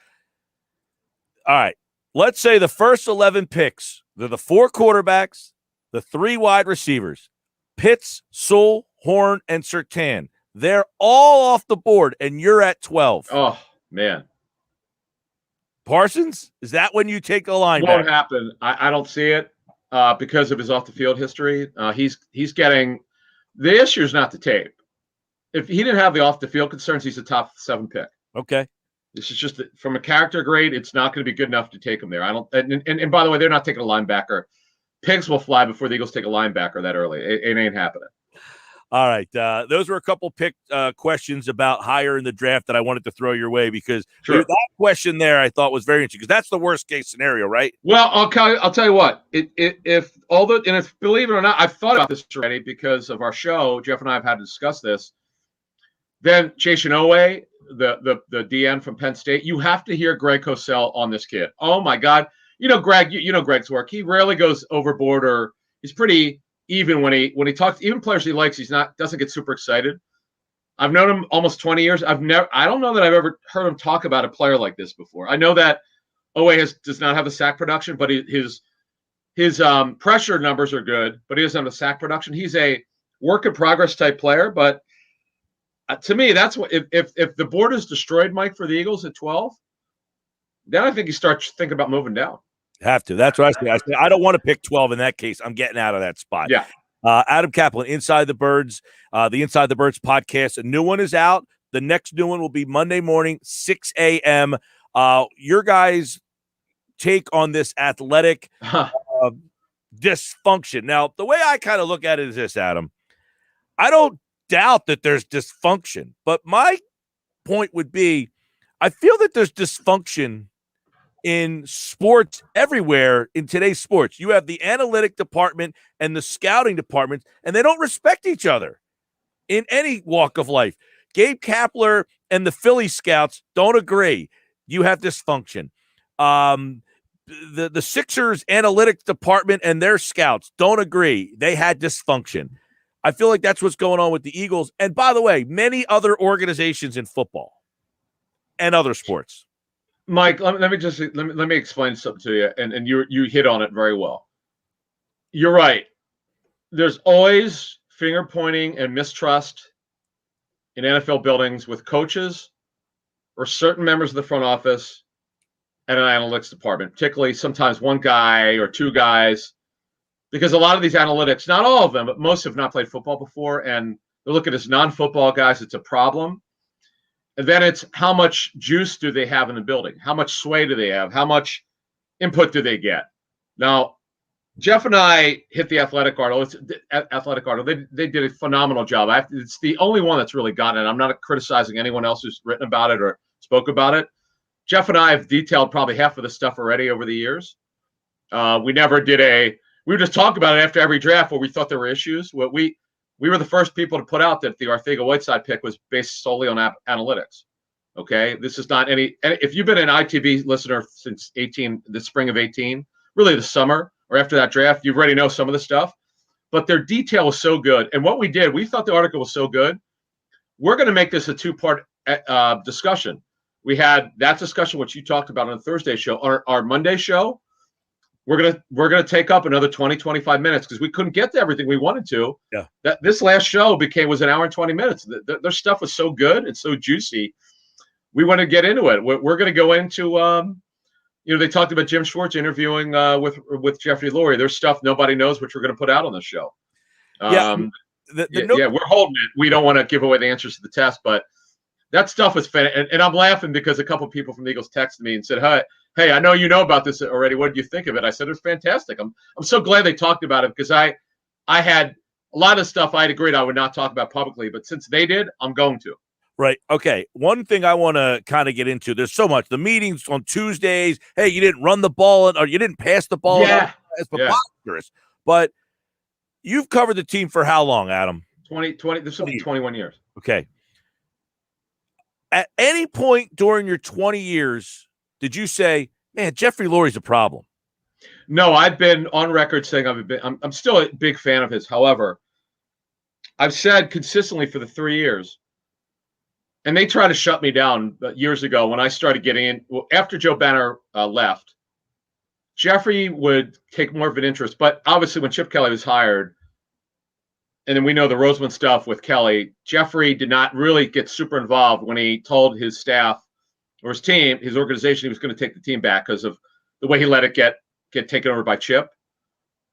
All right, let's say the first 11 picks, they're the 4 quarterbacks, the 3 wide receivers, Pitts, Sewell, Horn, and Surtain. They're all off the board, and you're at 12. Oh, man. Parsons, is that when you take a line? Won't happen. I don't see it because of his off-the-field history. He's getting The issue is not the tape. If he didn't have the off the field concerns, he's a top 7 pick. Okay. This is just from a character grade, it's not going to be good enough to take him there. I don't. And by the way, they're not taking a linebacker. Pigs will fly before the Eagles take a linebacker that early. It ain't happening. All right. Those were a couple pick questions about higher in the draft that I wanted to throw your way because that question there I thought was very interesting because that's the worst case scenario, right? Well, I'll tell you what. If believe it or not, I've thought about this already because of our show. Jeff and I have had to discuss this. Then Chase Inoue, the DN from Penn State, you have to hear Greg Cosell on this kid. Oh my God. You know, Greg, you know Greg's work. He rarely goes overboard or he's pretty even when he talks, even players he likes, doesn't get super excited. I've known him almost 20 years. I don't know that I've ever heard him talk about a player like this before. I know that Owe does not have the sack production, but his pressure numbers are good, but he doesn't have the sack production. He's a work in progress type player, but to me, that's what if the board is destroyed, Mike, for the Eagles at 12, then I think you start thinking about moving down. Have to. That's what I say. I don't want to pick 12 in that case. I'm getting out of that spot. Yeah. Adam Caplan, Inside the Birds, the Inside the Birds podcast. A new one is out. The next new one will be Monday morning, 6 a.m. Your guys' take on this athletic dysfunction. Now, the way I kind of look at it is this, Adam. I don't doubt that there's dysfunction, but my point would be I feel that there's dysfunction in sports everywhere in today's sports. You have the analytic department and the scouting department, and they don't respect each other in any walk of life. Gabe Kapler and the Phillies scouts don't agree. You have dysfunction. The Sixers analytics department and their scouts don't agree. They had dysfunction. I feel like that's what's going on with the Eagles. And by the way, many other organizations in football and other sports. Mike, let me explain something to you, and you hit on it very well. You're right. There's always finger pointing and mistrust in NFL buildings with coaches or certain members of the front office and an analytics department, particularly sometimes one guy or two guys, because a lot of these analytics, not all of them, but most have not played football before, and they look at as non-football guys, it's a problem. And then it's how much juice do they have in the building? How much sway do they have? How much input do they get? Now, Jeff and I hit the athletic article. They did a phenomenal job. It's the only one that's really gotten it. I'm not criticizing anyone else who's written about it or spoke about it. Jeff and I have detailed probably half of the stuff already over the years. We would just talk about it after every draft where we thought there were issues. We were the first people to put out that the Arcega-Whiteside pick was based solely on analytics. Okay, this is not any. If you've been an ITB listener since the spring of 18, really the summer or after that draft, you already know some of the stuff. But their detail was so good, and what we did, we thought the article was so good. We're going to make this a 2-part discussion. We had that discussion, which you talked about on the Thursday show. Our Monday show, we're gonna take up another 20-25 minutes because we couldn't get to everything we wanted to. Yeah. This last show was an hour and 20 minutes. Their stuff was so good and so juicy. We want to get into it. We're going to go into they talked about Jim Schwartz interviewing with Jeffrey Lurie. There's stuff nobody knows, which we're going to put out on the show. We're holding it. We don't want to give away the answers to the test, but that stuff was fan. And I'm laughing because a couple of people from the Eagles texted me and said, Hey, I know you know about this already. What did you think of it? I said it was fantastic. I'm so glad they talked about it because I had a lot of stuff I had agreed I would not talk about publicly, but since they did, I'm going to. Right. Okay. One thing I want to kind of get into, there's so much. The meetings on Tuesdays, hey, you didn't run the ball or you didn't pass the ball. Yeah. It's preposterous. But you've covered the team for how long, Adam? 20, this will be 21 years. Okay. At any point during your 20 years, did you say, man, Jeffrey Lurie's a problem? No, I've been on record saying I'm still a big fan of his. However, I've said consistently for the 3 years, and they tried to shut me down years ago when I started getting in. Well, after Joe Banner left, Jeffrey would take more of an interest. But obviously when Chip Kelly was hired, and then we know the Roseman stuff with Kelly, Jeffrey did not really get super involved when he told his staff or his team, his organization, he was going to take the team back because of the way he let it get taken over by Chip.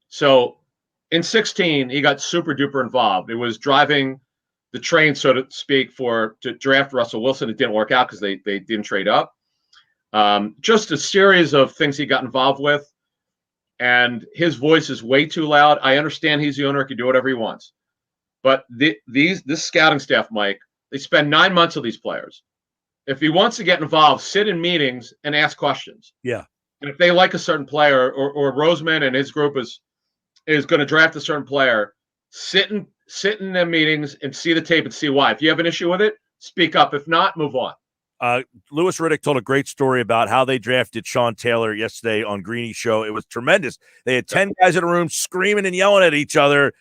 So In 16, he got super duper involved. It was driving the train, so to speak, to draft Russell Wilson. It didn't work out because they didn't trade up. Just a series of things he got involved with, and his voice is way too loud. I understand he's the owner; he can do whatever he wants. But this scouting staff, Mike, they spend 9 months with these players. If he wants to get involved, sit in meetings and ask questions. Yeah. And if they like a certain player, or Roseman and his group is going to draft a certain player, sit in the meetings and see the tape and see why. If you have an issue with it, speak up. If not, move on. Louis Riddick told a great story about how they drafted Sean Taylor yesterday on Greeny's show. It was tremendous. They had 10 guys in a room screaming and yelling at each other.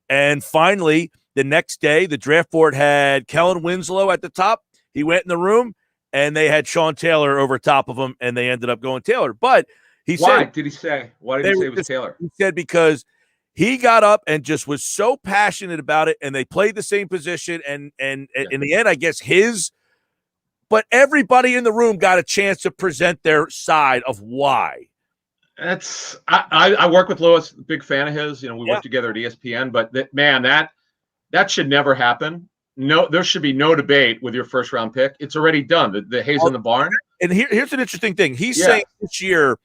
And finally, the next day, the draft board had Kellen Winslow at the top. He went in the room, and they had Sean Taylor over top of him, and they ended up going Taylor. But why did he say it was Taylor? He said because he got up and just was so passionate about it, and they played the same position. And in the end, I guess but everybody in the room got a chance to present their side of why. I work with Louis, big fan of his. We work together at ESPN. But that should never happen. No, there should be no debate with your first round pick. It's already done. The hay's in the barn. And here's an interesting thing. He's saying this year,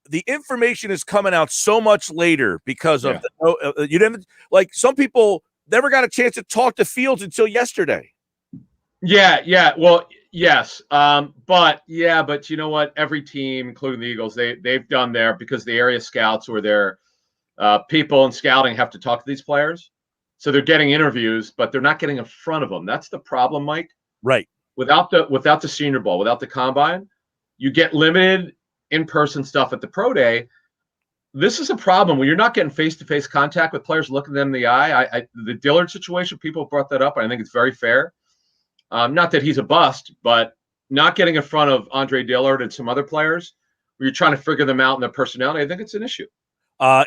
the information is coming out so much later because of you didn't like some people never got a chance to talk to Fields until yesterday. Yeah. Well, yes. But you know what? Every team, including the Eagles, they've done there because the area scouts or their people in scouting have to talk to these players. So they're getting interviews, but they're not getting in front of them. That's the problem, Mike. Right. Without the Senior Bowl, without the Combine, you get limited in-person stuff at the Pro Day. This is a problem when you're not getting face-to-face contact with players, looking them in the eye. The Dillard situation, people brought that up. I think it's very fair. Not that he's a bust, but not getting in front of Andre Dillard and some other players where you're trying to figure them out in their personality, I think it's an issue.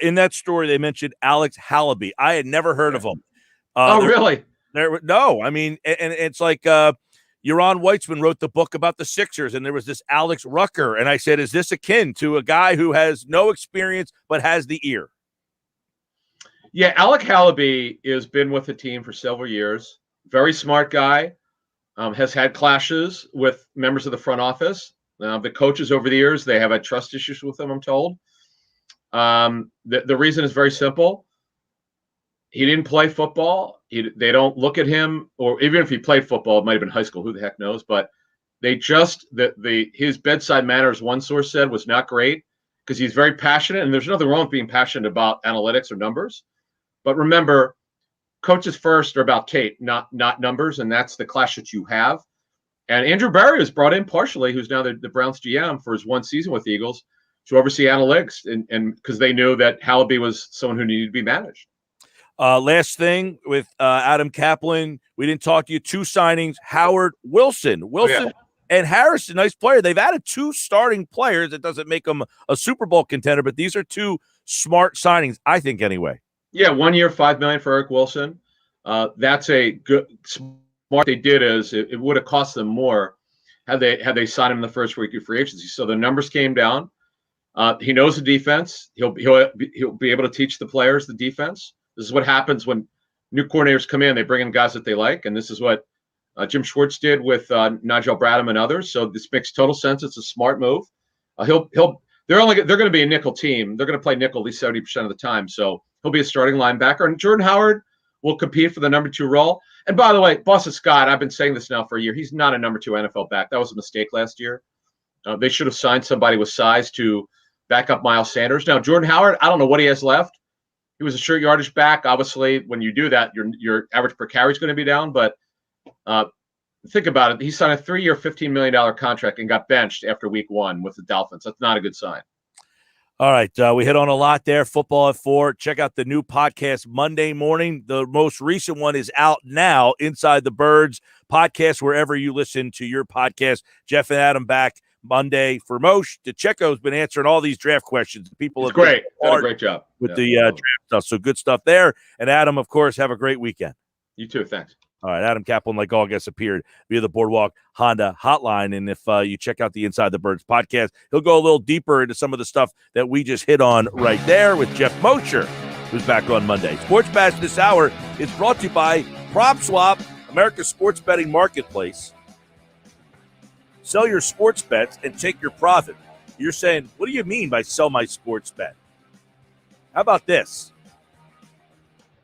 In that story, they mentioned Alex Hallaby. I had never heard of him. Really? No. I mean, and it's like Yaron Weitzman wrote the book about the Sixers, and there was this Alex Rucker. And I said, is this akin to a guy who has no experience but has the ear? Yeah, Alex Hallaby has been with the team for several years. Very smart guy. Has had clashes with members of the front office. The coaches over the years, they have had trust issues with him, I'm told. The reason is very simple. He didn't play football. They don't look at him, or even if he played football, it might have been high school. Who the heck knows? But they just his bedside manner, as one source said, was not great because he's very passionate, and there's nothing wrong with being passionate about analytics or numbers. But remember, coaches first are about tape, not numbers, and that's the clash that you have. And Andrew Barry was brought in partially, who's now the Browns GM for his one season with the Eagles, to oversee analytics, and because they knew that Hallaby was someone who needed to be managed. Last thing with Adam Caplan, we didn't talk to you. 2 signings, Howard Wilson. And Harris, a nice player. They've added 2 starting players. It doesn't make them a Super Bowl contender, but these are 2 smart signings, I think, anyway. Yeah, 1 year, $5 million for Eric Wilson. That's a good smart. They did is it would have cost them more had they signed him in the first week of free agency. So the numbers came down. He knows the defense. He'll be able to teach the players the defense. This is what happens when new coordinators come in. They bring in guys that they like, and this is what Jim Schwartz did with Nigel Bradham and others. So this makes total sense. It's a smart move. They're going to be a nickel team. They're going to play nickel at least 70% of the time. So he'll be a starting linebacker, and Jordan Howard will compete for the number 2 role. And by the way, Boston Scott, I've been saying this now for a year. He's not a number 2 NFL back. That was a mistake last year. They should have signed somebody with size to back up Miles Sanders. Now, Jordan Howard, I don't know what he has left. He was a short yardage back. Obviously, when you do that, your average per carry is going to be down. But think about it. He signed a 3-year, $15 million contract and got benched after week 1 with the Dolphins. That's not a good sign. All right. We hit on a lot there. Football at 4. Check out the new podcast Monday morning. The most recent one is out now, Inside the Birds podcast, wherever you listen to your podcast. Jeff and Adam back Monday for Moshe. DeCecco's been answering all these draft questions. People have great. Done a great job with the draft stuff. So good stuff there. And Adam, of course, have a great weekend. You too. Thanks. All right. Adam Caplan, like all guests, appeared via the Boardwalk Honda hotline. And if you check out the Inside the Birds podcast, he'll go a little deeper into some of the stuff that we just hit on right there with Jeff Mosher who's back on Monday. Sports Bash this hour is brought to you by PropSwap, America's sports betting marketplace. Sell your sports bets and take your profit. You're saying, what do you mean by sell my sports bet? How about this?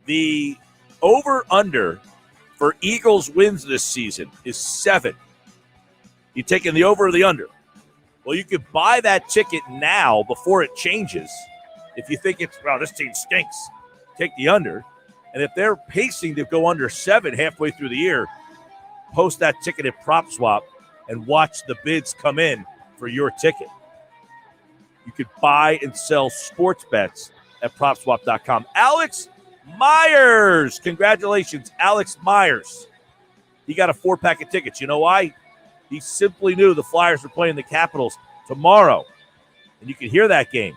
The over-under for Eagles wins this season is 7. You taking the over or the under? Well, you could buy that ticket now before it changes. If you think it's, well, this team stinks, take the under. And if they're pacing to go under 7 halfway through the year, post that ticket at PropSwap and watch the bids come in for your ticket. You could buy and sell sports bets at PropSwap.com. Alex Myers. Congratulations, Alex Myers. He got a 4-pack of tickets. You know why? He simply knew the Flyers were playing the Capitals tomorrow. And you can hear that game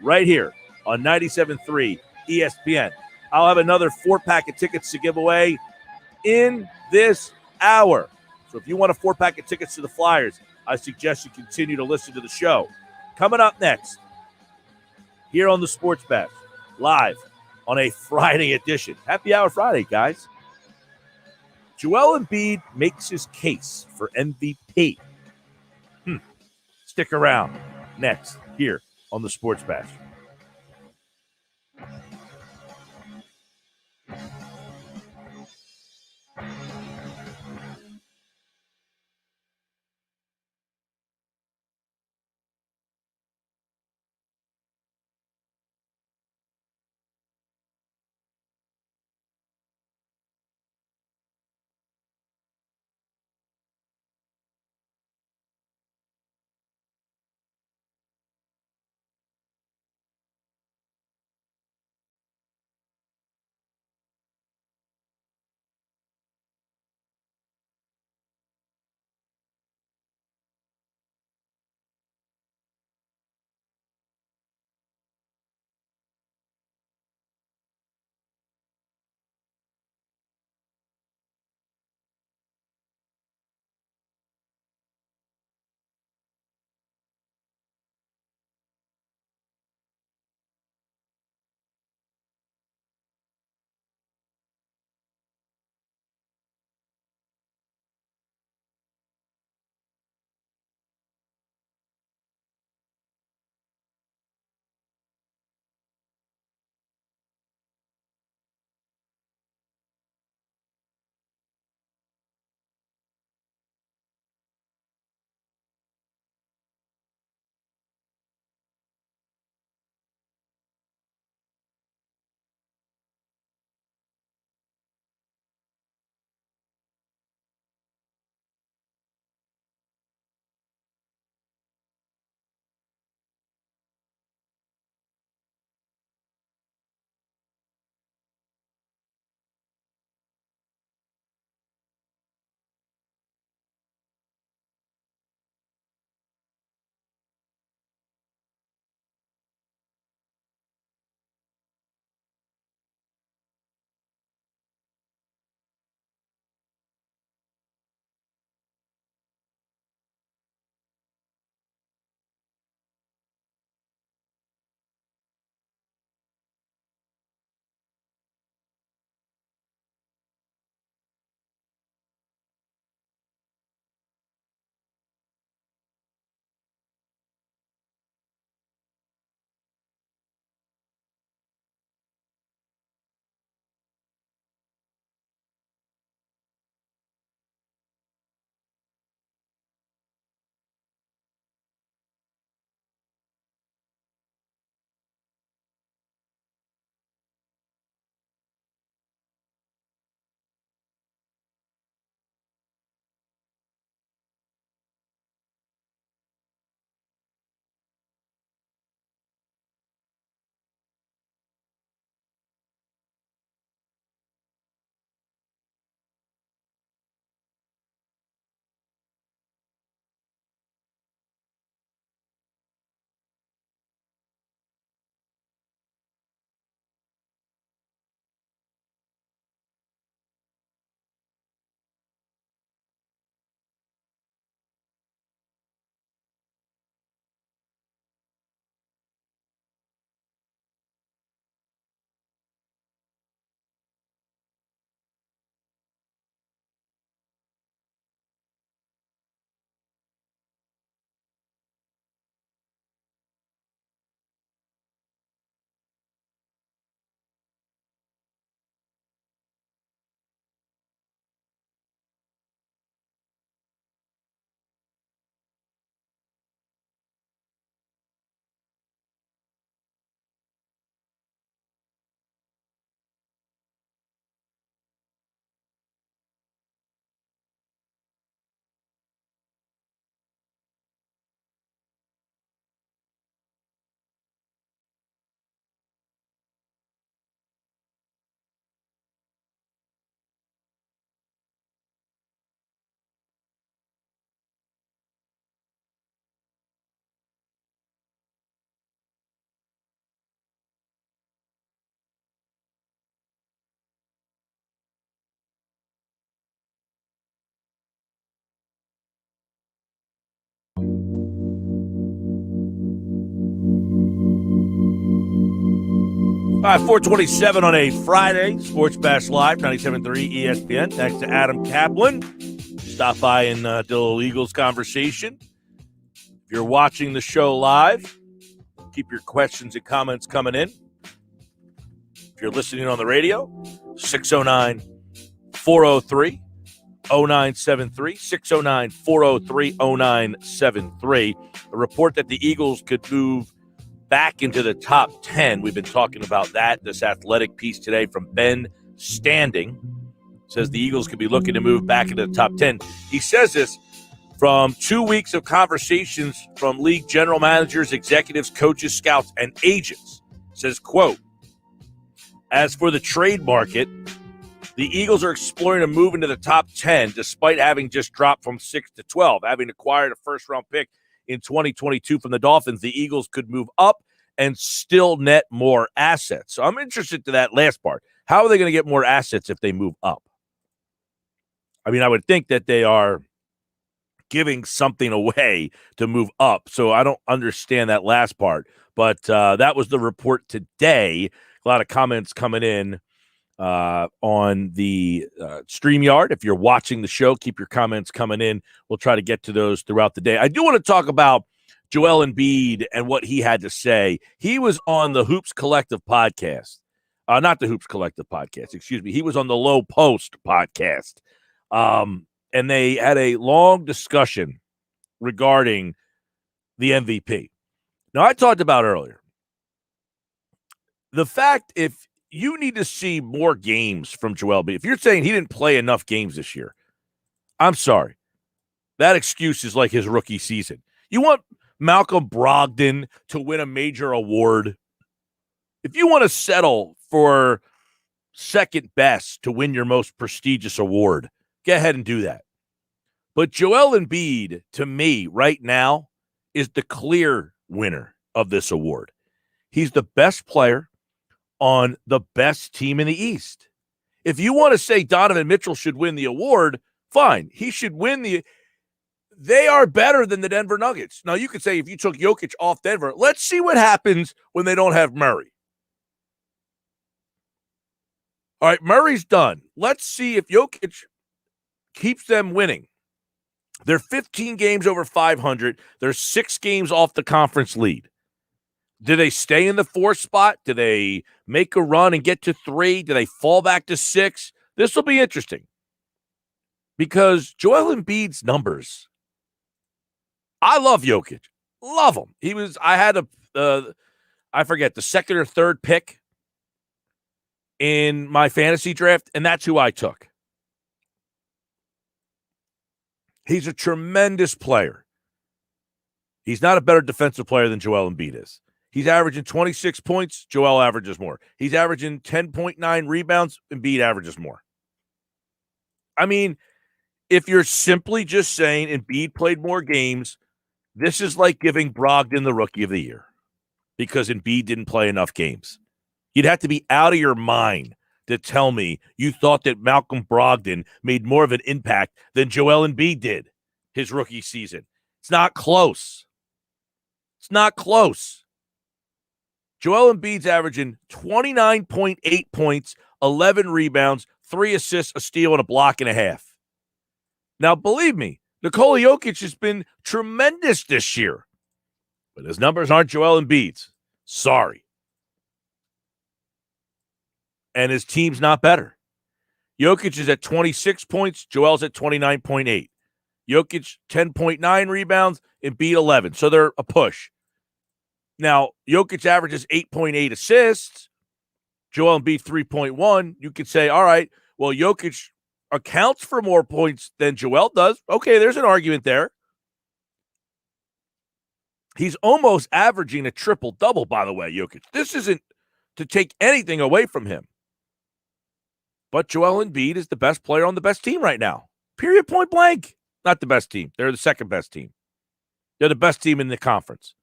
right here on 97.3 ESPN. I'll have another 4-pack of tickets to give away in this hour. So if you want a 4-pack of tickets to the Flyers, I suggest you continue to listen to the show. Coming up next, here on the Sports Bash, live on a Friday edition. Happy Hour Friday, guys. Joel Embiid makes his case for MVP. Stick around. Next, here on the Sports Bash. 427 on a Friday. Sports Bash Live, 97.3 ESPN. Thanks to Adam Caplan. Stop by and do a little Eagles conversation. If you're watching the show live, keep your questions and comments coming in. If you're listening on the radio, 609-403-0973, 609-403-0973. A report that the Eagles could move back into the top 10. We've been talking about that. This athletic piece today from Ben Standing says the Eagles could be looking to move back into the top 10. He says this from 2 weeks of conversations from league general managers, executives, coaches, scouts, and agents. Says, quote, as for the trade market, the Eagles are exploring a move into the top 10 despite having just dropped from 6 to 12. Having acquired a first-round pick in 2022 from the Dolphins, the Eagles could move up and still net more assets. So I'm interested to that last part. How are they going to get more assets if they move up? I mean, I would think that they are giving something away to move up. So I don't understand that last part. But that was the report today. A lot of comments coming in on the StreamYard. If you're watching the show, keep your comments coming in. We'll try to get to those throughout the day. I do want to talk about Joel Embiid and what he had to say. He was on the Hoops Collective podcast. Not the Hoops Collective podcast, excuse me. He was on the Low Post podcast. And they had a long discussion regarding the MVP. Now, I talked about earlier the fact if you need to see more games from Joel Embiid. If you're saying he didn't play enough games this year, I'm sorry. That excuse is like his rookie season. You want Malcolm Brogdon to win a major award. If you want to settle for second best to win your most prestigious award, go ahead and do that. But Joel Embiid, to me, right now, is the clear winner of this award. He's the best player on the best team in the East. If you want to say Donovan Mitchell should win the award, fine. He should win the – they are better than the Denver Nuggets. Now, you could say if you took Jokic off Denver, let's see what happens when they don't have Murray. All right, Murray's done. Let's see if Jokic keeps them winning. They're 15 games over 500. They're 6 games off the conference lead. Do they stay in the 4th spot? Do they make a run and get to 3? Do they fall back to 6? This will be interesting because Joel Embiid's numbers. I love Jokic. Love him. I had I forget, the 2nd or 3rd pick in my fantasy draft, and that's who I took. He's a tremendous player. He's not a better defensive player than Joel Embiid is. He's averaging 26 points. Joel averages more. He's averaging 10.9 rebounds. Embiid averages more. I mean, if you're simply just saying Embiid played more games, this is like giving Brogdon the Rookie of the Year because Embiid didn't play enough games. You'd have to be out of your mind to tell me you thought that Malcolm Brogdon made more of an impact than Joel Embiid did his rookie season. It's not close. It's not close. Joel Embiid's averaging 29.8 points, 11 rebounds, 3 assists, a steal, and a block and a half. Now, believe me, Nikola Jokic has been tremendous this year, but his numbers aren't Joel Embiid's. Sorry. And his team's not better. Jokic is at 26 points. Joel's at 29.8. Jokic, 10.9 rebounds. Embiid, 11. So they're a push. Now, Jokic averages 8.8 assists. Joel Embiid, 3.1. You could say, all right, well, Jokic accounts for more points than Joel does. Okay, there's an argument there. He's almost averaging a triple-double, by the way, Jokic. This isn't to take anything away from him. But Joel Embiid is the best player on the best team right now. Period, point blank. Not the best team. They're the second best team. They're the best team in the conference.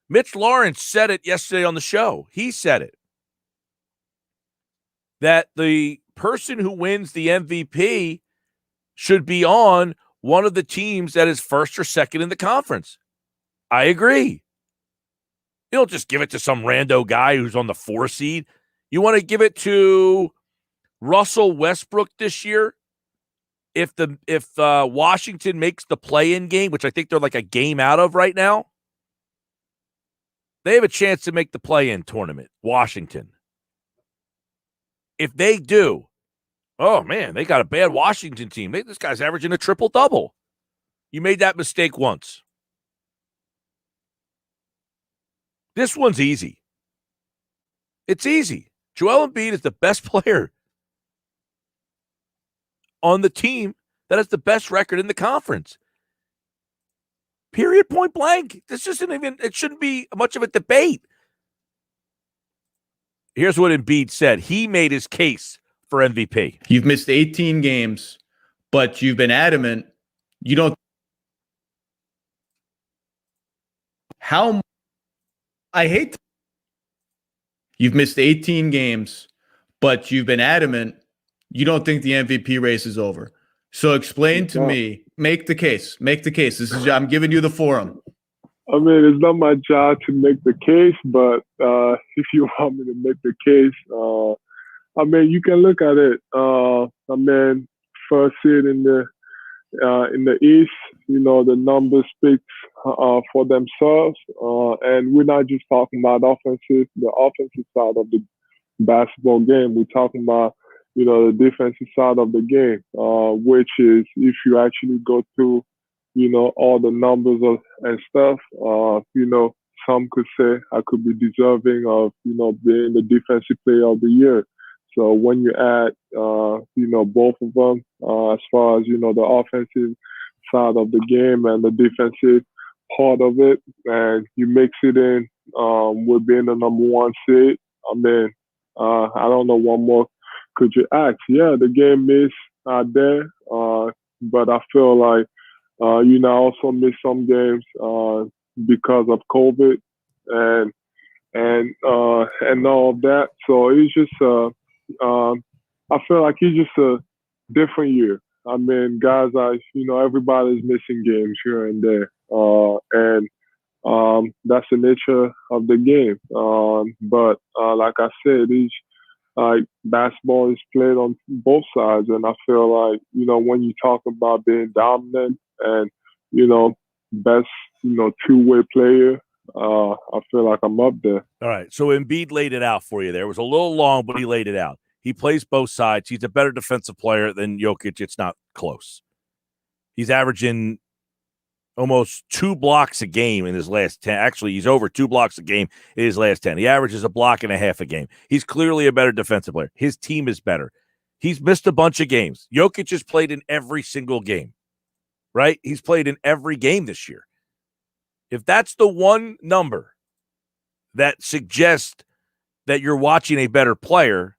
Mitch Lawrence said it yesterday on the show. He said it. That the person who wins the MVP should be on one of the teams that is first or second in the conference. I agree. You don't just give it to some rando guy who's on the 4 seed. You want to give it to Russell Westbrook this year? If Washington makes the play-in game, which I think they're like a game out of right now, they have a chance to make the play-in tournament, Washington. If they do, oh, man, they got a bad Washington team. This guy's averaging a triple-double. You made that mistake once. This one's easy. It's easy. Joel Embiid is the best player on the team that has the best record in the conference. Period, point blank. This isn't even, it shouldn't be much of a debate. Here's what Embiid said. He made his case for MVP. You've missed 18 games, but you've been adamant. You don't. How I hate. You've missed 18 games, but you've been adamant. You don't think the MVP race is over. So explain to me, make the case. This is, I'm giving you the forum. I mean, it's not my job to make the case, but if you want me to make the case, I mean, you can look at it. I mean, first seed in the East, you know, the numbers speak for themselves, and we're not just talking about the offensive side of the basketball game. We're talking about, you know, the defensive side of the game, which is if you actually go through, you know, all the numbers and stuff, you know, some could say I could be deserving of, you know, being the defensive player of the year. So when you add, you know, both of them, as far as, you know, the offensive side of the game and the defensive part of it, and you mix it in with being the number one seed, I mean, I don't know what more could you ask. Yeah, the game is there, but I feel like, you know, I also missed some games because of COVID and all of that. So it's just, I feel like it's just a different year. I mean, guys, you know, everybody's missing games here and there, and that's the nature of the game. But like I said, basketball is played on both sides, and I feel like, you know, when you talk about being dominant and, you know, best, you know, two-way player, I feel like I'm up there. All right, so Embiid laid it out for you there. It was a little long, but he laid it out. He plays both sides. He's a better defensive player than Jokic. It's not close. He's averaging almost 2 blocks a game in his last 10. Actually, he's over 2 blocks a game in his last 10. He averages a block and a half a game. He's clearly a better defensive player. His team is better. He's missed a bunch of games. Jokic has played in every single game, right? He's played in every game this year. If that's the one number that suggests that you're watching a better player,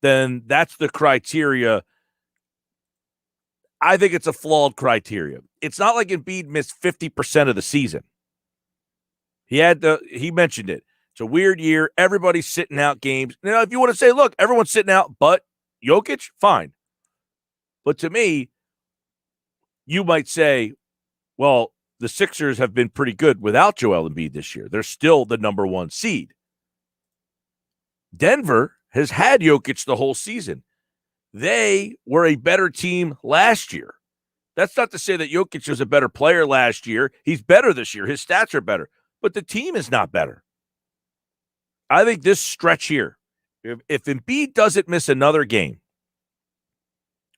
then that's the criteria. I think it's a flawed criteria. It's not like Embiid missed 50% of the season. He mentioned it. It's a weird year. Everybody's sitting out games. You know, if you want to say, look, everyone's sitting out, but Jokic, fine. But to me, you might say, well, the Sixers have been pretty good without Joel Embiid this year. They're still the number 1 seed. Denver has had Jokic the whole season. They were a better team last year. That's not to say that Jokic was a better player last year. He's better this year. His stats are better. But the team is not better. I think this stretch here, if Embiid doesn't miss another game,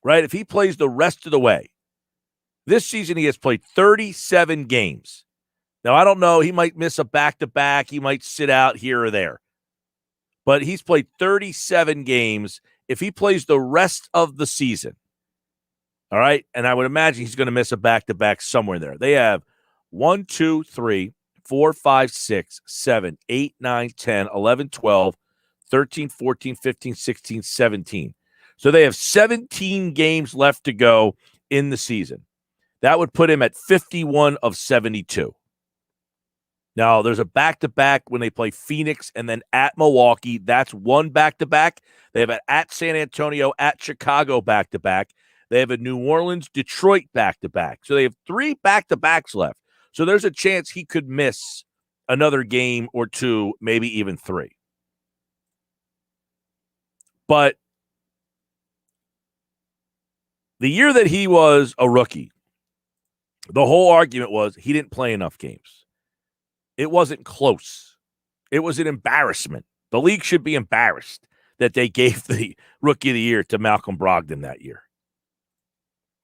right, if he plays the rest of the way, this season he has played 37 games. Now, I don't know. He might miss a back-to-back. He might sit out here or there. But he's played 37 games. If he plays the rest of the season, all right, and I would imagine he's going to miss a back-to-back somewhere there. They have 1, 2, 3, 4, 5, 6, 7, 8, 9, 10, 11, 12, 13, 14, 15, 16, 17. So they have 17 games left to go in the season. That would put him at 51 of 72. Now, there's a back-to-back when they play Phoenix and then at Milwaukee. That's one back-to-back. They have an at San Antonio, at Chicago back-to-back. They have a New Orleans, Detroit back-to-back. So they have 3 back-to-backs left. So there's a chance he could miss another game or 2, maybe even 3. But the year that he was a rookie, the whole argument was he didn't play enough games. It wasn't close. It was an embarrassment. The league should be embarrassed that they gave the Rookie of the Year to Malcolm Brogdon that year.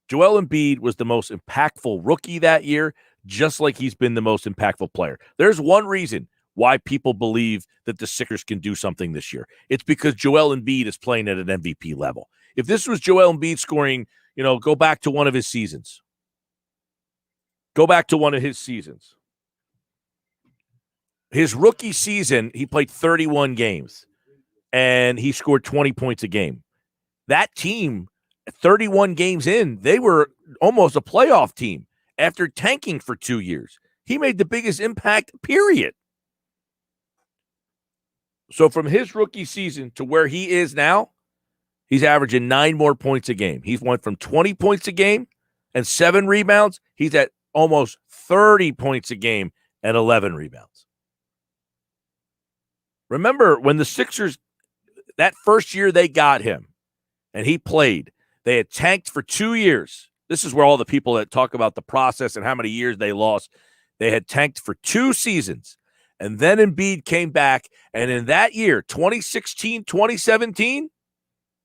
Joel Embiid was the most impactful rookie that year, just like he's been the most impactful player. There's one reason why people believe that the Sixers can do something this year. It's because Joel Embiid is playing at an MVP level. If this was Joel Embiid scoring, go back to one of his seasons. Go back to one of his seasons. His rookie season, he played 31 games, and he scored 20 points a game. That team, 31 games in, they were almost a playoff team after tanking for 2 years. He made the biggest impact, period. So from his rookie season to where he is now, he's averaging 9 more points a game. He's went from 20 points a game and 7 rebounds. He's at almost 30 points a game and 11 rebounds. Remember when the Sixers, that first year they got him and he played, they had tanked for 2 years. This is where all the people that talk about the process and how many years they lost, they had tanked for 2 seasons. And then Embiid came back. And in that year, 2016, 2017,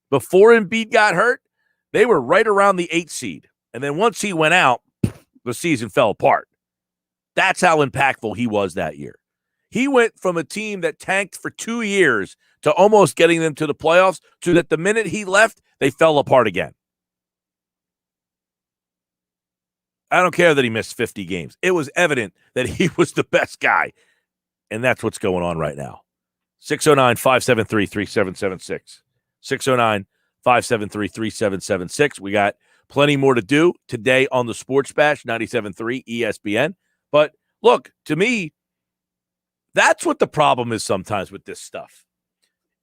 before Embiid got hurt, they were right around the 8th seed. And then once he went out, the season fell apart. That's how impactful he was that year. He went from a team that tanked for 2 years to almost getting them to the playoffs to that the minute he left, they fell apart again. I don't care that he missed 50 games. It was evident that he was the best guy. And that's what's going on right now. 609-573-3776. 609-573-3776. We got plenty more to do today on the Sports Bash, 97.3 ESPN. But look, to me, that's what the problem is sometimes with this stuff.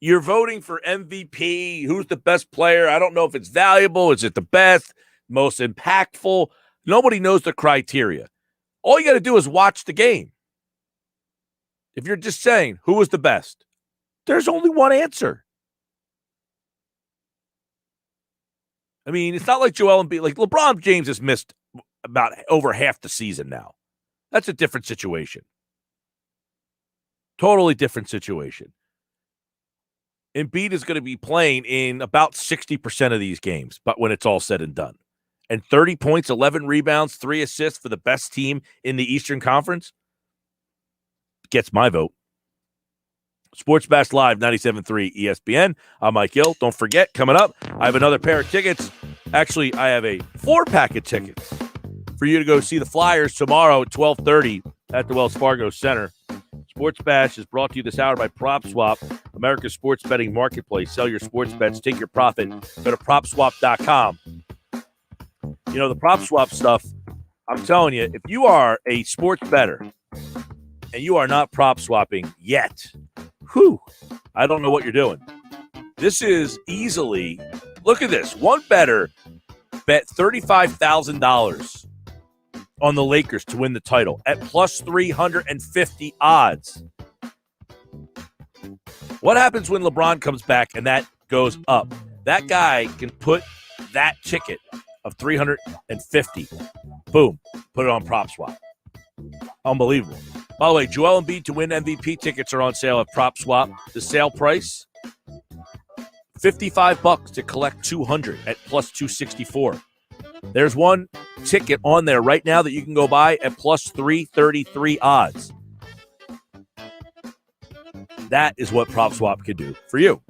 You're voting for MVP. Who's the best player? I don't know if it's valuable. Is it the best, most impactful? Nobody knows the criteria. All you got to do is watch the game. If you're just saying who was the best, there's only one answer. I mean, it's not like Joel Embiid. Like LeBron James has missed about over half the season now. That's a different situation. Totally different situation. Embiid is going to be playing in about 60% of these games, but when it's all said and done. And 30 points, 11 rebounds, 3 assists for the best team in the Eastern Conference gets my vote. Sports Bash Live, 97.3 ESPN. I'm Mike Gill. Don't forget, coming up, I have another pair of tickets. Actually, I have a 4-pack of tickets for you to go see the Flyers tomorrow at 12:30 at the Wells Fargo Center. Sports Bash is brought to you this hour by PropSwap, America's sports betting marketplace. Sell your sports bets, take your profit. Go to PropSwap.com. You know, the PropSwap stuff, I'm telling you, if you are a sports bettor and you are not prop swapping yet, I don't know what you're doing. This is easily, look at this. One bettor bet $35,000 on the Lakers to win the title at plus 350 odds. What happens when LeBron comes back and that goes up? That guy can put that ticket of 350, boom, put it on PropSwap. Unbelievable. By the way, Joel Embiid to win MVP tickets are on sale at PropSwap. The sale price, $55 to collect 200 at plus 264. There's one ticket on there right now that you can go buy at plus 333 odds. That is what PropSwap can do for you.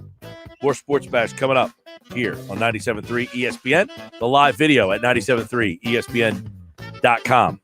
More Sports Bash coming up here on 97.3 ESPN. The live video at 97.3ESPN.com.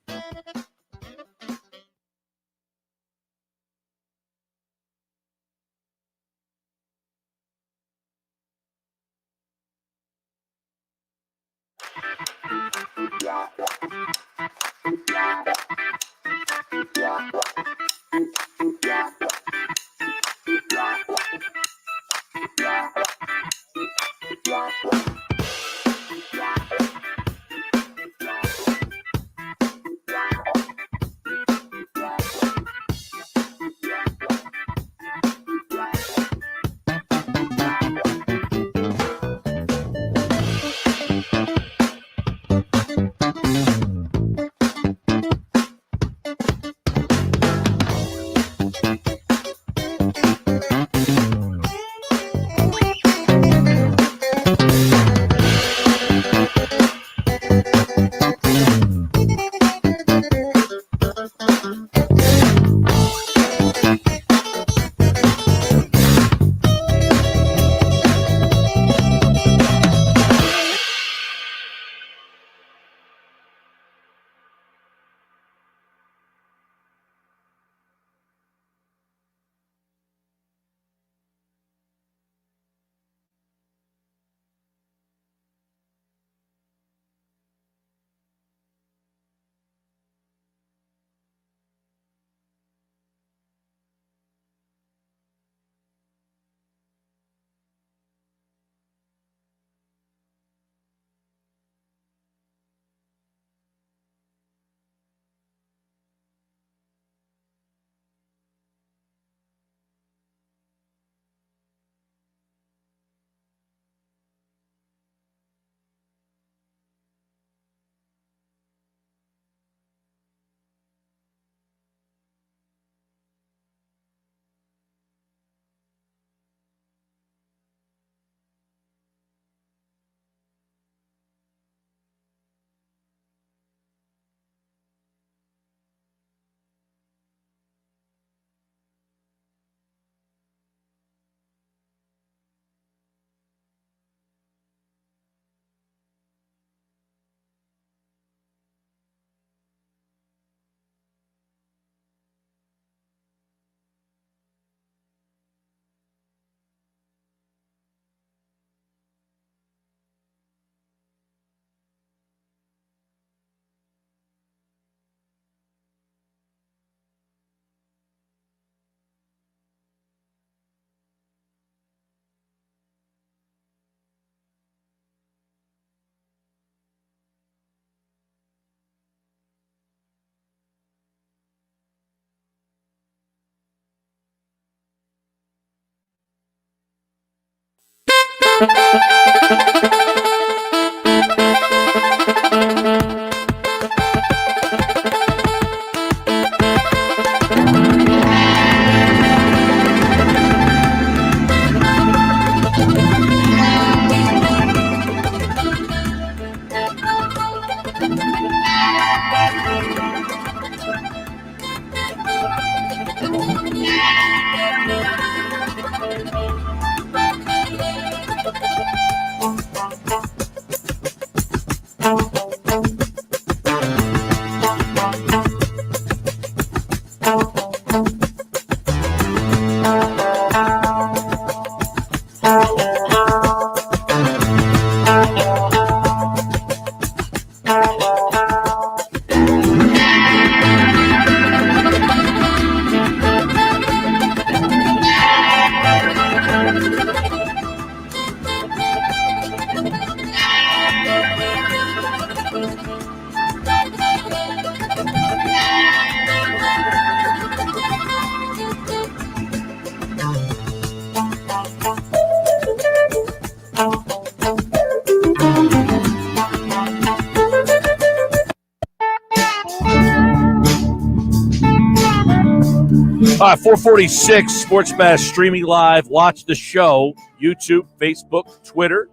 All right, 446 Sports Bash streaming live. Watch the show. YouTube, Facebook, Twitter.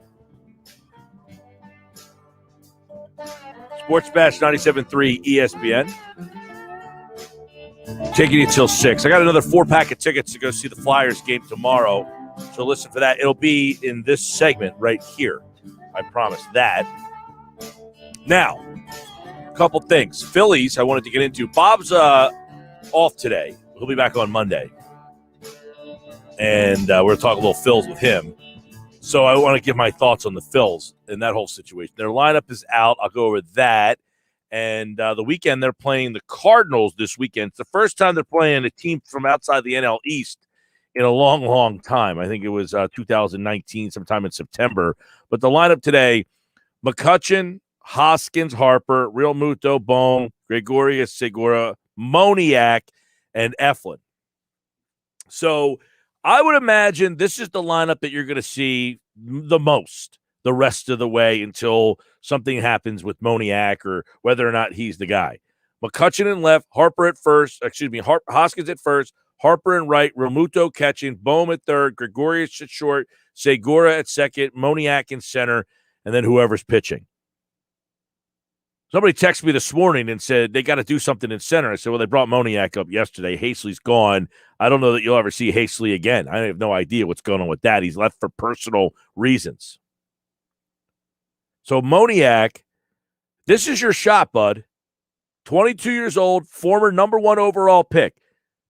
Sports Bash 97.3 ESPN. Taking you till 6. I got another 4-pack of tickets to go see the Flyers game tomorrow. So listen for that. It'll be in this segment right here. I promise that. Now, a couple things. Phillies I wanted to get into. Bob's off today. He'll be back on Monday. And we're going to talk a little Phils with him. So I want to give my thoughts on the Phils and that whole situation. Their lineup is out. I'll go over that. And the weekend, they're playing the Cardinals this weekend. It's the first time they're playing a team from outside the NL East in a long, long time. I think it was 2019, sometime in September. But the lineup today, McCutchen, Hoskins, Harper, Real Muto, Bohm, Gregorius, Segura, Moniak, and Eflin. So I would imagine this is the lineup that you're going to see the most the rest of the way until something happens with Moniak or whether or not he's the guy. McCutchen in left, Harper at first, Hoskins at first, Harper in right, Realmuto catching, Bohm at third, Gregorius at short, Segura at second, Moniak in center, and then whoever's pitching. Somebody texted me this morning and said they got to do something in center. I said, well, they brought Moniak up yesterday. Hastley's gone. I don't know that you'll ever see Hastley again. I have no idea what's going on with that. He's left for personal reasons. So Moniak, this is your shot, bud. 22 years old, former number 1 overall pick.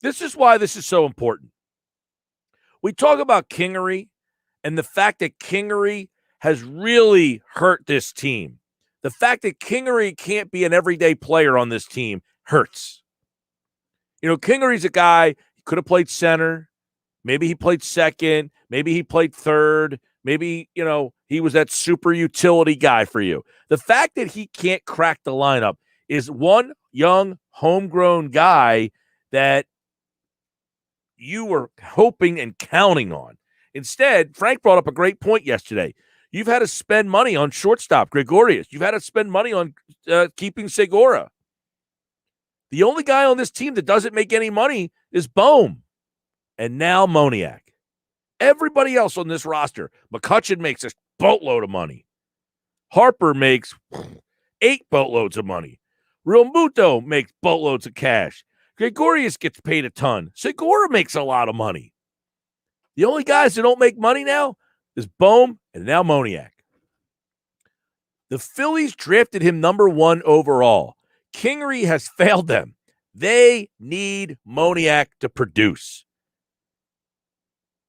This is why this is so important. We talk about Kingery and the fact that Kingery has really hurt this team. The fact that Kingery can't be an everyday player on this team hurts. You know, Kingery's a guy, he could have played center. Maybe he played second. Maybe he played third. Maybe, you know, he was that super utility guy for you. The fact that he can't crack the lineup is one young, homegrown guy that you were hoping and counting on. Instead, Frank brought up a great point yesterday. You've had to spend money on shortstop, Gregorius. You've had to spend money on keeping Segura. The only guy on this team that doesn't make any money is Bohm. And now Moniak. Everybody else on this roster, McCutchen makes a boatload of money. Harper makes 8 boatloads of money. Real Muto makes boatloads of cash. Gregorius gets paid a ton. Segura makes a lot of money. The only guys that don't make money now is Bohm and now Moniak. The Phillies drafted him number 1 overall. Kingery has failed them. They need Moniak to produce.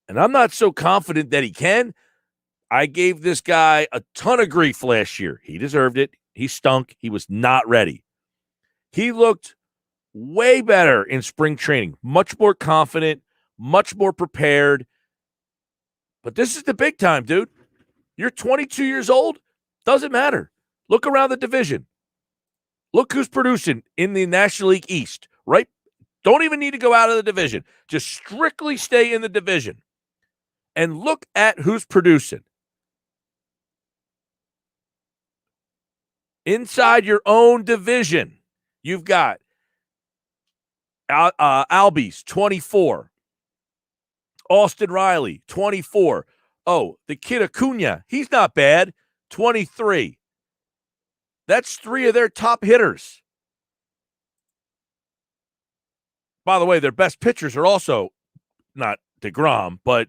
And I'm not so confident that he can. I gave this guy a ton of grief last year. He deserved it. He stunk. He was not ready. He looked way better in spring training. Much more confident, much more prepared. But this is the big time, dude. You're 22 years old. Doesn't matter. Look around the division. Look who's producing in the National League East, right? Don't even need to go out of the division. Just strictly stay in the division. And look at who's producing. Inside your own division, you've got Albies, 24. Austin Riley, 24. Oh, the kid Acuna, he's not bad, 23. That's 3 of their top hitters. By the way, their best pitchers are also not DeGrom, but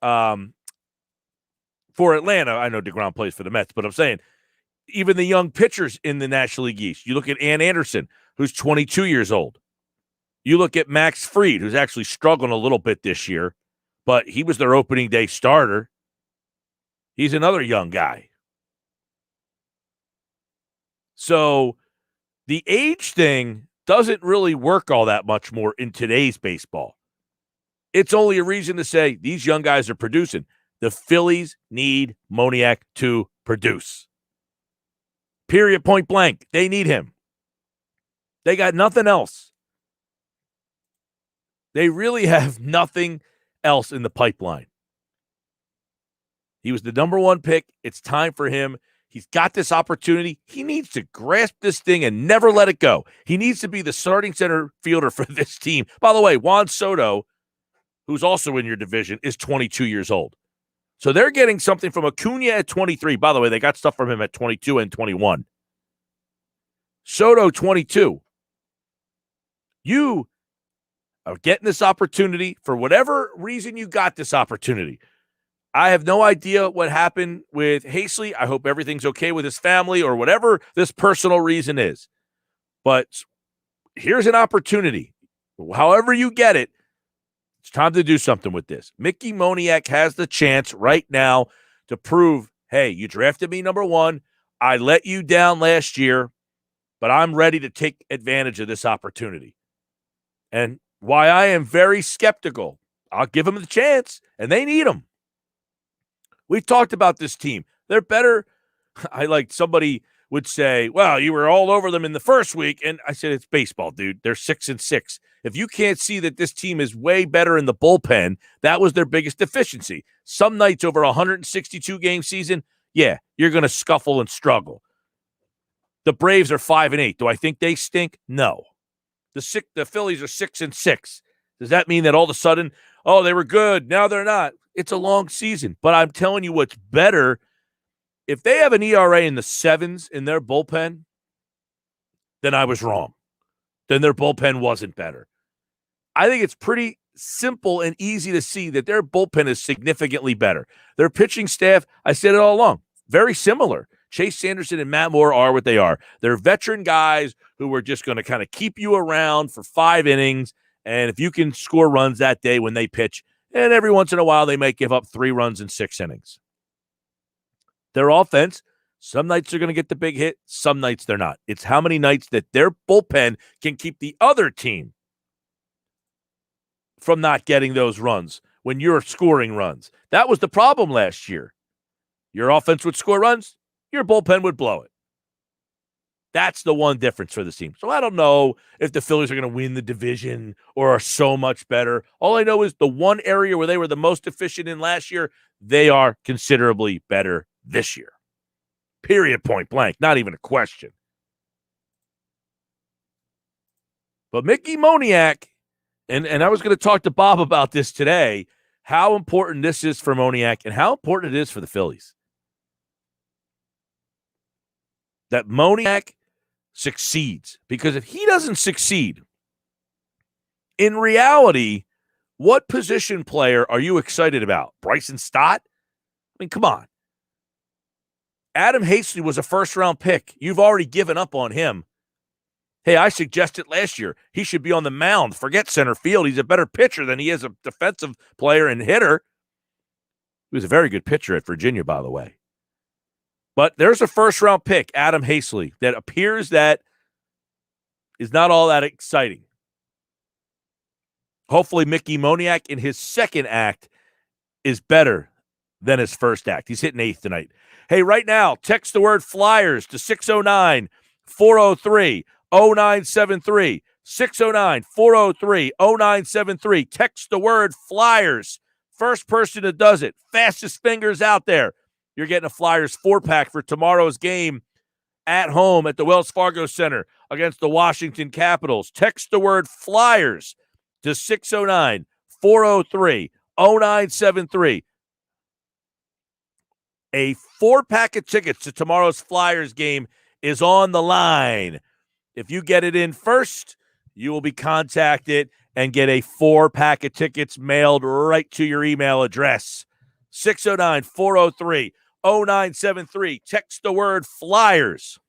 for Atlanta, I know DeGrom plays for the Mets, but I'm saying even the young pitchers in the National League East. You look at Ann Anderson, who's 22 years old. You look at Max Fried, who's actually struggling a little bit this year, but he was their opening day starter. He's another young guy. So the age thing doesn't really work all that much more in today's baseball. It's only a reason to say these young guys are producing. The Phillies need Moniak to produce. Period, point blank. They need him. They got nothing else. They really have nothing else in the pipeline. He was the number 1 pick. It's time for him. He's got this opportunity. He needs to grasp this thing and never let it go. He needs to be the starting center fielder for this team. By the way, Juan Soto, who's also in your division, is 22 years old. So they're getting something from Acuna at 23. By the way, they got stuff from him at 22 and 21. Soto, 22. You are getting this opportunity for whatever reason you got this opportunity. I have no idea what happened with Hasely. I hope everything's okay with his family or whatever this personal reason is. But here's an opportunity. However you get it, it's time to do something with this. Mickey Moniak has the chance right now to prove, hey, you drafted me number 1. I let you down last year, but I'm ready to take advantage of this opportunity. And why I am very skeptical, I'll give them the chance, and they need him. We've talked about this team. They're better. Somebody would say, well, you were all over them in the first week. And I said, it's baseball, dude. They're 6-6. If you can't see that this team is way better in the bullpen, that was their biggest deficiency. Some nights over a 162-game season, yeah, you're going to scuffle and struggle. The Braves are 5-8. Do I think they stink? No. The Phillies are 6-6. Does that mean that all of a sudden, oh, they were good, now they're not? It's a long season. But I'm telling you what's better. If they have an ERA in the 7s in their bullpen, then I was wrong. Then their bullpen wasn't better. I think it's pretty simple and easy to see that their bullpen is significantly better. Their pitching staff, I said it all along, very similar. Chase Sanderson and Matt Moore are what they are. They're veteran guys who are just going to kind of keep you around for 5 innings. And if you can score runs that day when they pitch, and every once in a while they might give up 3 runs in 6 innings. Their offense, some nights they're going to get the big hit, some nights they're not. It's how many nights that their bullpen can keep the other team from not getting those runs when you're scoring runs. That was the problem last year. Your offense would score runs, your bullpen would blow it. That's the one difference for this team. So I don't know if the Phillies are going to win the division or are so much better. All I know is the one area where they were the most efficient in last year, they are considerably better this year. Period, point blank. Not even a question. But Mickey Moniak, and I was going to talk to Bob about this today, how important this is for Moniak and how important it is for the Phillies. That Moniak succeeds. Because if he doesn't succeed, in reality, what position player are you excited about? Bryson Stott? I mean, come on. Adam Hasty was a first-round pick. You've already given up on him. Hey, I suggested last year he should be on the mound. Forget center field. He's a better pitcher than he is a defensive player and hitter. He was a very good pitcher at Virginia, by the way. But there's a first-round pick, Adam Hasty, that appears that is not all that exciting. Hopefully Mickey Moniak in his second act is better than his first act. He's hitting 8th tonight. Hey, right now, text the word Flyers to 609-403-0973. 609-403-0973. Text the word Flyers. First person that does it, fastest fingers out there. You're getting a Flyers 4-pack for tomorrow's game at home at the Wells Fargo Center against the Washington Capitals. Text the word Flyers to 609 403 0973. A 4-pack of tickets to tomorrow's Flyers game is on the line. If you get it in first, you will be contacted and get a 4-pack of tickets mailed right to your email address. 609 403 0973. Text the word Flyers.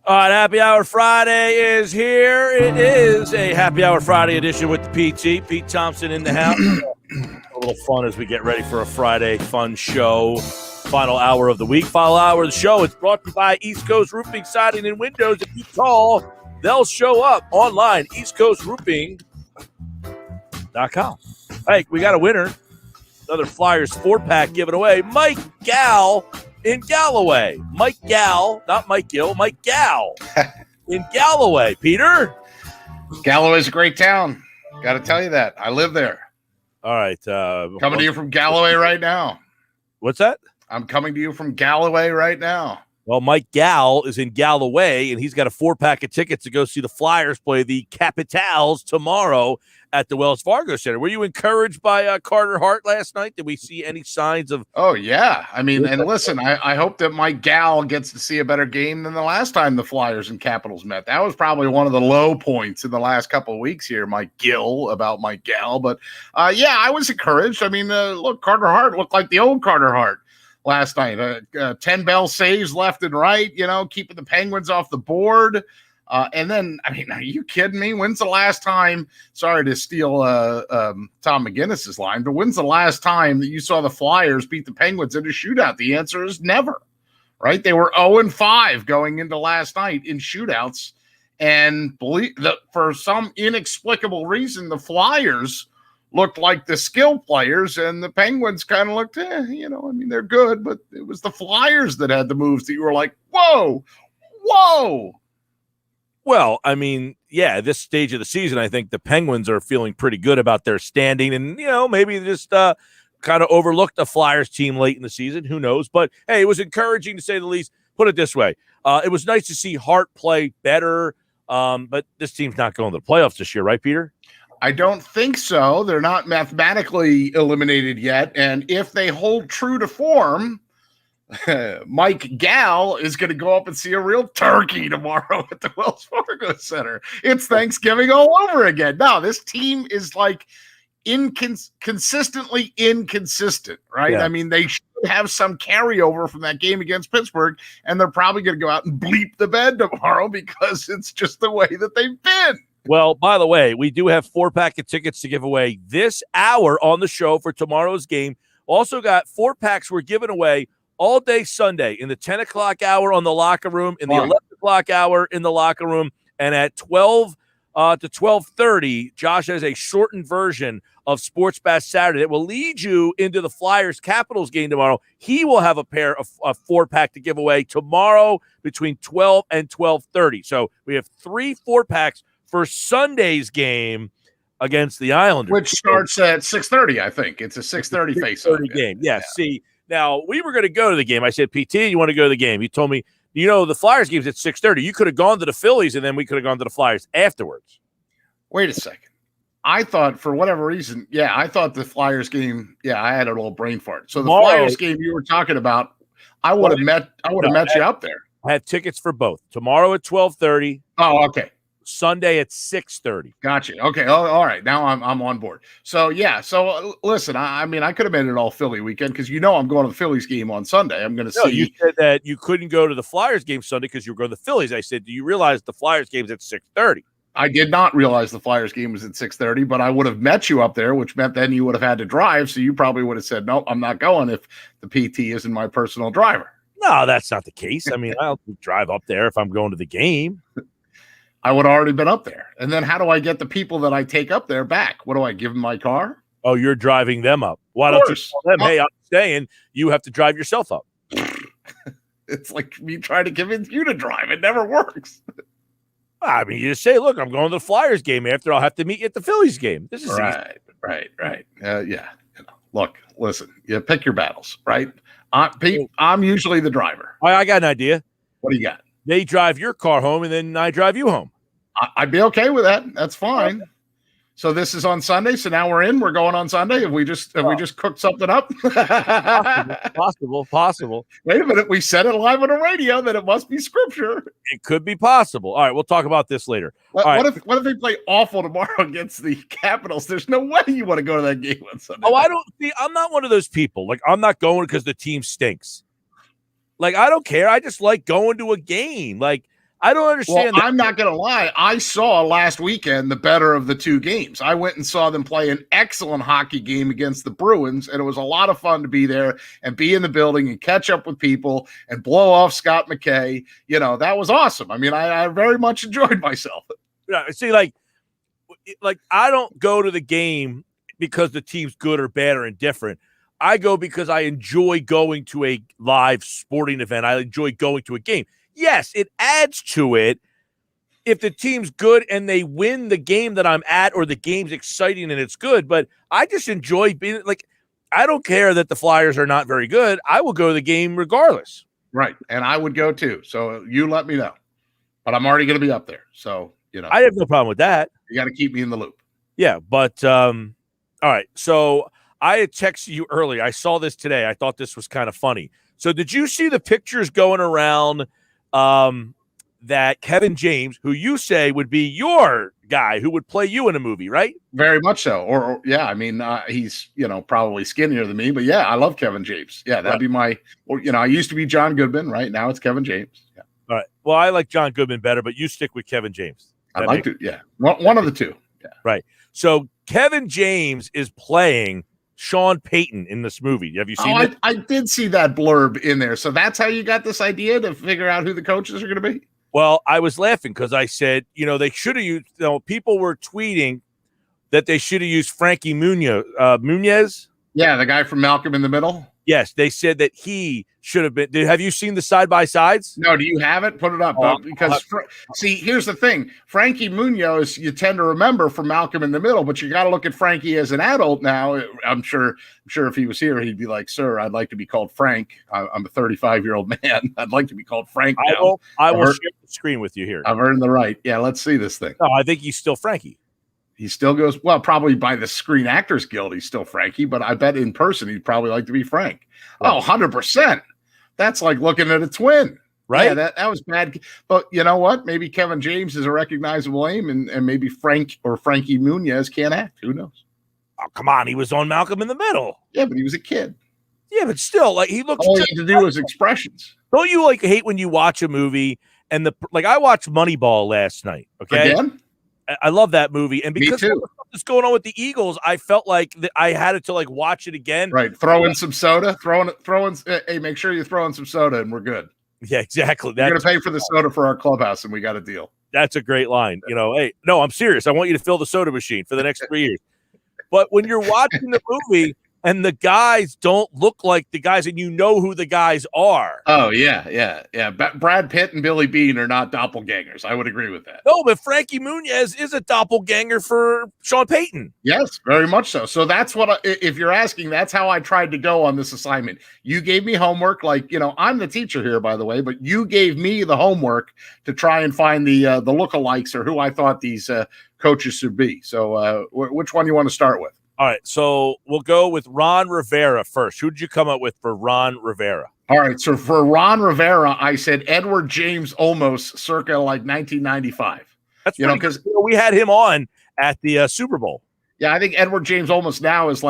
All right, Happy Hour Friday is here. It is a Happy Hour Friday edition with the PT. Pete Thompson in the house. A little fun as we get ready for a Friday fun show. Final hour of the week. Final hour of the show. It's brought to you by East Coast Roofing, Siding, and Windows. If you call, they'll show up online. EastCoastRoofing.com. Hey, we got a winner. Another Flyers 4-pack given away. Mike Gal in Galloway. Mike Gal, not Mike Gill, Mike Gal in Galloway. Peter? Galloway's a great town. Got to tell you that. I live there. All right. Coming to you from Galloway right now. What's that? I'm coming to you from Galloway right now. Well, Mike Gal is in Galloway, and he's got a 4-pack of tickets to go see the Flyers play the Capitals tomorrow at the Wells Fargo Center. Were you encouraged by Carter Hart last night? Did we see any signs of? Oh, yeah. I mean, and listen, I hope that Mike Gal gets to see a better game than the last time the Flyers and Capitals met. That was probably one of the low points in the last couple of weeks here, Mike Gill, about Mike Gal. But, yeah, I was encouraged. I mean, look, Carter Hart looked like the old Carter Hart last night. 10 bell saves left and right, keeping the Penguins off the board. And then, I mean, are you kidding me? When's the last time, sorry to steal Tom McGinnis's line, but when's the last time that you saw the Flyers beat the Penguins in a shootout? The answer is never, right? They were 0-5 going into last night in shootouts. And for some inexplicable reason, the Flyers looked like the skill players, and the Penguins kind of looked, I mean, they're good, but it was the Flyers that had the moves that you were like, whoa. Well, I mean, yeah, this stage of the season, I think the Penguins are feeling pretty good about their standing, and, maybe just kind of overlooked the Flyers team late in the season. Who knows? But, hey, it was encouraging to say the least. Put it this way. It was nice to see Hart play better, but this team's not going to the playoffs this year, right, Peter? I don't think so. They're not mathematically eliminated yet. And if they hold true to form, Mike Gal is going to go up and see a real turkey tomorrow at the Wells Fargo Center. It's Thanksgiving all over again. No, this team is like consistently inconsistent, right? Yeah. I mean, they should have some carryover from that game against Pittsburgh, and they're probably going to go out and bleep the bed tomorrow because it's just the way that they've been. Well, by the way, we do have 4-pack of tickets to give away this hour on the show for tomorrow's game. Also got 4-packs we're giving away all day Sunday in the 10 o'clock hour on the locker room, in the 11 o'clock hour in the locker room, and at 12 to 12:30, Josh has a shortened version of Sports Bash Saturday that will lead you into the Flyers Capitals game tomorrow. He will have a pair of 4-pack to give away tomorrow between 12 and 12:30. So we have 3 4-packs for Sunday's game against the Islanders, which starts at 6:30. I think it's a 6:30 face-off game. Yeah. See, now we were going to go to the game. I said, PT, you want to go to the game? You told me, the Flyers game's at 6:30. You could have gone to the Phillies, and then we could have gone to the Flyers afterwards. Wait a second. I thought, for whatever reason, I thought the Flyers game. Yeah, I had a little brain fart. So the Flyers game you were talking about, I would have met you up there. I have tickets for both. Tomorrow at 12:30. Oh, okay. Sunday at 6:30. Gotcha. Okay. Oh, all right. Now I'm on board. So yeah. So listen, I mean, I could have made it all Philly weekend because I'm going to the Phillies game on Sunday. I'm going to see. You said that you couldn't go to the Flyers game Sunday because you were going to the Phillies. I said, do you realize the Flyers game's at 6:30? I did not realize the Flyers game was at 6:30, but I would have met you up there, which meant then you would have had to drive. So you probably would have said, no, I'm not going if the PT isn't my personal driver. No, that's not the case. I mean, I'll drive up there if I'm going to the game. I would have already been up there. And then how do I get the people that I take up there back? What do I give them my car? Oh, you're driving them up. Why don't you tell them, hey, I'm staying. You have to drive yourself up. It's like me trying to convince you to drive. It never works. I mean, you just say, look, I'm going to the Flyers game after. I'll have to meet you at the Phillies game. This is right. Yeah. Look, listen, you pick your battles, right? I'm usually the driver. I got an idea. What do you got? They drive your car home, and then I drive you home. I'd be okay with that. That's fine. Okay. So this is on Sunday. So now we're going on Sunday. Have we just cooked something up? Possible. Wait a minute. We said it live on the radio that it must be scripture. It could be possible. All right. We'll talk about this later. What if they play awful tomorrow against the Capitals? There's no way you want to go to that game on Sunday. Oh, I'm not one of those people. Like, I'm not going because the team stinks. Like, I don't care. I just like going to a game. Like, I don't Well, understand that. I'm not going to lie. I saw last weekend the better of the two games. I went and saw them play an excellent hockey game against the Bruins, and it was a lot of fun to be there and be in the building and catch up with people and blow off Scott McKay. That was awesome. I mean, I very much enjoyed myself. See, like I don't go to the game because the team's good or bad or indifferent. I go because I enjoy going to a live sporting event. I enjoy going to a game. Yes, it adds to it if the team's good and they win the game that I'm at or the game's exciting and it's good. But I just enjoy being I don't care that the Flyers are not very good. I will go to the game regardless. Right. And I would go too. So you let me know. But I'm already going to be up there. So, I have no problem with that. You got to keep me in the loop. Yeah. But, all right. So I had texted you earlier. I saw this today. I thought this was kind of funny. So did you see the pictures going around that Kevin James, who you say would be your guy who would play you in a movie, right? Very much so. Or yeah, I mean, he's, probably skinnier than me, but yeah, I love Kevin James. Yeah, that'd be my, I used to be John Goodman, right? Now it's Kevin James. Yeah. All right. Well, I like John Goodman better, but you stick with Kevin James. I'd like to. Yeah. One of the two. Yeah. Right. So Kevin James is playing Sean Payton in this movie. Have you seen it? I did see that blurb in there. So that's how you got this idea to figure out who the coaches are going to be? Well, I was laughing because I said, they should have used, people were tweeting that they should have used Frankie Muniz. Yeah, the guy from Malcolm in the Middle. Yes, they said that he should have been. Have you seen the side-by-sides? No, do you have it? Put it up. Because, see, here's the thing. Frankie Muniz, you tend to remember from Malcolm in the Middle, but you got to look at Frankie as an adult now. I'm sure if he was here, he'd be like, sir, I'd like to be called Frank. I'm a 35-year-old man. I'd like to be called Frank now. I will share the screen with you here. I've earned the right. Yeah, let's see this thing. No, I think he's still Frankie. He still goes, well, probably by the Screen Actors Guild, he's still Frankie, but I bet in person he'd probably like to be Frank. Oh, 100%. That's like looking at a twin. Right? Yeah, that was bad. But you know what? Maybe Kevin James is a recognizable name, and maybe Frank or Frankie Muniz can't act. Who knows? Oh, come on. He was on Malcolm in the Middle. Yeah, but he was a kid. Yeah, but still, he looks. All he had to do was expressions. Don't you hate when you watch a movie and I watched Moneyball last night. Okay. Again? I love that movie, and because of what's going on with the Eagles, I felt like I had to watch it again. Right, throw in some soda. Throw in. Hey, make sure you throw in some soda, and we're good. Yeah, exactly. You're gonna pay for the soda for our clubhouse, and we got a deal. That's a great line. Hey, no, I'm serious. I want you to fill the soda machine for the next 3 years. But when you're watching the movie and the guys don't look like the guys, and who the guys are. Oh, yeah. Brad Pitt and Billy Beane are not doppelgangers. I would agree with that. No, but Frankie Muniz is a doppelganger for Sean Payton. Yes, very much so. So that's what, if you're asking, that's how I tried to go on this assignment. You gave me homework, I'm the teacher here, by the way, but you gave me the homework to try and find the lookalikes or who I thought these coaches should be. So which one you want to start with? All right, so we'll go with Ron Rivera first. Who did you come up with for Ron Rivera? All right, so for Ron Rivera, I said Edward James Olmos, circa 1995. That's because we had him on at the Super Bowl. Yeah, I think Edward James Olmos now is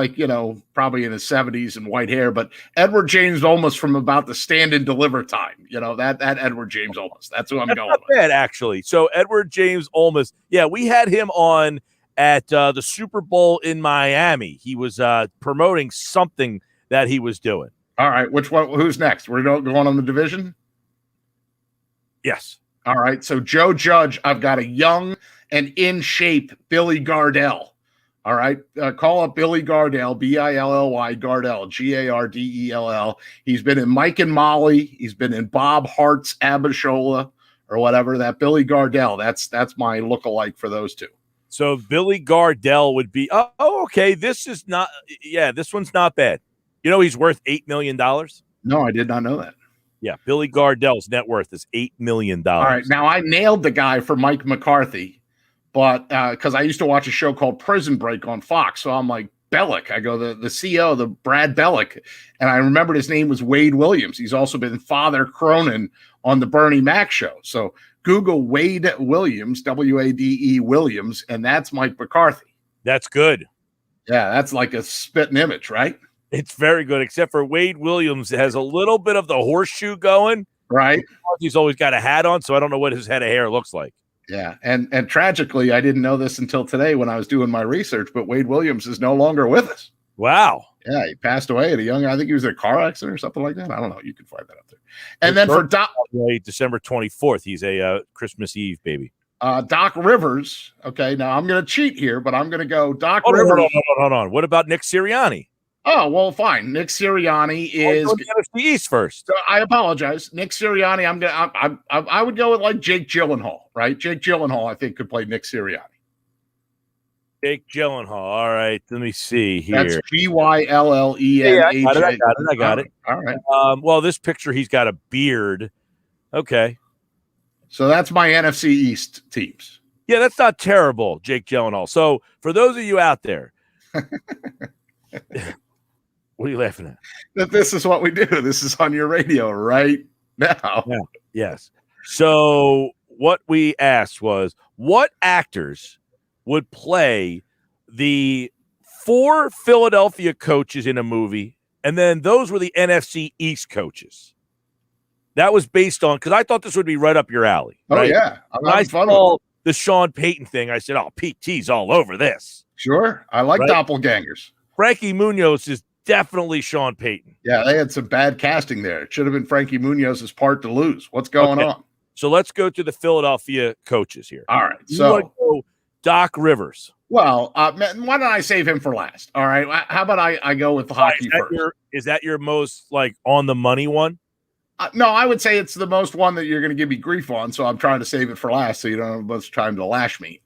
probably in his 70s and white hair, but Edward James Olmos from about the stand and deliver time. That Edward James Olmos. That's who I'm going with. Bad, actually. So Edward James Olmos. Yeah, we had him on at the Super Bowl in Miami. He was promoting something that he was doing. All right. Which one? Who's next? We're going on the division? Yes. All right. So Joe Judge, I've got a young and in shape Billy Gardell. All right. Call up Billy Gardell, Billy Gardell, Gardell. He's been in Mike and Molly. He's been in Bob Hart's Abishola or whatever. That Billy Gardell. That's my lookalike for those two. So Billy Gardell would be, okay. This one's not bad. He's worth $8 million. No, I did not know that. Yeah. Billy Gardell's net worth is $8 million. All right. Now I nailed the guy for Mike McCarthy, but because I used to watch a show called Prison Break on Fox. So I'm like, Bellick. I go, the CEO, the Brad Bellick. And I remembered his name was Wade Williams. He's also been Father Cronin on the Bernie Mac show. So Google Wade Williams, Wade Williams, and that's Mike McCarthy. That's good. Yeah, that's like a spitting image, right? It's very good, except for Wade Williams has a little bit of the horseshoe going. Right. He's always got a hat on, so I don't know what his head of hair looks like. Yeah. And tragically, I didn't know this until today when I was doing my research, but Wade Williams is no longer with us. Wow. Yeah, he passed away at a young, I think he was in a car accident or something like that. I don't know. You can find that up there. And then for Doc, December 24th, he's a Christmas Eve baby. Doc Rivers. Okay, now I'm going to cheat here, but I'm going to go Doc Hold Rivers. on. What about Nick Sirianni? Oh, well, fine. Nick Sirianni is NFC East first. I apologize. Nick Sirianni, I would go with like Jake Gyllenhaal, right? Jake Gyllenhaal, I think, could play Nick Sirianni. Jake Gyllenhaal. All right, let me see here. That's Gyllenhaal. I got it. All right. Well, this picture, he's got a beard. Okay. So that's my NFC East teams. Yeah, that's not terrible, Jake Gyllenhaal. So for those of you out there, what are you laughing at? That this is what we do. This is on your radio right now. Yeah. Yes. So what we asked was, what actors would play the 4 Philadelphia coaches in a movie, and then those were the NFC East coaches. That was based on, because I thought this would be right up your alley. Oh, right? yeah. When I saw the Sean Payton thing, I said, oh, PT's all over this. Sure. I like doppelgangers. Frankie Munoz is definitely Sean Payton. Yeah, they had some bad casting there. It should have been Frankie Munoz's part to lose. What's going on? So let's go to the Philadelphia coaches here. All right. You want to go Doc Rivers. Well, man, why don't I save him for last? All right. How about I go with the hockey first? Is that your most like on the money one? No, I would say it's the most one that you're going to give me grief on. So I'm trying to save it for last, so you don't have much time to lash me.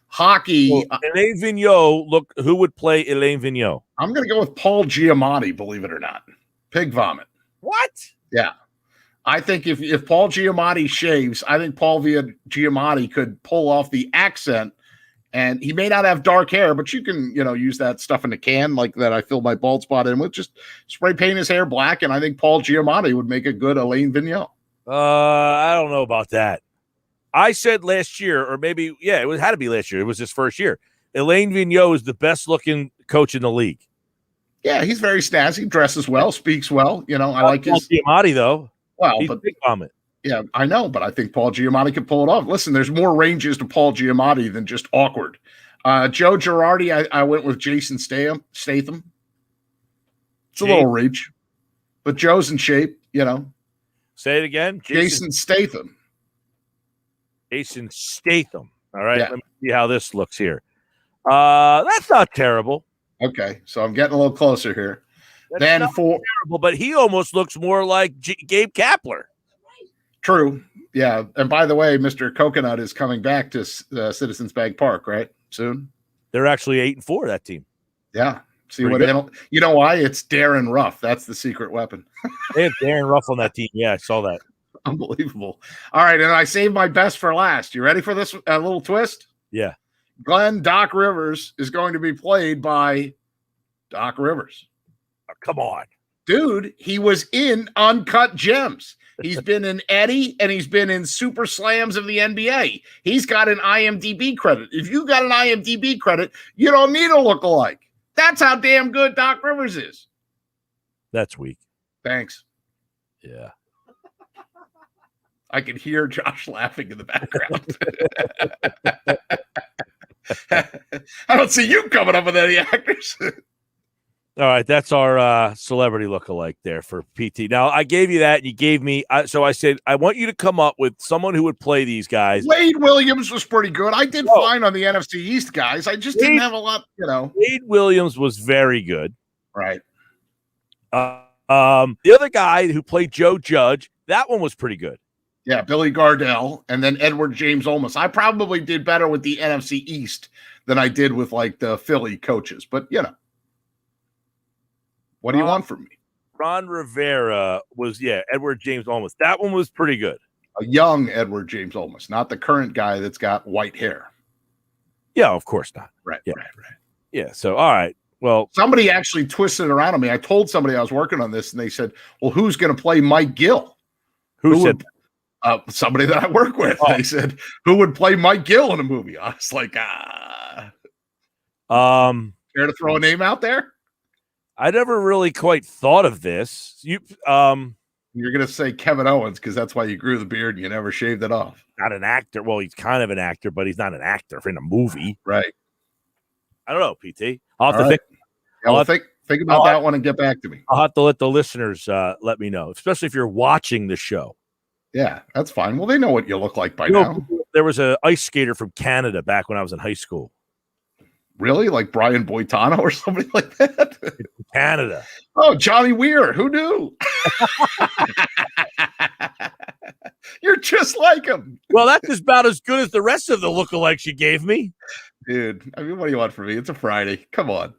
Hockey. Well, Alain Vigneault. Look, who would play Alain Vigneault? I'm going to go with Paul Giamatti. Believe it or not, pig vomit. What? Yeah, I think if Paul Giamatti shaves, I think Paul Giamatti could pull off the accent. And he may not have dark hair, but you can, use that stuff in a can like that I fill my bald spot in with. Just spray paint his hair black, and I think Paul Giamatti would make a good Alain Vigneault. I don't know about that. I said last year, or maybe, it had to be last year. It was his first year. Alain Vigneault is the best-looking coach in the league. Yeah, he's very snazzy, dresses well, speaks well. I like Paul his Giamatti, though. Well, he's but big vomit. Yeah, I know, but I think Paul Giamatti could pull it off. Listen, there's more ranges to Paul Giamatti than just awkward. Joe Girardi, I went with Jason Statham. It's a little reach, but Joe's in shape, Say it again. Jason Statham. Jason Statham. All right, Yeah. let me see how this looks here. That's not terrible. Okay, so I'm getting a little closer here. That's not terrible, but he almost looks more like Gabe Kapler. True. Yeah. And by the way, Mr. Coconut is coming back to Citizens Bank Park, right? Soon. They're actually 8-4, that team. Yeah. See Pretty what you know why? It's Darren Ruff. That's the secret weapon. They have Darren Ruff on that team. Yeah, I saw that. Unbelievable. All right. And I saved my best for last. You ready for this little twist? Yeah. Doc Rivers is going to be played by Doc Rivers. Oh, come on. Dude, he was in Uncut Gems. He's been in Eddie, and he's been in Super Slams of the NBA. He's got an IMDb credit. If you got an IMDb credit, you don't need a lookalike. That's how damn good Doc Rivers is. That's weak. Thanks. Yeah. I can hear Josh laughing in the background. I don't see you coming up with any actors. All right, that's our celebrity lookalike there for PT. Now, I gave you that, and you gave me so I said, I want you to come up with someone who would play these guys. Wade Williams was pretty good. I did fine on the NFC East guys. I just didn't have a lot, Wade Williams was very good. Right. The other guy who played Joe Judge, that one was pretty good. Yeah, Billy Gardell, and then Edward James Olmos. I probably did better with the NFC East than I did with like the Philly coaches, but what do you want from me? Ron Rivera was, Edward James Olmos. That one was pretty good. A young Edward James Olmos, not the current guy that's got white hair. Yeah, of course not. Right. Yeah, so, all right. Well, somebody actually twisted around on me. I told somebody I was working on this, and they said, well, who's going to play Mike Gill? Who said somebody that I work with. Oh. They said, who would play Mike Gill in a movie? I was like, care to throw a name out there? I never really quite thought of this. You're going to say Kevin Owens because that's why you grew the beard and you never shaved it off. Not an actor. Well, he's kind of an actor, but he's not an actor in a movie. Right. I don't know, PT. I'll have All to right. think. Yeah, well, think about that one and get back to me. I'll have to let the listeners let me know, especially if you're watching the show. Yeah, that's fine. Well, they know what you look like by now. There was an ice skater from Canada back when I was in high school. Really? Like Brian Boitano or somebody like that? Canada. Oh, Johnny Weir. Who knew? You're just like him. Well, that's about as good as the rest of the lookalikes you gave me. Dude, I mean, what do you want from me? It's a Friday. Come on.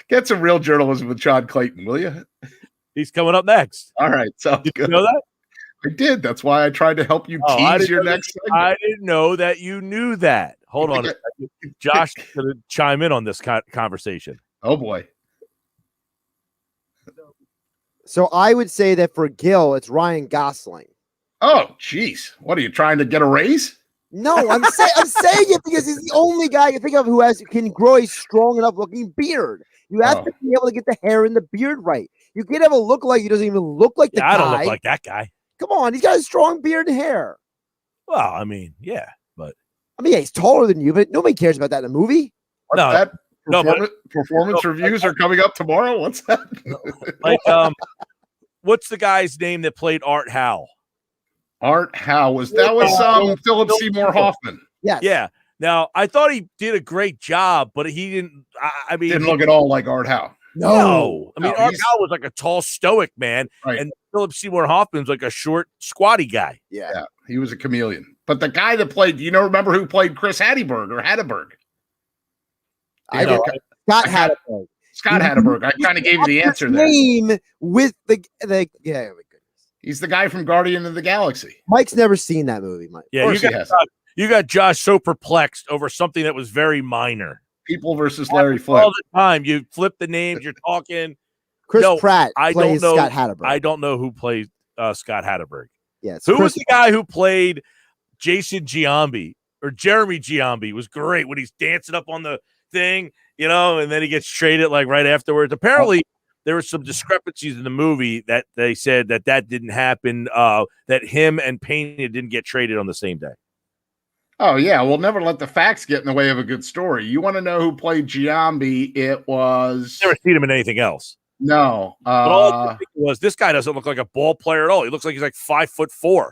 Get some real journalism with John Clayton, will you? He's coming up next. All right. Sounds Did good. you know that? I did. That's why I tried to help you tease your next segment. I didn't know that you knew that. Hold on. Josh is going to chime in on this conversation. Oh, boy. So I would say that for Gil, it's Ryan Gosling. Oh, geez. What are you trying to get a raise? No, I'm saying it because he's the only guy you think of who can grow a strong enough looking beard. You have to be able to get the hair and the beard right. You can't have a look like he doesn't even look like the guy. I don't look like that guy. Come on, he's got a strong beard and hair. Well, I mean, yeah, but he's taller than you, but nobody cares about that in a movie. Performance reviews are coming up tomorrow. What's that? Like, what's the guy's name that played Art Howe? Art Howe was Philip Seymour Hoffman. Yes. Yeah. Now I thought he did a great job, but he didn't. I mean, didn't look at all like Art Howe. No. I mean, Art Howe was like a tall, stoic man, right. And Philip Seymour Hoffman's like a short, squatty guy. Yeah, he was a chameleon. But the guy that played, remember who played Chris Hatterberg or Hatterberg? I know. Scott Hatterberg. Scott Hatterberg. I kind of gave you the answer there. Name with the yeah. He's the guy from Guardian of the Galaxy. Mike's never seen that movie, Mike. Yeah, you got Josh so perplexed over something that was very minor. People versus Larry Flint. All the time, you flip the names. You're talking. Chris Pratt plays Scott Hatterberg. I don't know who plays Scott Hatterberg. Yes. Who was the guy who played Jason Giambi or Jeremy Giambi? Was great when he's dancing up on the thing, and then he gets traded like right afterwards. Apparently, there were some discrepancies in the movie that they said that didn't happen, that him and Pena didn't get traded on the same day. Oh, yeah. We'll never let the facts get in the way of a good story. You want to know who played Giambi? It was... Never seen him in anything else. No. But all I think was, this guy doesn't look like a ball player at all. He looks like he's like 5'4".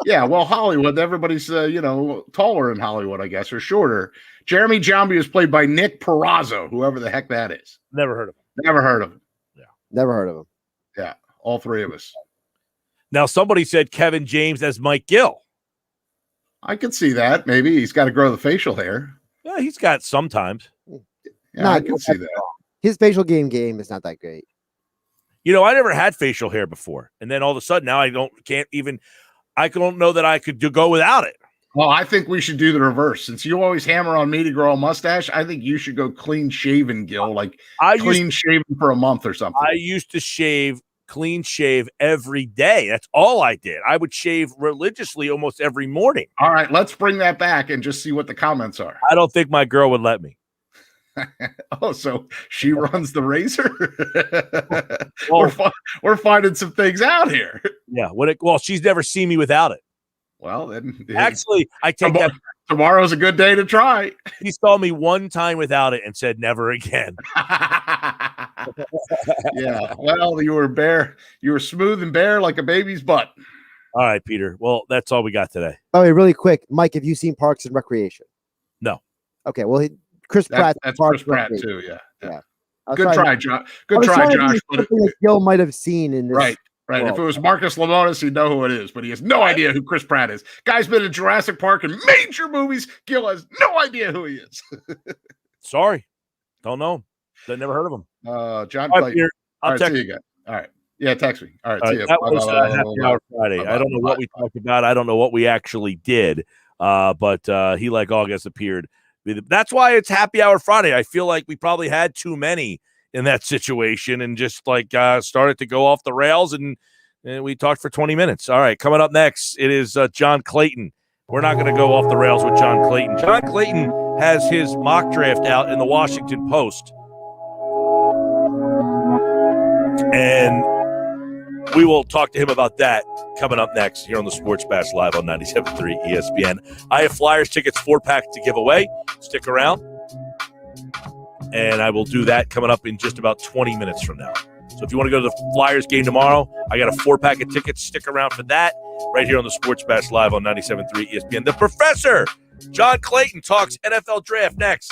Yeah, well, Hollywood, everybody's, taller in Hollywood, I guess, or shorter. Jeremy Giambi was played by Nick Perazzo, whoever the heck that is. Never heard of him. Never heard of him. Yeah. Never heard of him. Yeah, all three of us. Now, somebody said Kevin James as Mike Gill. I could see that. Maybe he's got to grow the facial hair. Yeah, he's got sometimes. Yeah, I can see that. His facial game is not that great. I never had facial hair before, and then all of a sudden now I don't know that I could go without it. Well, I think we should do the reverse. Since you always hammer on me to grow a mustache, I think you should go clean shaven, Gil. Like clean shaven for a month or something. I used to clean shave every day. That's all I did. I would shave religiously almost every morning. All right, let's bring that back and just see what the comments are. I don't think my girl would let me. Oh, so she runs the razor? We're finding some things out here. Yeah. She's never seen me without it. Well, then actually, I take that. Tomorrow's a good day to try. He saw me one time without it and said never again. Yeah. Well, you were bare. You were smooth and bare like a baby's butt. All right, Peter. Well, that's all we got today. Oh, wait, really quick, Mike. Have you seen Parks and Recreation? No. Okay. Well, Chris Pratt. That's Chris Pratt too. Yeah. Good try, Josh. Good try, Josh. Something that Gil might have seen in this. Right. If it was Marcus Lemonis, he'd know who it is, but he has no idea who Chris Pratt is. Guy's been in Jurassic Park and major movies. Gil has no idea who he is. Sorry. Don't know him. I never heard of him. John Clayton. I'll text you again. All right. Yeah, text me. All right. See you. That was Happy Hour Friday. I don't know what we talked about. I don't know what we actually did. But He Like August appeared. That's why it's Happy Hour Friday. I feel like we probably had too many in that situation and just started to go off the rails and we talked for 20 minutes. All right, coming up next, it is John Clayton. We're not going to go off the rails with John Clayton. John Clayton has his mock draft out in the Washington Post. And we will talk to him about that coming up next here on the Sports Bash Live on 97.3 ESPN. I have Flyers tickets 4-pack to give away. Stick around. And I will do that coming up in just about 20 minutes from now. So if you want to go to the Flyers game tomorrow, I got a 4-pack of tickets. Stick around for that right here on the Sports Bash Live on 97.3 ESPN. The Professor, John Clayton, talks NFL Draft next.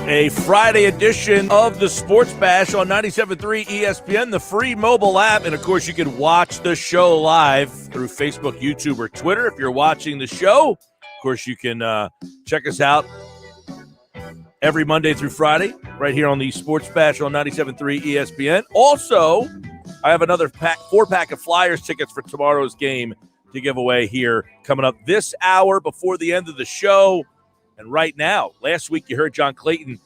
A Friday edition of the Sports Bash on 97.3 ESPN, the free mobile app. And, of course, you can watch the show live through Facebook, YouTube, or Twitter. If you're watching the show, of course, you can check us out every Monday through Friday right here on the Sports Bash on 97.3 ESPN. Also, I have another four-pack of Flyers tickets for tomorrow's game to give away here coming up this hour before the end of the show. And right now, last week you heard John Clayton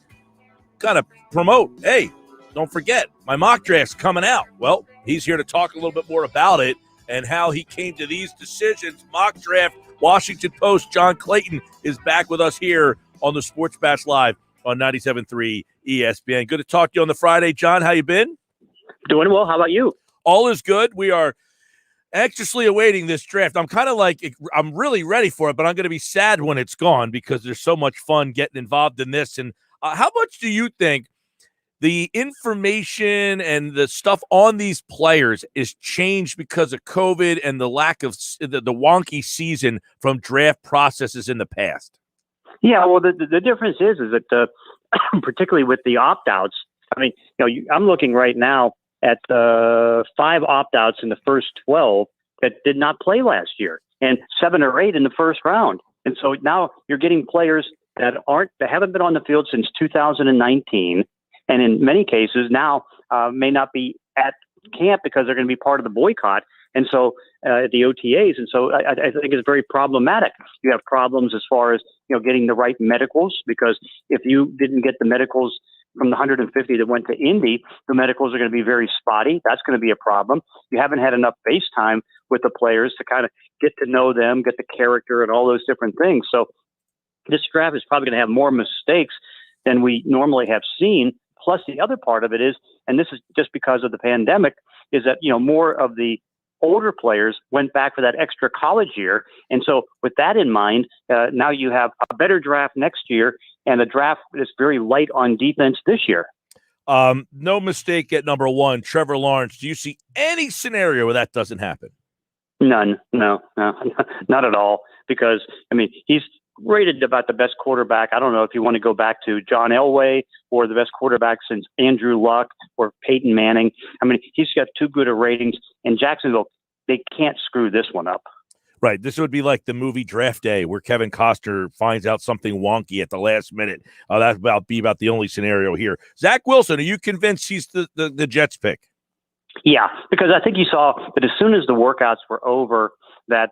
kind of promote, hey, don't forget, my mock draft's coming out. Well, he's here to talk a little bit more about it and how he came to these decisions. Mock draft, Washington Post, John Clayton is back with us here on the Sports Bash Live on 97.3 ESPN. Good to talk to you on the Friday. John, how you been? Doing well. How about you? All is good. We are anxiously awaiting this draft. I'm kind of like, I'm really ready for it, but I'm going to be sad when it's gone because there's so much fun getting involved in this. And how much do you think the information and the stuff on these players is changed because of COVID and the lack of the wonky season from draft processes in the past? Yeah, well, the difference is that particularly with the opt-outs, I mean, I'm looking right now at 5 opt-outs in the first 12 that did not play last year, and 7 or 8 in the first round. And so now you're getting players that haven't been on the field since 2019, and in many cases now may not be at camp because they're going to be part of the boycott. And so the OTAs, and so I think it's very problematic. You have problems as far as getting the right medicals, because if you didn't get the medicals from the 150 that went to Indy, the medicals are going to be very spotty. That's going to be a problem. You haven't had enough face time with the players to kind of get to know them, get the character, and all those different things. So this draft is probably going to have more mistakes than we normally have seen. Plus, the other part of it is, and this is just because of the pandemic, is that more of the older players went back for that extra college year. And so with that in mind, now you have a better draft next year and a draft that's very light on defense this year. No mistake at number 1, Trevor Lawrence. Do you see any scenario where that doesn't happen? None. No, not at all. Because, I mean, he's rated about the best quarterback. I don't know if you want to go back to John Elway or the best quarterback since Andrew Luck or Peyton Manning. I mean, he's got too good of ratings. In Jacksonville, they can't screw this one up. Right. This would be like the movie Draft Day where Kevin Costner finds out something wonky at the last minute. That's about the only scenario here. Zach Wilson, are you convinced he's the Jets pick? Yeah, because I think you saw that as soon as the workouts were over, that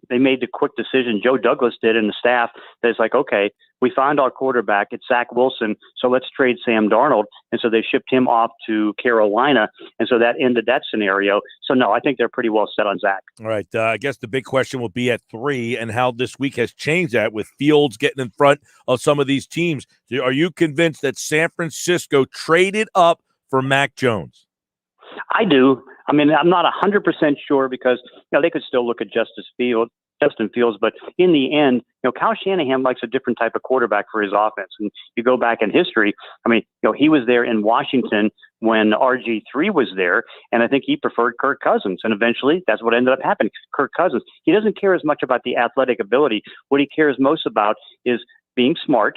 they made the quick decision. Joe Douglas did, and the staff. That's like, okay, we found our quarterback. It's Zach Wilson, so let's trade Sam Darnold. And so they shipped him off to Carolina, and so that ended that scenario. So no, I think they're pretty well set on Zach. All right, I guess the big question will be at 3 and how this week has changed that with Fields getting in front of some of these teams. Are you convinced that San Francisco traded up for Mac Jones? I do. I mean, I'm not 100% sure because they could still look at Justin Fields, but in the end, Kyle Shanahan likes a different type of quarterback for his offense. And you go back in history, I mean, he was there in Washington when RG3 was there, and I think he preferred Kirk Cousins. And eventually, that's what ended up happening. Kirk Cousins, he doesn't care as much about the athletic ability. What he cares most about is being smart,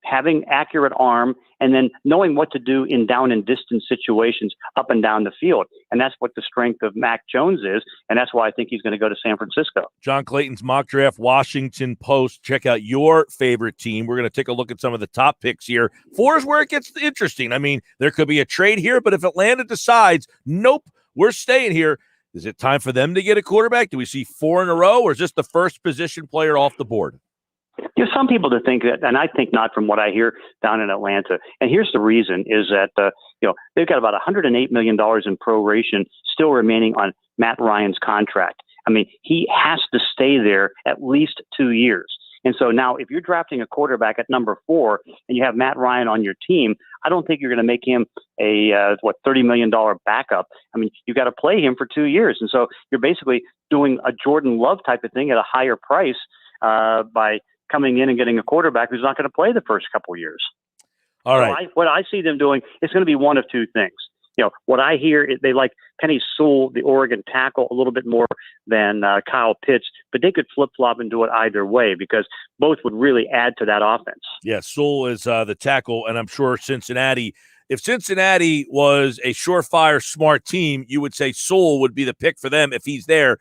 having accurate arm, and then knowing what to do in down and distance situations up and down the field. And that's what the strength of Mac Jones is. And that's why I think he's going to go to San Francisco. John Clayton's mock draft, Washington Post. Check out your favorite team. We're going to take a look at some of the top picks here. 4 is where it gets interesting. I mean, there could be a trade here, but if Atlanta decides, nope, we're staying here, is it time for them to get a quarterback? Do we see 4 in a row, or is this the first position player off the board? There's some people that think that, and I think not from what I hear down in Atlanta. And here's the reason is that, they've got about $108 million in proration still remaining on Matt Ryan's contract. I mean, he has to stay there at least 2 years. And so now if you're drafting a quarterback at number 4 and you have Matt Ryan on your team, I don't think you're going to make him a, $30 million backup. I mean, you got to play him for 2 years. And so you're basically doing a Jordan Love type of thing at a higher price by coming in and getting a quarterback who's not going to play the first couple of years. All right. So what I see them doing, it's going to be one of two things. what I hear is they like Penny Sewell, the Oregon tackle, a little bit more than Kyle Pitts, but they could flip-flop and do it either way because both would really add to that offense. Yeah, Sewell is the tackle, and I'm sure Cincinnati – if Cincinnati was a surefire, smart team, you would say Sewell would be the pick for them if he's there.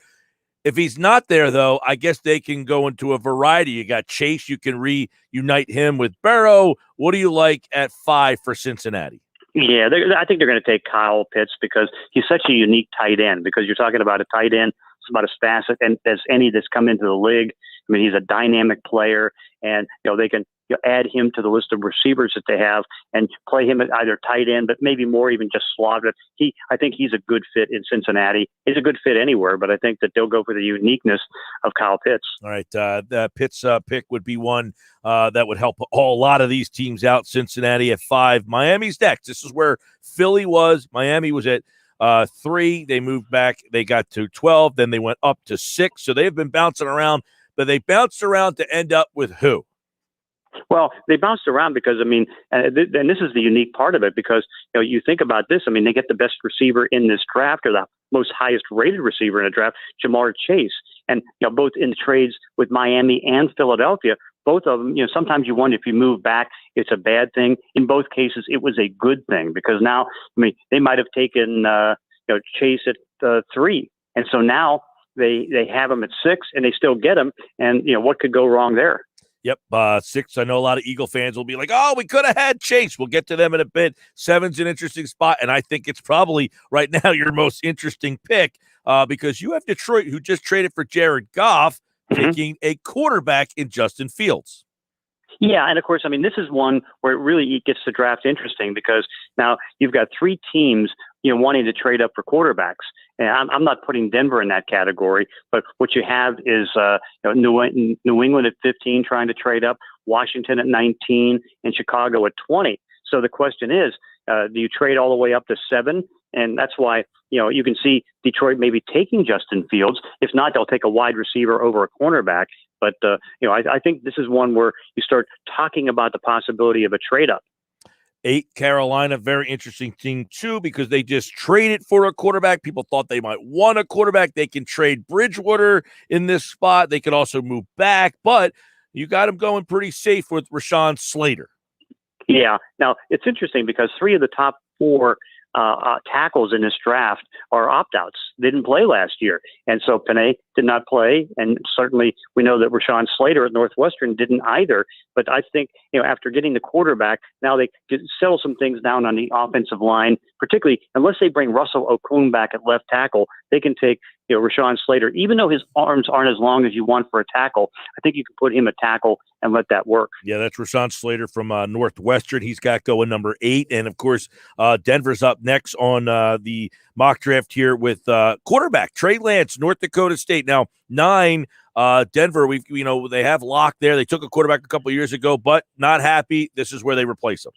If he's not there, though, I guess they can go into a variety. You got Chase. You can reunite him with Burrow. What do you like at 5 for Cincinnati? Yeah, I think they're going to take Kyle Pitts because he's such a unique tight end because you're talking about a tight end. It's about as fast as any that's come into the league. I mean, he's a dynamic player, and they can add him to the list of receivers that they have and play him at either tight end, but maybe more even just slot. I think he's a good fit in Cincinnati. He's a good fit anywhere, but I think that they'll go for the uniqueness of Kyle Pitts. All right, the Pitts pick would be one that would help a lot of these teams out. Cincinnati at 5. Miami's next. This is where Philly was. Miami was at 3. They moved back. They got to 12. Then they went up to 6. So they've been bouncing around, but they bounced around to end up with who? Well, they bounced around because, and this is the unique part of it because, you think about this. I mean, they get the best receiver in this draft or the most highest rated receiver in a draft, Jamar Chase. And, both in trades with Miami and Philadelphia, both of them, sometimes you wonder if you move back, it's a bad thing. In both cases, it was a good thing because now, they might have taken, Chase at 3. And so now they have him at 6 and they still get him. And, what could go wrong there? Yep, 6. I know a lot of Eagle fans will be like, oh, we could have had Chase. We'll get to them in a bit. 7's an interesting spot, and I think it's probably right now your most interesting pick because you have Detroit, who just traded for Jared Goff, taking a quarterback in Justin Fields. Yeah, and of course, this is one where it really gets the draft interesting because now you've got 3 teams, wanting to trade up for quarterbacks. And I'm not putting Denver in that category, but what you have is New England at 15 trying to trade up, Washington at 19, and Chicago at 20. So the question is, do you trade all the way up to 7? And that's why, you can see Detroit maybe taking Justin Fields. If not, they'll take a wide receiver over a cornerback. But, I think this is one where you start talking about the possibility of a trade up. 8, Carolina, very interesting team too, because they just traded for a quarterback. People thought they might want a quarterback. They can trade Bridgewater in this spot. They could also move back, but you got them going pretty safe with Rashawn Slater. Yeah. Now, it's interesting because 3 of the top 4 tackles in this draft are opt-outs. They didn't play last year. And so Penei did not play. And certainly we know that Rashawn Slater at Northwestern didn't either. But I think, after getting the quarterback, now they could settle some things down on the offensive line, particularly unless they bring Russell Okung back at left tackle, they can take, Rashawn Slater, even though his arms aren't as long as you want for a tackle, I think you can put him at tackle and let that work. Yeah, that's Rashawn Slater from Northwestern. He's got going number 8. And, of course, Denver's up next on the mock draft here with quarterback Trey Lance, North Dakota State. Now, 9, Denver, they have Locke there. They took a quarterback a couple of years ago, but not happy. This is where they replace him.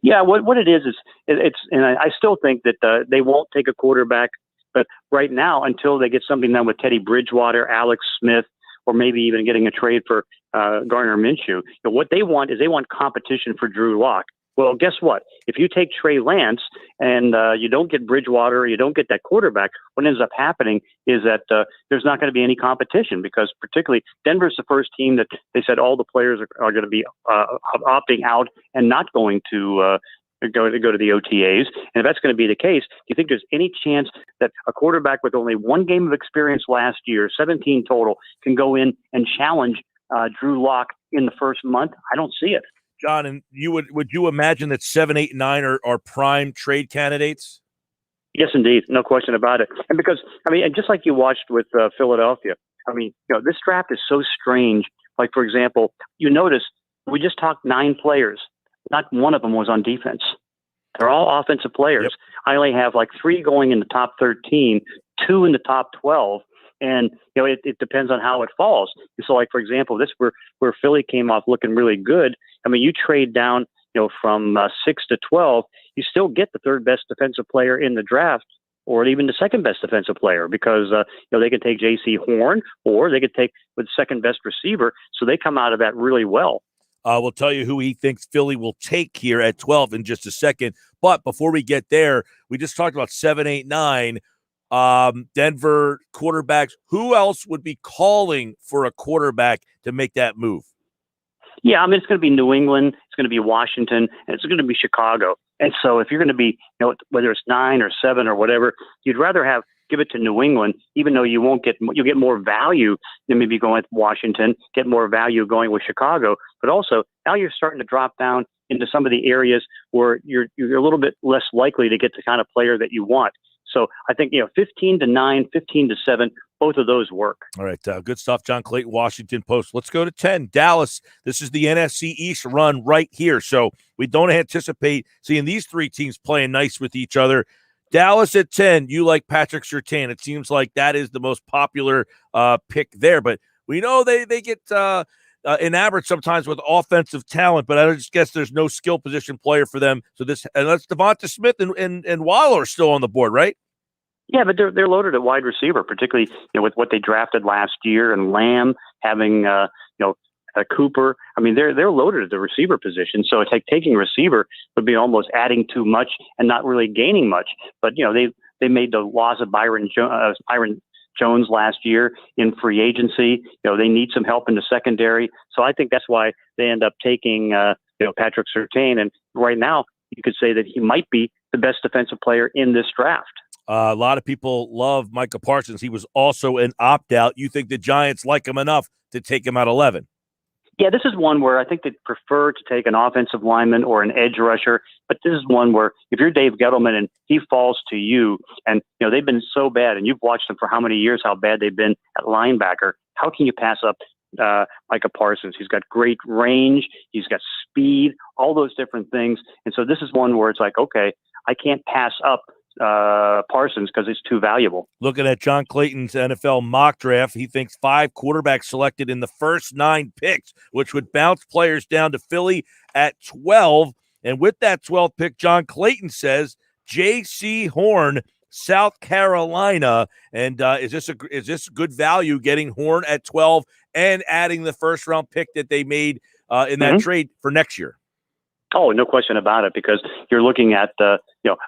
Yeah, what it is it's, and I still think that they won't take a quarterback. But right now, until they get something done with Teddy Bridgewater, Alex Smith, or maybe even getting a trade for Gardner Minshew, what they want is competition for Drew Lock. Well, guess what? If you take Trey Lance and you don't get Bridgewater, or you don't get that quarterback, what ends up happening is that there's not going to be any competition because particularly Denver's the first team that they said all the players are going to be opting out and not going to go to the OTAs. And if that's going to be the case, do you think there's any chance that a quarterback with only 1 game of experience last year, 17 total, can go in and challenge Drew Lock in the first month? I don't see it. John, and would you imagine that 7, 8, and 9 are prime trade candidates? Yes, indeed. No question about it. And because, and just like you watched with Philadelphia, this draft is so strange. Like, for example, you notice we just talked 9 players. Not one of them was on defense. They're all offensive players. Yep. I only have 3 going in the top 13, 2 in the top 12. And, it depends on how it falls. So, for example, this where Philly came off looking really good. You trade down, from 6 to 12, you still get the 3rd best defensive player in the draft, or even the 2nd best defensive player, because, they could take J.C. Horn, or they could take the 2nd best receiver. So they come out of that really well. We'll tell you who he thinks Philly will take here at 12 in just a second. But before we get there, we just talked about 7, 8, 9. Denver quarterbacks. Who else would be calling for a quarterback to make that move? Yeah, I mean, it's going to be New England, it's going to be Washington, and it's going to be Chicago. And so if you're going to be, whether it's 9 or 7 or whatever, you'd rather give it to New England, even though you'll get more value than maybe going with Washington, get more value going with Chicago. But also now you're starting to drop down into some of the areas where you're a little bit less likely to get the kind of player that you want. So I think, 15 to 9, 15 to 7, both of those work. All right. Good stuff, John Clayton, Washington Post. Let's go to 10. Dallas. This is the NFC East run right here. So we don't anticipate seeing these three teams playing nice with each other. Dallas at 10. You like Patrick Surtain. It seems like that is the most popular pick there. But we know they get enamored sometimes with offensive talent, but I just guess there's no skill position player for them. So that's Devonta Smith and Waller are still on the board, right? Yeah, but they're loaded at wide receiver, particularly with what they drafted last year and Lamb having Cooper. I mean, they're loaded at the receiver position. So it's like taking receiver would be almost adding too much and not really gaining much. But they made the loss of Byron Jones last year in free agency. They need some help in the secondary. So I think that's why they end up taking Patrick Surtain. And right now, you could say that he might be the best defensive player in this draft. A lot of people love Micah Parsons. He was also an opt-out. You think the Giants like him enough to take him at 11? Yeah, this is one where I think they'd prefer to take an offensive lineman or an edge rusher. But this is one where if you're Dave Gettleman and he falls to you, and they've been so bad, and you've watched them for how many years, how bad they've been at linebacker, how can you pass up Micah Parsons? He's got great range. He's got speed, all those different things. And so this is one where it's like, okay, I can't pass up Parsons because it's too valuable. Looking at John Clayton's NFL mock draft, he thinks 5 quarterbacks selected in the first 9 picks, which would bounce players down to Philly at 12. And with that 12th pick, John Clayton says J.C. Horn, South Carolina. And is this good value getting Horn at 12 and adding the first round pick that they made in that trade for next year? Oh, no question about it, because you're looking at a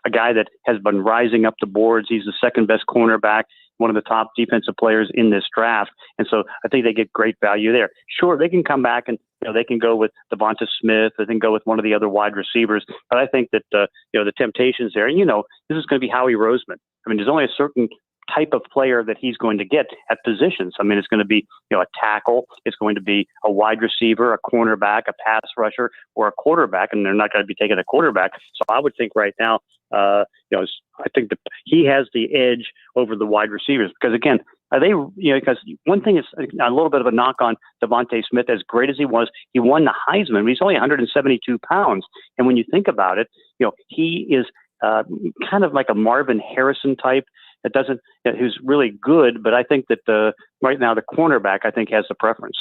guy that has been rising up the boards. He's the second best cornerback, one of the top defensive players in this draft, and so I think they get great value there. Sure, they can come back and they can go with Devonta Smith. They can go with one of the other wide receivers, but I think that the temptations there. And this is going to be Howie Roseman. I mean, there's only a certain type of player that he's going to get at positions. I mean, it's going to be, a tackle. It's going to be a wide receiver, a cornerback, a pass rusher, or a quarterback, and they're not going to be taking a quarterback. So I would think right now, I think that he has the edge over the wide receivers because, again, because one thing is a little bit of a knock on Devonta Smith. As great as he was, he won the Heisman, but he's only 172 pounds. And when you think about it, he is kind of like a Marvin Harrison type. Who's really good, but I think that right now the cornerback I think has the preference.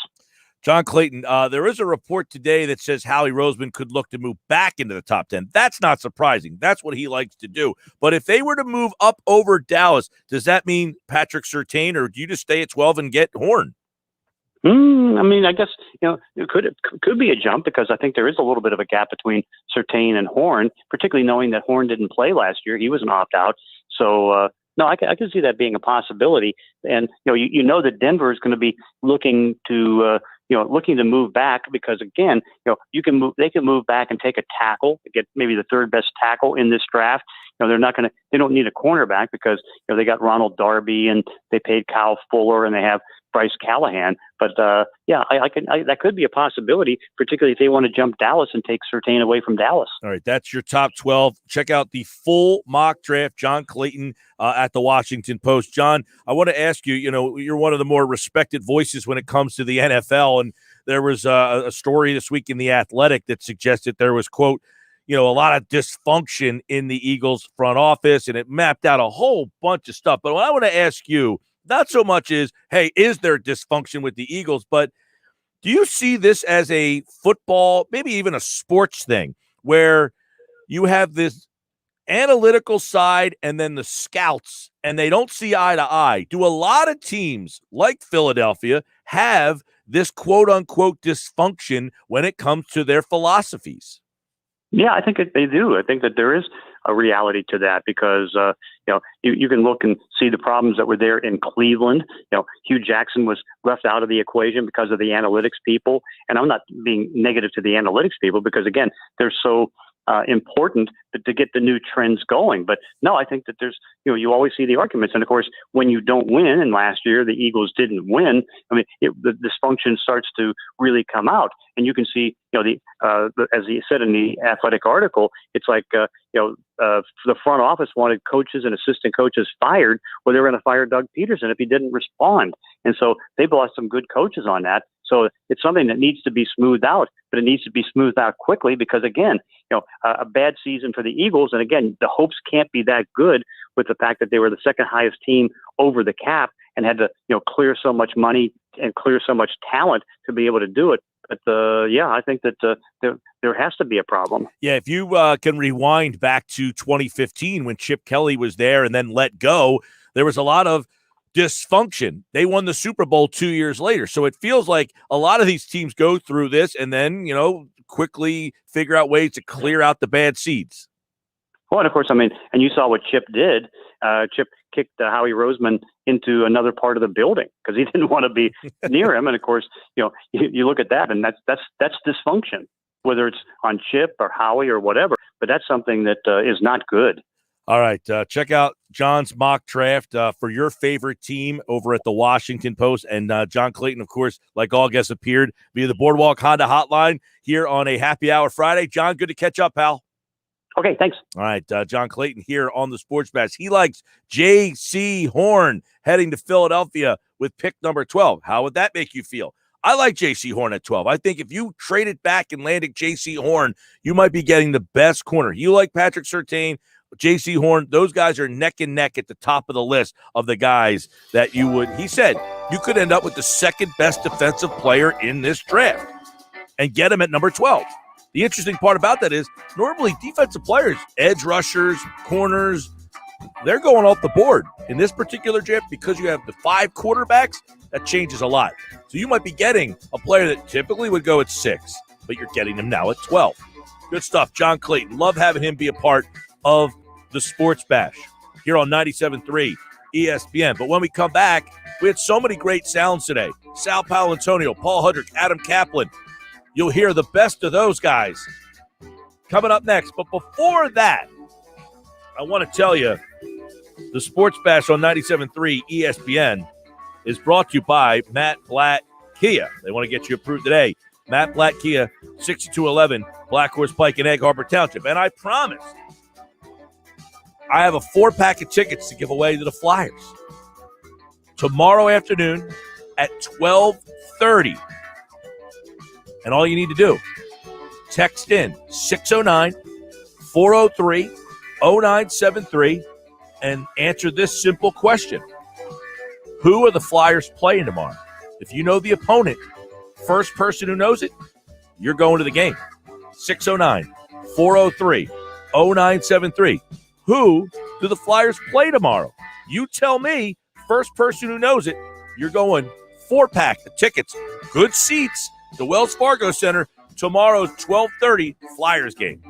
John Clayton, there is a report today that says Howie Roseman could look to move back into the top 10. That's not surprising. That's what he likes to do. But if they were to move up over Dallas, does that mean Patrick Surtain, or do you just stay at 12 and get Horn? I mean, I guess it could be a jump because I think there is a little bit of a gap between Surtain and Horn, particularly knowing that Horn didn't play last year. He was an opt-out, so. No, I can see that being a possibility, and that Denver is going to be looking to move back because again, they can move back and take a tackle, get maybe the third best tackle in this draft. They don't need a cornerback because they got Ronald Darby and they paid Kyle Fuller and they have Bryce Callahan. But that could be a possibility, particularly if they want to jump Dallas and take Surtain away from Dallas. All right, that's your top 12. Check out the full mock draft, John Clayton at the Washington Post. John, I want to ask you, you're one of the more respected voices when it comes to the NFL, and there was a story this week in The Athletic that suggested there was, quote, a lot of dysfunction in the Eagles front office, and it mapped out a whole bunch of stuff. But what I want to ask you, not so much is there dysfunction with the Eagles, but do you see this as a football, maybe even a sports thing, where you have this analytical side and then the scouts, and they don't see eye to eye? Do a lot of teams like Philadelphia have this quote-unquote dysfunction when it comes to their philosophies? Yeah, I think they do. I think that there is a reality to that because, you can look and see the problems that were there in Cleveland. Hugh Jackson was left out of the equation because of the analytics people. And I'm not being negative to the analytics people because, again, they're so important to get the new trends going. But no, I think that there's, you always see the arguments. And of course, when you don't win, and last year the Eagles didn't win, I mean, the dysfunction starts to really come out. And you can see, as he said in the Athletic article, it's like, the front office wanted coaches and assistant coaches fired, or they were going to fire Doug Peterson if he didn't respond. And so they've lost some good coaches on that. So it's something that needs to be smoothed out, but it needs to be smoothed out quickly because, again, a bad season for the Eagles. And again, the hopes can't be that good with the fact that they were the second highest team over the cap and had to, clear so much money and clear so much talent to be able to do it. But I think that there has to be a problem. Yeah, if you can rewind back to 2015 when Chip Kelly was there and then let go, there was a lot of dysfunction. They won the Super Bowl 2 years later. So it feels like a lot of these teams go through this and then, quickly figure out ways to clear out the bad seeds. Well, and of course, I mean, and you saw what Chip did. Chip kicked Howie Roseman into another part of the building because he didn't want to be near him. And of course, you look at that, and that's dysfunction, whether it's on Chip or Howie or whatever. But that's something that is not good. All right, check out John's mock draft for your favorite team over at the Washington Post. And John Clayton, of course, like all guests, appeared via the Boardwalk Honda hotline here on a happy hour Friday. John, good to catch up, pal. Okay, thanks. All right, John Clayton here on the Sports Bash. He likes J.C. Horn heading to Philadelphia with pick number 12. How would that make you feel? I like J.C. Horn at 12. I think if you traded back and landed J.C. Horn, you might be getting the best corner. You like Patrick Surtain, J.C. Horn, those guys are neck and neck at the top of the list of the guys that you would, he said, you could end up with the second best defensive player in this draft and get him at number 12. The interesting part about that is normally defensive players, edge rushers, corners, they're going off the board. In this particular draft, because you have the 5 quarterbacks, that changes a lot. So you might be getting a player that typically would go at 6, but you're getting him now at 12. Good stuff. John Clayton. Love having him be a part of the Sports Bash here on 97.3 ESPN. But when we come back, we had so many great sounds today. Sal Paolantonio, Paul Hudrick, Adam Caplan. You'll hear the best of those guys coming up next. But before that, I want to tell you the Sports Bash on 97.3 ESPN is brought to you by Matt Blatt Kia. They want to get you approved today. Matt Blatt Kia, 6211 Black Horse Pike in Egg Harbor Township. And I promise I have a 4-pack of tickets to give away to the Flyers tomorrow afternoon at 12:30. And all you need to do, text in 609-403-0973 and answer this simple question. Who are the Flyers playing tomorrow? If you know the opponent, first person who knows it, you're going to the game. 609-403-0973. Who do the Flyers play tomorrow? You tell me, first person who knows it, you're going 4-pack of tickets, good seats, the Wells Fargo Center, tomorrow's 12:30 Flyers game.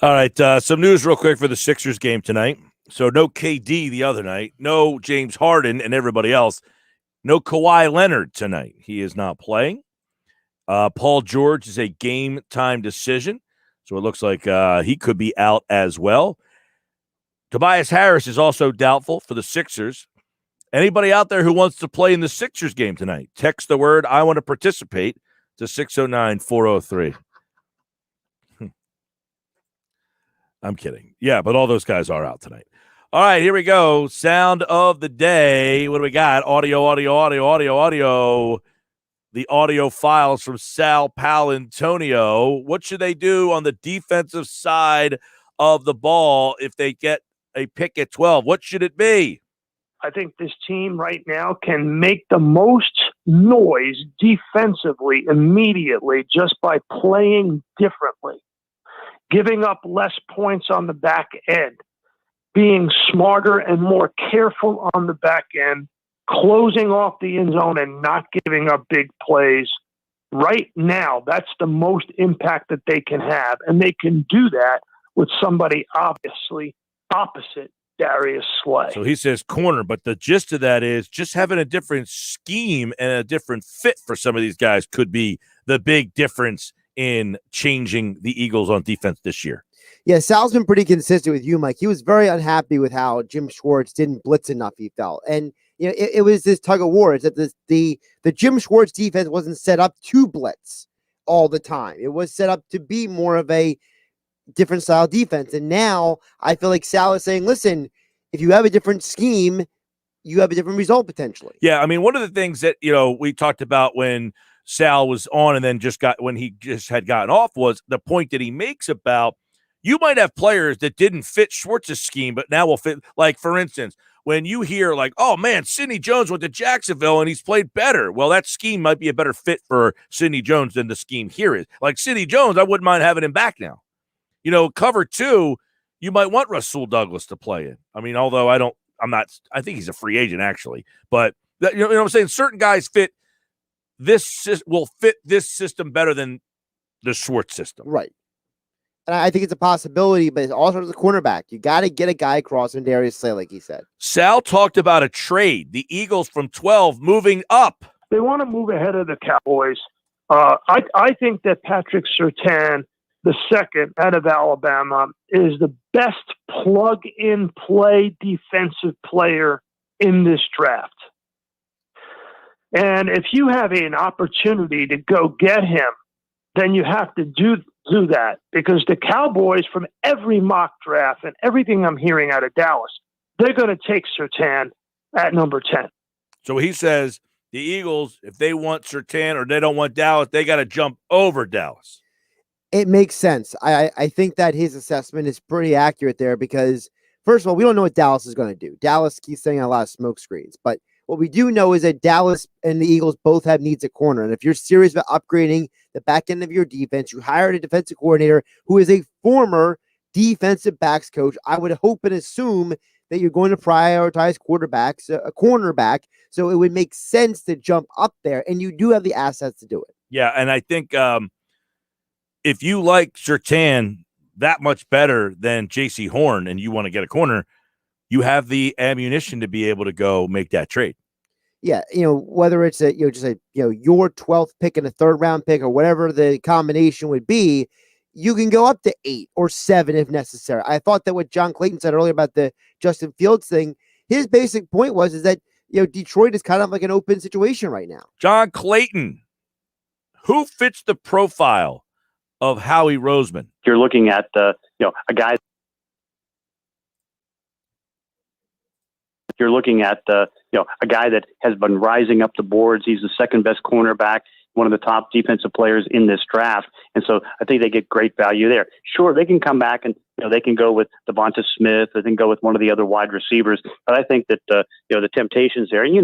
All right, some news real quick for the Sixers game tonight. So no KD the other night, no James Harden and everybody else, no Kawhi Leonard tonight. He is not playing. Paul George is a game time decision, so it looks like he could be out as well. Tobias Harris is also doubtful for the Sixers. Anybody out there who wants to play in the Sixers game tonight, text the word "I want to participate" to 609-403. I'm kidding. Yeah, but all those guys are out tonight. All right, here we go. Sound of the day. What do we got? Audio. The audio files from Sal Paolantonio. What should they do on the defensive side of the ball if they get a pick at 12? What should it be? I think this team right now can make the most noise defensively immediately just by playing differently. Giving up less points on the back end, being smarter and more careful on the back end, closing off the end zone and not giving up big plays. Right now, that's the most impact that they can have. And they can do that with somebody obviously opposite Darius Slay. So he says corner, but the gist of that is just having a different scheme and a different fit for some of these guys could be the big difference in changing the Eagles on defense this year. Yeah, Sal's been pretty consistent with you, Mike. He was very unhappy with how Jim Schwartz didn't blitz enough, he felt. And you know, it was this tug of war. It's that the Jim Schwartz defense wasn't set up to blitz. all the time. It was set up to be more of a different style defense. And now I feel like Sal is saying, listen, if you have a different scheme, you have a different result potentially. Yeah, I mean, one of the things that, we talked about when Sal was on and then when he just had gotten off was the point that he makes about you might have players that didn't fit Schwartz's scheme, but now will fit. Like, for instance, when you hear like, oh, man, Sidney Jones went to Jacksonville and he's played better. Well, that scheme might be a better fit for Sidney Jones than the scheme here is. Like Sidney Jones, I wouldn't mind having him back now. Cover 2, you might want Rasul Douglas to play in. I mean, although I think he's a free agent actually, but you know what I'm saying? Certain guys will fit this system better than the Schwartz system. Right. And I think it's a possibility, but it's also as a cornerback. You got to get a guy crossing Darius Slay, like he said. Sal talked about a trade, the Eagles from 12 moving up. They want to move ahead of the Cowboys. I think that Patrick Surtain, the second out of Alabama, is the best plug-in-play defensive player in this draft. And if you have an opportunity to go get him, then you have to do that, because the Cowboys, from every mock draft and everything I'm hearing out of Dallas, they're going to take Surtain at number 10. So he says the Eagles, if they want Surtain or they don't want Dallas, they got to jump over Dallas. It makes sense. I think that his assessment is pretty accurate there because, first of all, we don't know what Dallas is going to do. Dallas keeps saying a lot of smoke screens, but what we do know is that Dallas and the Eagles both have needs at corner. And if you're serious about upgrading the back end of your defense, you hired a defensive coordinator who is a former defensive backs coach. I would hope and assume that you're going to prioritize a cornerback. So it would make sense to jump up there, and you do have the assets to do it. Yeah, and I think if you like Surtain that much better than J.C. Horn and you want to get a corner, you have the ammunition to be able to go make that trade. Yeah, whether it's your 12th pick and a 3rd round pick or whatever the combination would be, you can go up to 8 or 7 if necessary. I thought that what John Clayton said earlier about the Justin Fields thing, his basic point is that Detroit is kind of like an open situation right now. John Clayton, who fits the profile of Howie Roseman? You're looking at a guy. You're looking at a guy that has been rising up the boards. He's the second best cornerback, one of the top defensive players in this draft, and so I think they get great value there. Sure, they can come back and they can go with Devonta Smith, they can go with one of the other wide receivers, but I think that the temptations there. And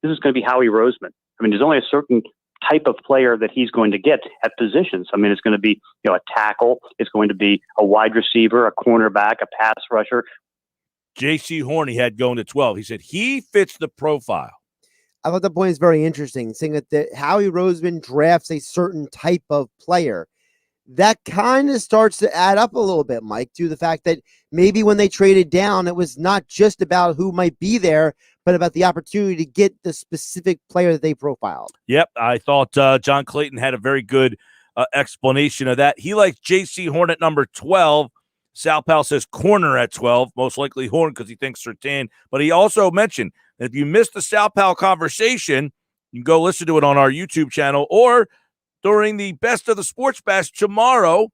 this is going to be Howie Roseman. I mean, there's only a certain type of player that he's going to get at positions. I mean, it's going to be a tackle, it's going to be a wide receiver, a cornerback, a pass rusher. J.C. Horn he had going to 12. He said he fits the profile. I thought the point is very interesting, saying that Howie Roseman drafts a certain type of player. That kind of starts to add up a little bit, Mike, to the fact that maybe when they traded down, it was not just about who might be there, but about the opportunity to get the specific player that they profiled. Yep, I thought John Clayton had a very good explanation of that. He likes J.C. Horn at number 12. Sal Pal says corner at 12, most likely Horn because he thinks Surtain. But he also mentioned that if you missed the Sal Pal conversation, you can go listen to it on our YouTube channel or during the Best of the Sports Bash tomorrow,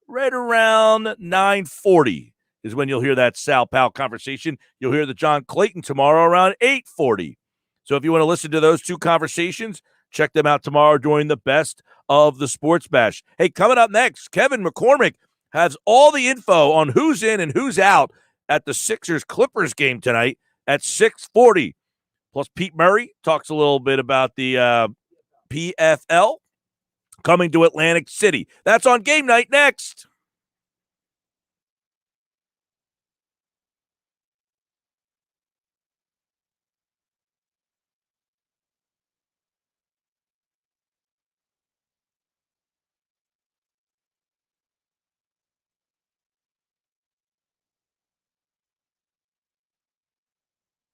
right around 9:40 is when you'll hear that Sal Pal conversation. You'll hear the John Clayton tomorrow around 8:40. So if you want to listen to those two conversations, check them out tomorrow during the Best of the Sports Bash. Hey, coming up next, Kevin McCormick has all the info on who's in and who's out at the Sixers-Clippers game tonight at 6:40. Plus, Pete Murray talks a little bit about the PFL coming to Atlantic City. That's on Game Night next.